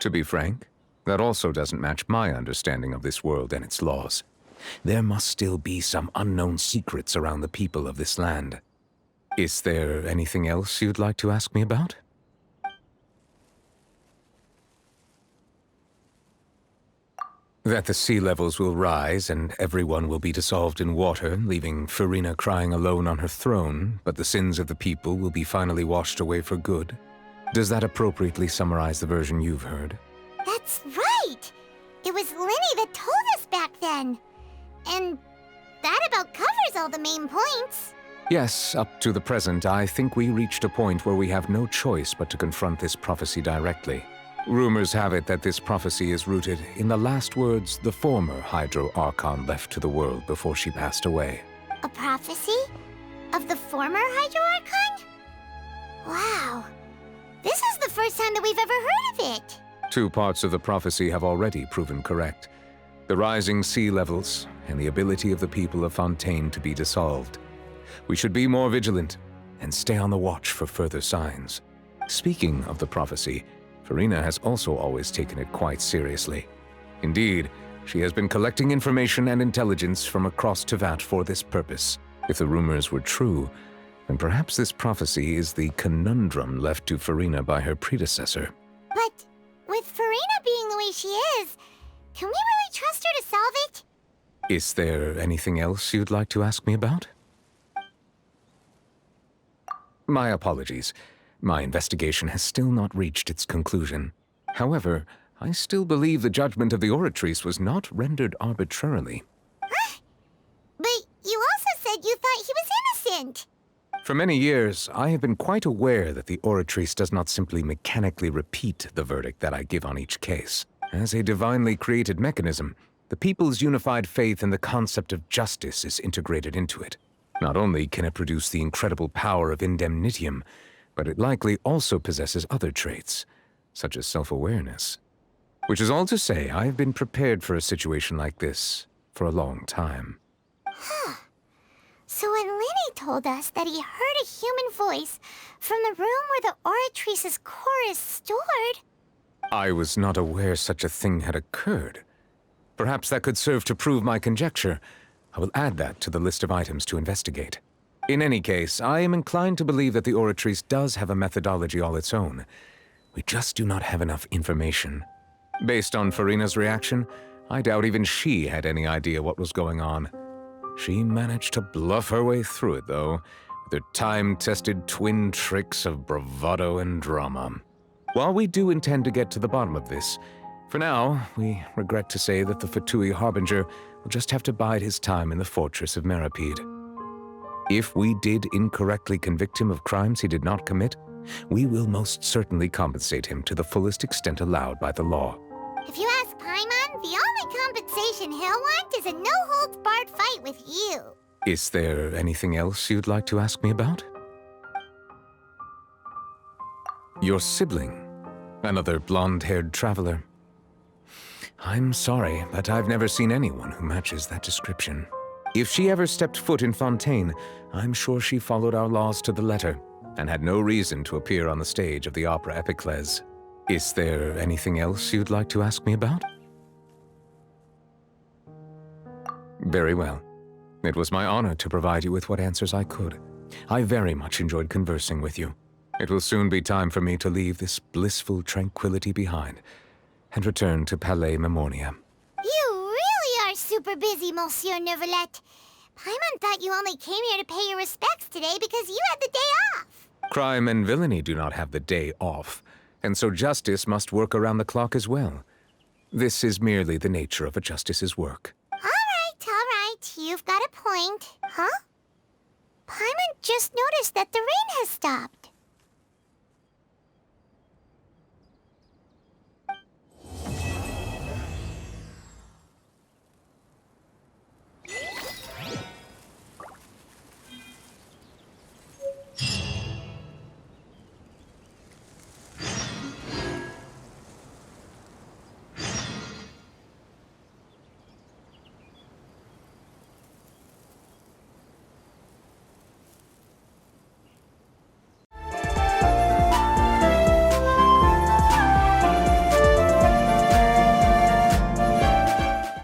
To be frank, that also doesn't match my understanding of this world and its laws. There must still be some unknown secrets around the people of this land. Is there anything else you'd like to ask me about? That the sea levels will rise and everyone will be dissolved in water, leaving Farina crying alone on her throne, but the sins of the people will be finally washed away for good. Does that appropriately summarize the version you've heard? That's right! It was Linny that told us back then. And that about covers all the main points. Yes, up to the present, I think we reached a point where we have no choice but to confront this prophecy directly. Rumors have it that this prophecy is rooted in the last words the former Hydro Archon left to the world before she passed away. A prophecy? Of the former Hydro Archon? Wow. This is the first time that we've ever heard of it. Two parts of the prophecy have already proven correct. The rising sea levels and the ability of the people of Fontaine to be dissolved. We should be more vigilant and stay on the watch for further signs. Speaking of the prophecy, Farina has also always taken it quite seriously. Indeed, she has been collecting information and intelligence from across Tevat for this purpose. If the rumors were true, then perhaps this prophecy is the conundrum left to Farina by her predecessor. But with Farina being the way she is, can we really trust her to solve it? Is there anything else you'd like to ask me about? My apologies. My investigation has still not reached its conclusion. However, I still believe the judgment of the Oratrice was not rendered arbitrarily. Huh? But you also said you thought he was innocent. For many years, I have been quite aware that the Oratrice does not simply mechanically repeat the verdict that I give on each case. As a divinely created mechanism, the people's unified faith in the concept of justice is integrated into it. Not only can it produce the incredible power of indemnitium, but it likely also possesses other traits, such as self-awareness. Which is all to say, I have been prepared for a situation like this for a long time. Huh. So when Lenny told us that he heard a human voice from the room where the Oratrice's core is stored... I was not aware such a thing had occurred. Perhaps that could serve to prove my conjecture. I will add that to the list of items to investigate. In any case, I am inclined to believe that the Oratrice does have a methodology all its own. We just do not have enough information. Based on Farina's reaction, I doubt even she had any idea what was going on. She managed to bluff her way through it, though, with her time-tested twin tricks of bravado and drama. While we do intend to get to the bottom of this, for now, we regret to say that the Fatui Harbinger will just have to bide his time in the fortress of Meripede. If we did incorrectly convict him of crimes he did not commit, we will most certainly compensate him to the fullest extent allowed by the law. If you ask Paimon, the only compensation he'll want is a no-holds-barred fight with you. Is there anything else you'd like to ask me about? Your sibling, another blonde-haired traveler. I'm sorry, but I've never seen anyone who matches that description. If she ever stepped foot in Fontaine, I'm sure she followed our laws to the letter, and had no reason to appear on the stage of the opera Epiclese. Is there anything else you'd like to ask me about? Very well. It was my honor to provide you with what answers I could. I very much enjoyed conversing with you. It will soon be time for me to leave this blissful tranquility behind and return to Palais Memornia. You really are super busy, Monsieur Neuvillette. Paimon thought you only came here to pay your respects today because you had the day off. Crime and villainy do not have the day off, and so justice must work around the clock as well. This is merely the nature of a justice's work. All right. You've got a point. Huh? Paimon just noticed that the rain has stopped.